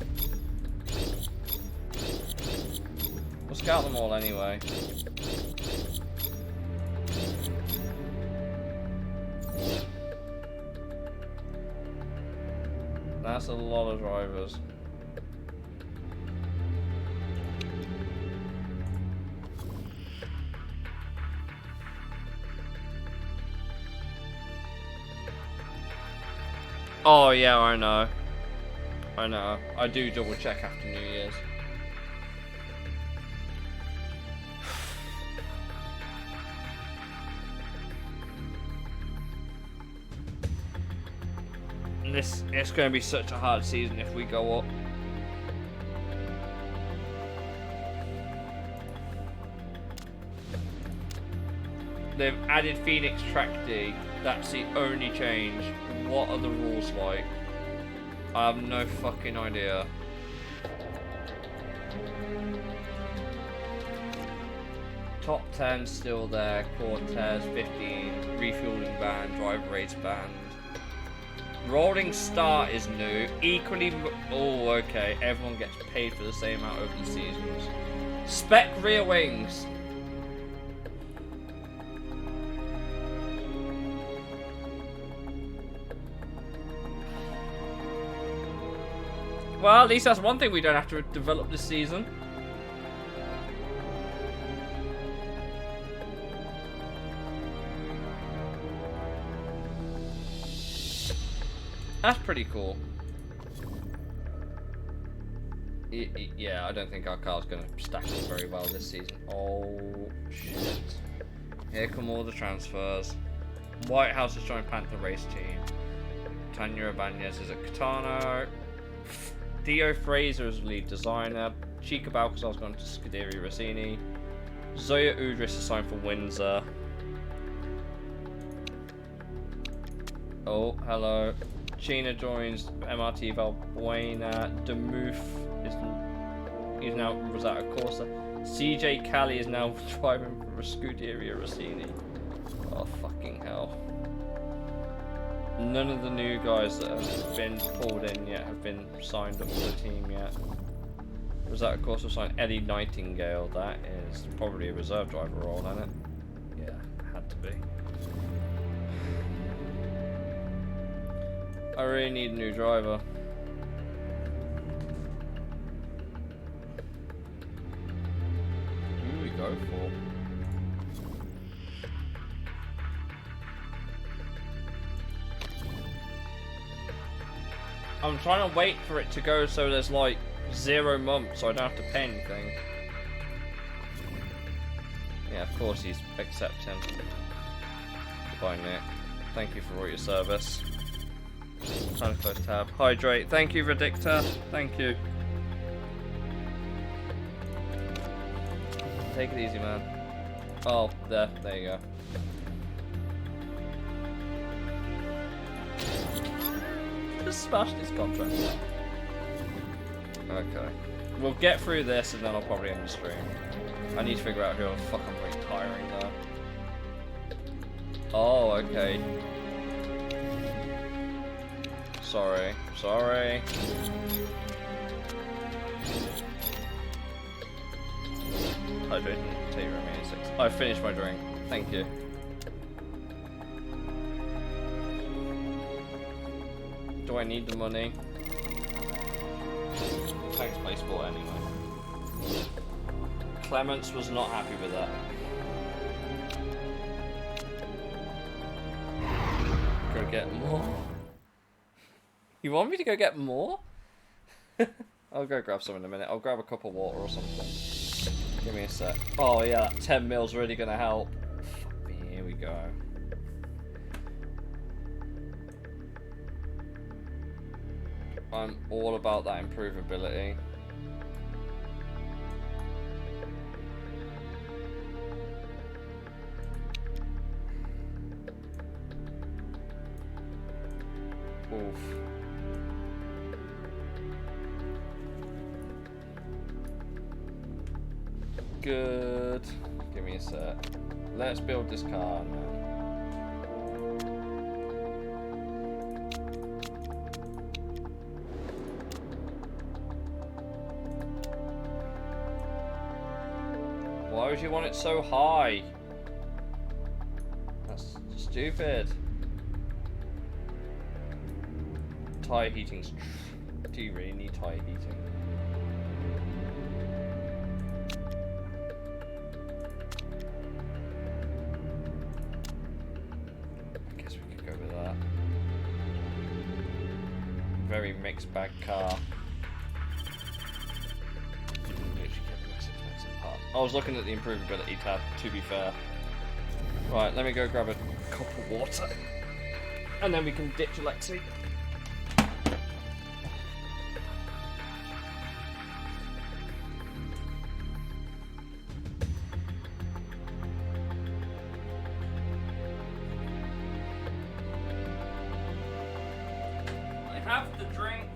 We'll scout them all anyway. That's a lot of drivers. Oh yeah, I know. I know. I do double check after New Year's. And it's going to be such a hard season if we go up. They've added Phoenix Track D. That's the only change. What are the rules like? I have no fucking idea. Top 10 still there. Cortez 15. Refueling ban. Driver rates banned. Rolling start is new. Equally. Oh, okay. Everyone gets paid for the same amount over the seasons. Spec rear wings. Well, at least that's one thing we don't have to develop this season. That's pretty cool. Yeah, I don't think our car's going to stack up very well this season. Oh, shit. Here come all the transfers. White House is joined Panther Race Team. Tanya Ibanez is at Katana. Theo Fraser is lead designer. Chica Balcazar's gone to Scuderia Rossini. Zoya Udris is signed for Windsor. Oh, hello. China joins MRT Valbuena. Demuth is now Rosetta Corsa. CJ Cali is now driving for Scuderia Rossini. Oh, fucking hell. None of the new guys that have been pulled in yet have been signed up for the team yet. Was that, of course, signed Eddie Nightingale? That is probably a reserve driver role, isn't it? Yeah, had to be. I really need a new driver. Who do we go for? I'm trying to wait for it to go so there's like 0 months so I don't have to pay anything. Yeah, of course he's accepting. Goodbye, Nick. Thank you for all your service. Time to close tab. Hydrate. Thank you, Redicta. Thank you. Take it easy, man. Oh, there you go. Just smashed his contract. Okay. We'll get through this and then I'll probably end the stream. I need to figure out who the fuck I'm retiring though. Oh, okay. Sorry. Sorry. Hydration, take your remaining 6. I finished my drink. Thank you. Do I need the money? Thanks, PlaySport, anyway. Clements was not happy with that. Go get more. You want me to go get more? I'll go grab some in a minute. I'll grab a cup of water or something. Give me a sec. Oh yeah, that 10 mil's really gonna help. Fuck me, here we go. I'm all about that improvability. Oof. Good. Give me a sec. Let's build this car and then. Why would you want it so high? That's stupid. Tyre heating's. Do you really need tyre heating? I guess we could go with that. Very mixed bag car. I was looking at the improvability tab, to be fair. Right, let me go grab a cup of water. And then we can ditch Alexi. I have the drink.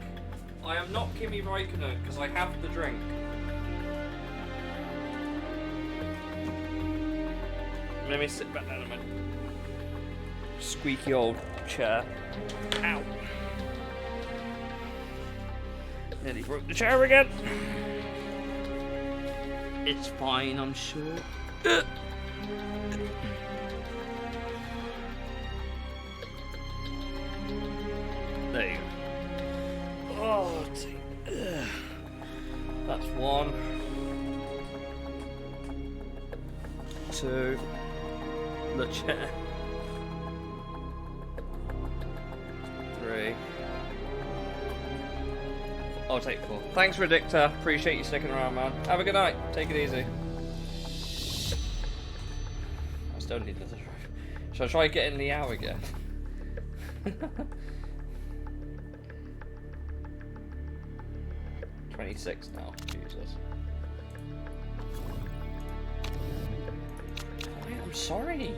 I am not Kimi Raikkonen, because I have the drink. Let me sit back down in my squeaky old chair. Ow! Nearly broke the chair again. It's fine, I'm sure. There you go. Oh, that's 1, 2. The chair. 3. I'll take 4. Thanks, Redictor. Appreciate you sticking around, man. Have a good night. Take it easy. I still need the drive. Should I try getting the hour again? 26 now. Jesus. I'm sorry.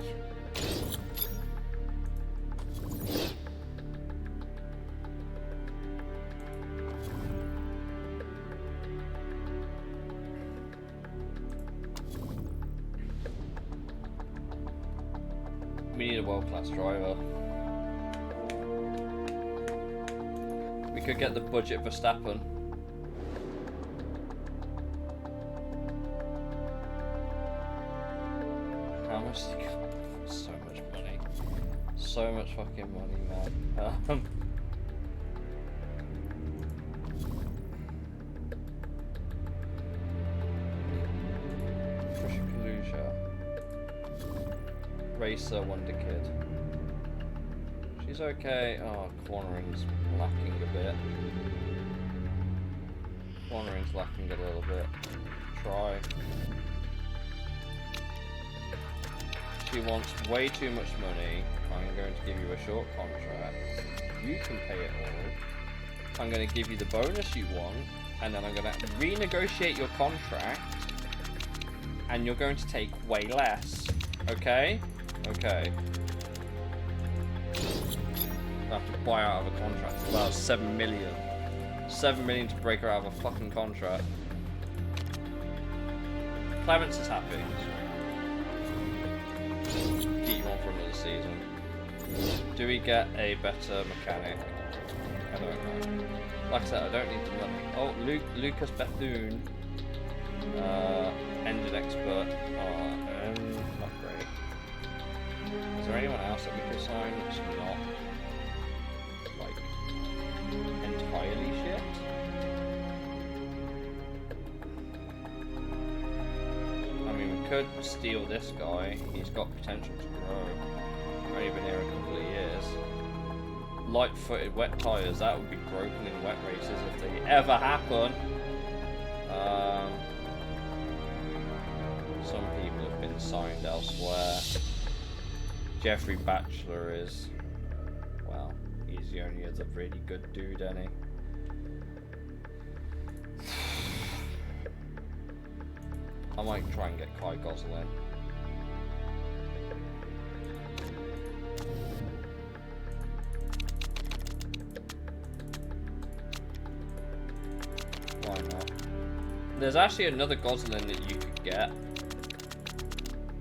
We need a world-class driver. We could get the budget Verstappen. How much? So much money. So much fucking money, man. Racer Wonder Kid. She's okay. Oh, cornering's lacking a bit. Cornering's lacking a little bit. Try. She wants way too much money. I'm going to give you a short contract. You can pay it all. I'm going to give you the bonus you want, and then I'm going to renegotiate your contract, and you're going to take way less. Okay? Okay. I have to buy out of a contract for about 7 million. 7 million to break her out of a fucking contract. Clements is happy. Keep you on for another season. Do we get a better mechanic? I don't know. Like I said, I don't need the money. Oh, Lucas Bethune. Engine expert. Not great. Is there anyone else that we could sign that's not like could steal this guy. He's got potential to grow. Only been here a couple of years. Light-footed wet tyres. That would be broken in wet races if they ever happen. Some people have been signed elsewhere. Jeffrey Batchelor is... Well, he's the only other really good dude, any. I might try and get Kai Gosselin. Why not? There's actually another Gosselin that you could get.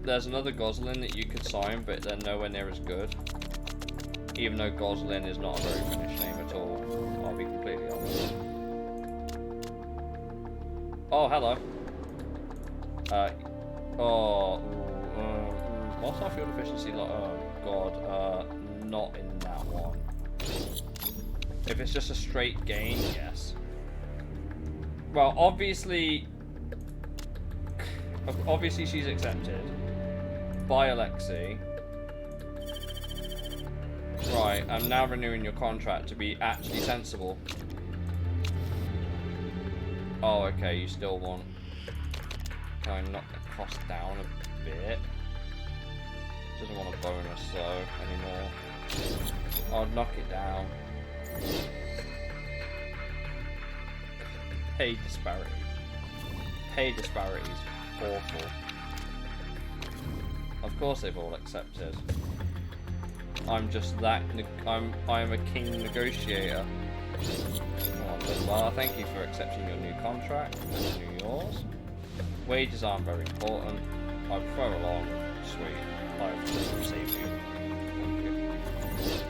There's another Gosselin that you could sign, but they're nowhere near as good. Even though Gosselin is not a very Finnish name at all. I'll be completely honest. Oh, hello. What's our fuel efficiency like? Oh god, not in that one. If it's just a straight gain, yes. Well, obviously she's accepted by Alexi. Right, I'm now renewing your contract to be actually sensible. Oh, okay, you still want... Can I knock the cost down a bit? Doesn't want a bonus though anymore. I'll knock it down. Pay disparity. Pay disparity is awful. Of course they've all accepted. I'm just that. I'm a king negotiator. Well, thank you for accepting your new contract. Let's renew yours. Wages aren't very important. I prefer a long, sweet life to save you. Thank you.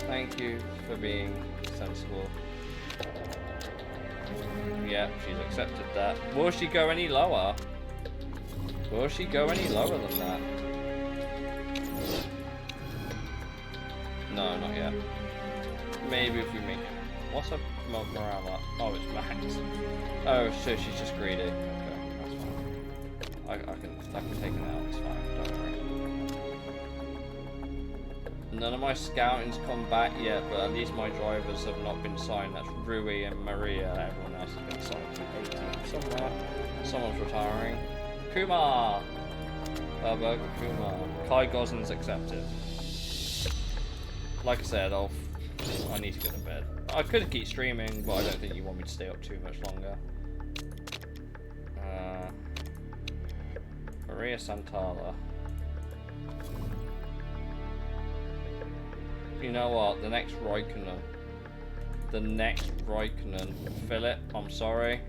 Thank you for being sensible. Yeah, she's accepted that. Will she go any lower? Will she go any lower than that? No, not yet. Maybe if we make... What's her morale at? Oh, it's max. Oh, so she's just greedy. Okay, that's fine. I can take it out, it's fine, don't worry. None of my scouting's come back yet, but at least my drivers have not been signed. That's Rui and Maria. Everyone else has been signed to 18 somewhere. Someone's retiring. Kumar! Burger Kumar. Kai Goslin's accepted. Like I said, I need to go to bed. I could keep streaming, but I don't think you want me to stay up too much longer. Maria Santala. You know what? The next Raikkonen. The next Raikkonen. Philip, I'm sorry.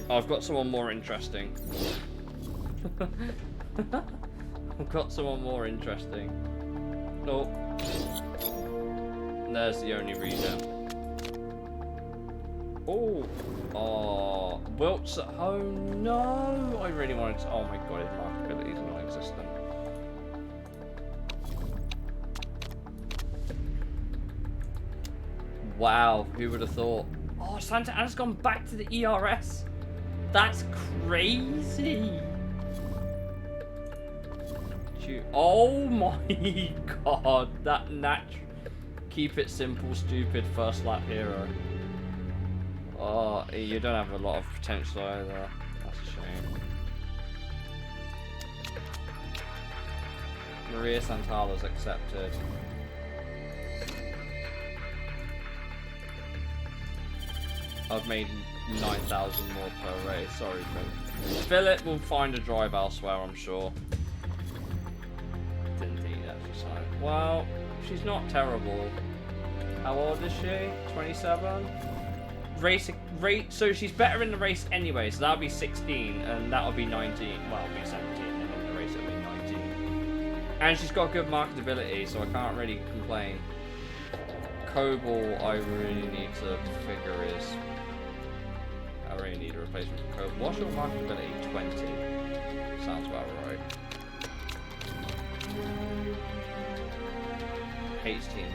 I've got someone more interesting. I've got someone more interesting. Nope. There's the only region. Oh. Oh. Wilt's at home. No. I really wanted to. Oh my god, his marketability is non-existent. Wow. Who would have thought? Oh, Santa Ana's gone back to the ERS. That's crazy. Oh my god, that keep it simple, stupid first lap hero. Oh, you don't have a lot of potential either. That's a shame. Maria Santala's accepted. I've made 9,000 more per race. Sorry, Phil. Philip will find a drive elsewhere, I'm sure. Well, she's not terrible. How old is she? 27? So she's better in the race anyway, so that'll be 16, and that'll be 19. Well, it'll be 17, and in the race it'll be 19. And she's got good marketability, so I can't really complain. Coble, I really need to figure is... I really need a replacement for Coble. What's your marketability? 20. Sounds about right. Hates team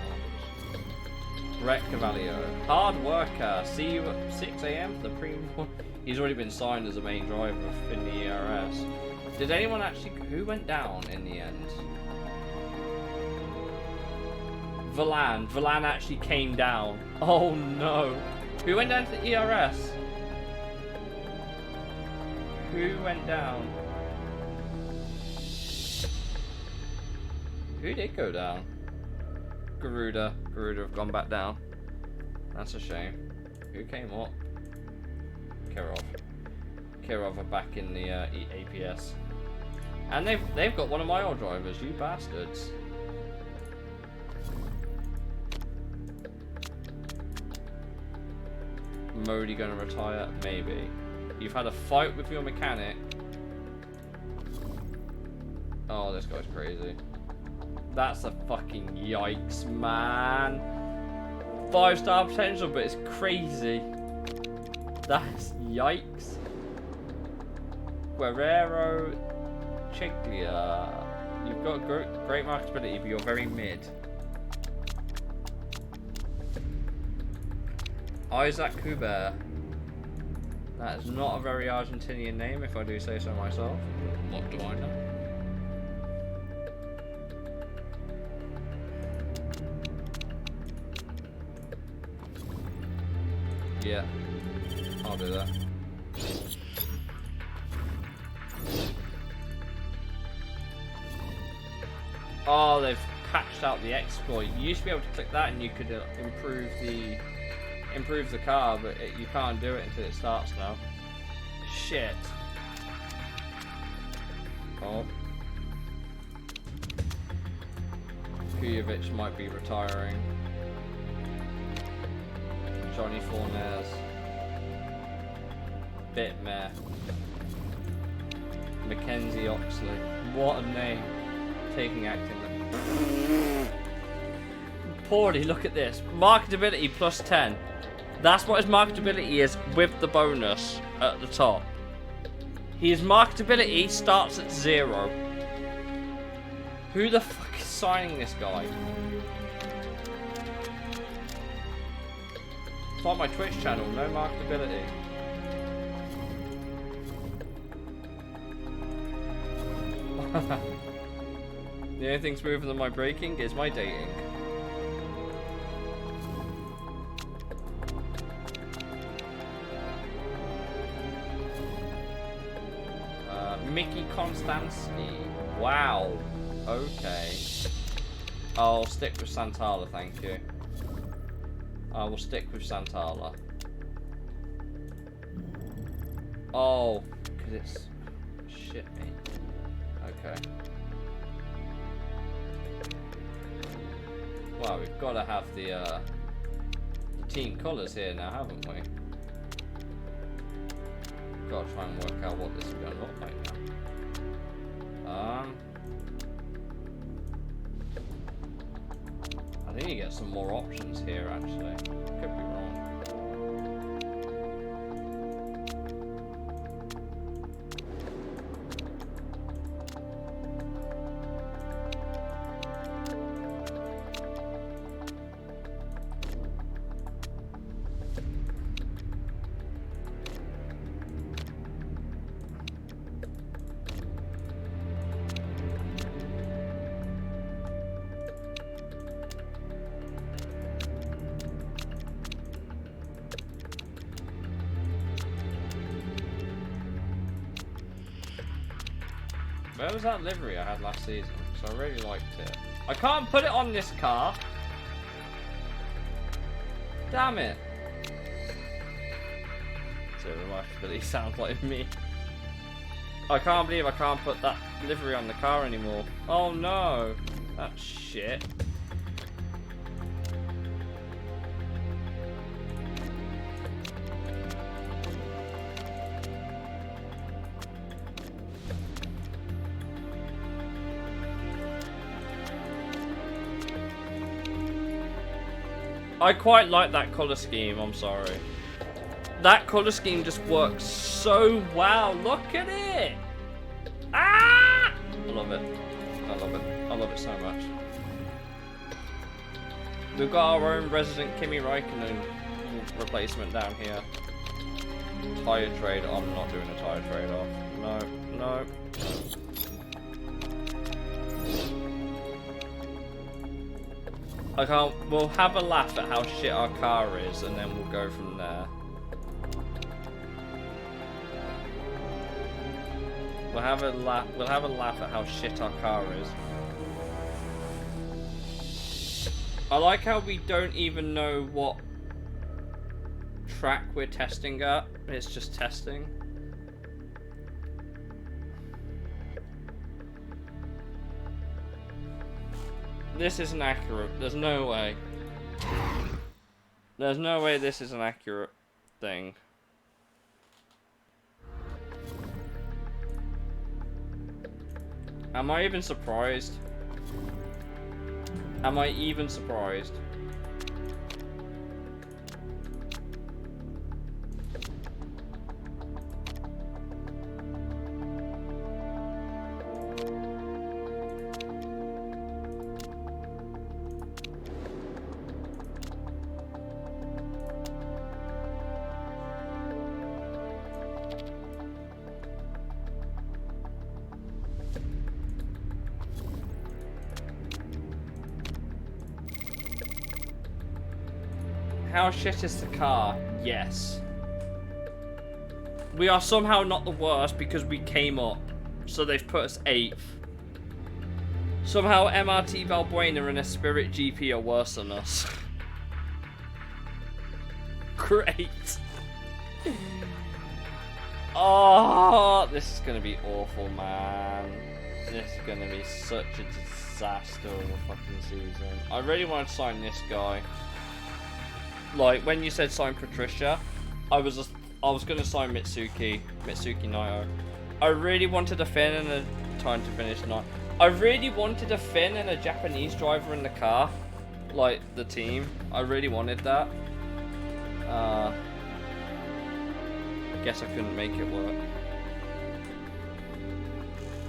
models. Brett Cavallo. Hard worker. See you at 6 AM. The premium. He's already been signed as a main driver in the ERS. Did anyone actually... Who went down in the end? Valan. Valan actually came down. Oh no. Who went down to the ERS? Who went down? Who did go down? Garuda. Garuda have gone back down. That's a shame. Who came up? Kirov. Kirov are back in the APS. And they've got one of my old drivers, you bastards. Modi gonna retire? Maybe. You've had a fight with your mechanic. Oh, this guy's crazy. That's a fucking yikes, man. 5-star potential, but it's crazy. That's yikes. Guerrero Chiglia. You've got great marketability, but you're very mid. Isaac Huber. That is not a very Argentinian name, if I do say so myself. What do I know? Yeah, I'll do that. Oh, they've patched out the exploit. You used to be able to click that and you could improve the car, but you can't do it until it starts now. Shit. Oh. Kujovic might be retiring. Johnny Fornes. Bitmare. Mackenzie Oxley. What a name. Taking acting. Poorly, look at this. Marketability plus 10. That's what his marketability is with the bonus at the top. His marketability starts at 0. Who the fuck is signing this guy? It's like my Twitch channel, no marketability. The only thing smoother than my braking is my dating. Mickey Konstanski. Wow. Okay. I'll stick with Santala, thank you. I will stick with Santala. Oh, because it's... Shit me. Okay. Well, we've got to have the team colours here now, haven't we? Got to try and work out what this is going to look like now. I think you get some more options here, actually. Could be wrong. Where was that livery I had last season? So I really liked it. I can't put it on this car. Damn it. So remarkability sounds like me. I can't believe I can't put that livery on the car anymore. Oh no. That's shit. I quite like that colour scheme, I'm sorry. That colour scheme just works so well. Look at it! Ah! I love it. I love it. I love it so much. We've got our own resident Kimi Raikkonen replacement down here. Tire trade. I'm not doing a tire trade off. No, no. I can't. We'll have a laugh at how shit our car is, and then we'll go from there. We'll have a laugh. We'll have a laugh at how shit our car is. I like how we don't even know what track we're testing at. It's just testing. This isn't accurate. There's no way. There's no way this is an accurate thing. Am I even surprised? Am I even surprised? How shit is the car? Yes. We are somehow not the worst because we came up. So they've put us 8th. Somehow MRT Valbuena and a Spirit GP are worse than us. Great. Oh, this is going to be awful, man. This is going to be such a disaster of a fucking season. I really want to sign this guy. Like, when you said sign Patricia, I was going to sign Mitsuki Naito. I really wanted a Finn and a time to finish night. I really wanted a Finn and a Japanese driver in the car. Like, the team. I really wanted that. I guess I couldn't make it work.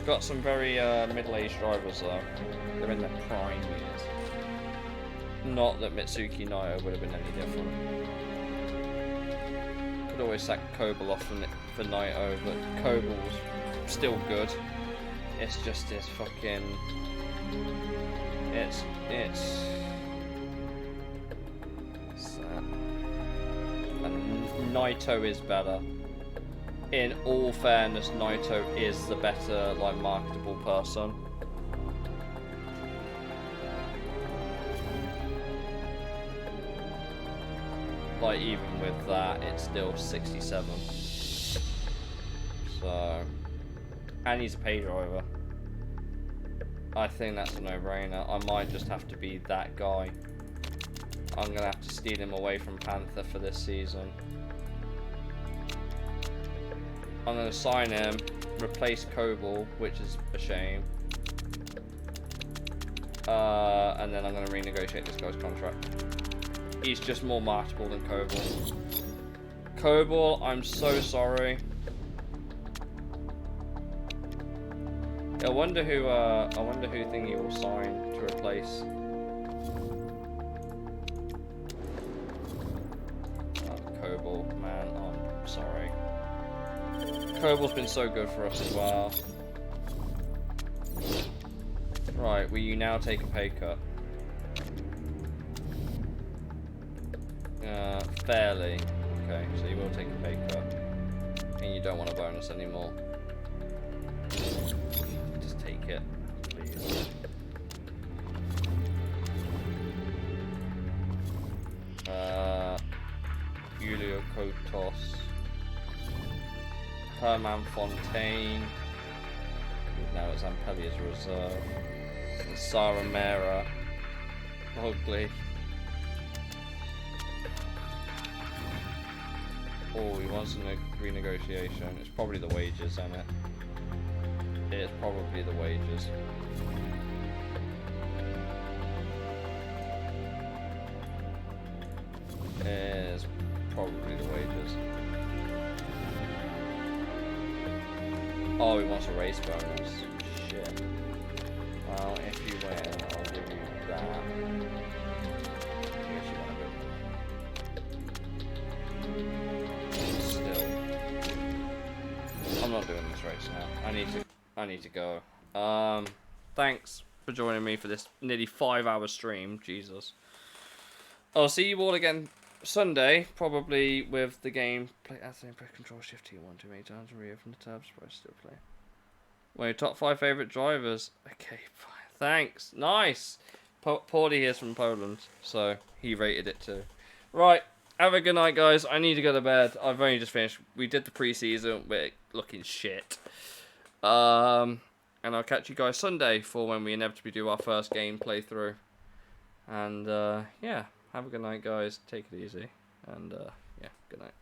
Got some very middle-aged drivers though. They're in their prime years. Not that Mitsuki Naito would have been any different. Could always sack Koval off for Naito, but Koval's still good. It's just this fucking... It's sad. And Naito is better. In all fairness, Naito is the better, like, marketable person. Like, even with that, it's still 67. So, and he's a pay driver. I think that's a no-brainer. I might just have to be that guy. I'm gonna have to steal him away from Panther for this season. I'm gonna sign him, replace Koval, which is a shame. And then I'm gonna renegotiate this guy's contract. He's just more marketable than Koval. Koval, I'm so sorry. I wonder who Thingy will sign to replace. Koval, man, I'm sorry. Koval's been so good for us as well. Right, will you now take a pay cut? Fairly. Okay, so you will take a pay cut. And you don't want a bonus anymore. Just take it, please. Julio Kotos. Herman Fontaine. Now it's Ampelia's reserve. And Sarah Mera. Ugly. Oh, he wants a renegotiation. It's probably the wages, isn't it? It's probably the wages. It's probably the wages. Oh, he wants a race bonus. Shit. Well, if you win, I'll give you that. I'm not doing this race now. I need to go. Thanks for joining me for this nearly 5-hour stream. Jesus. I'll see you all again Sunday, probably with the game. Play Anthony, press Control Shift T1 too many times and reopen the tabs, but I still play. One of your top 5 favourite drivers. Okay, fine. Thanks. Nice. Paulie here's from Poland, so he rated it too. Right. Have a good night, guys. I need to go to bed. I've only just finished. We did the pre-season. We're looking shit. And I'll catch you guys Sunday for when we inevitably do our first game playthrough. And, yeah. Have a good night, guys. Take it easy. And, yeah. Good night.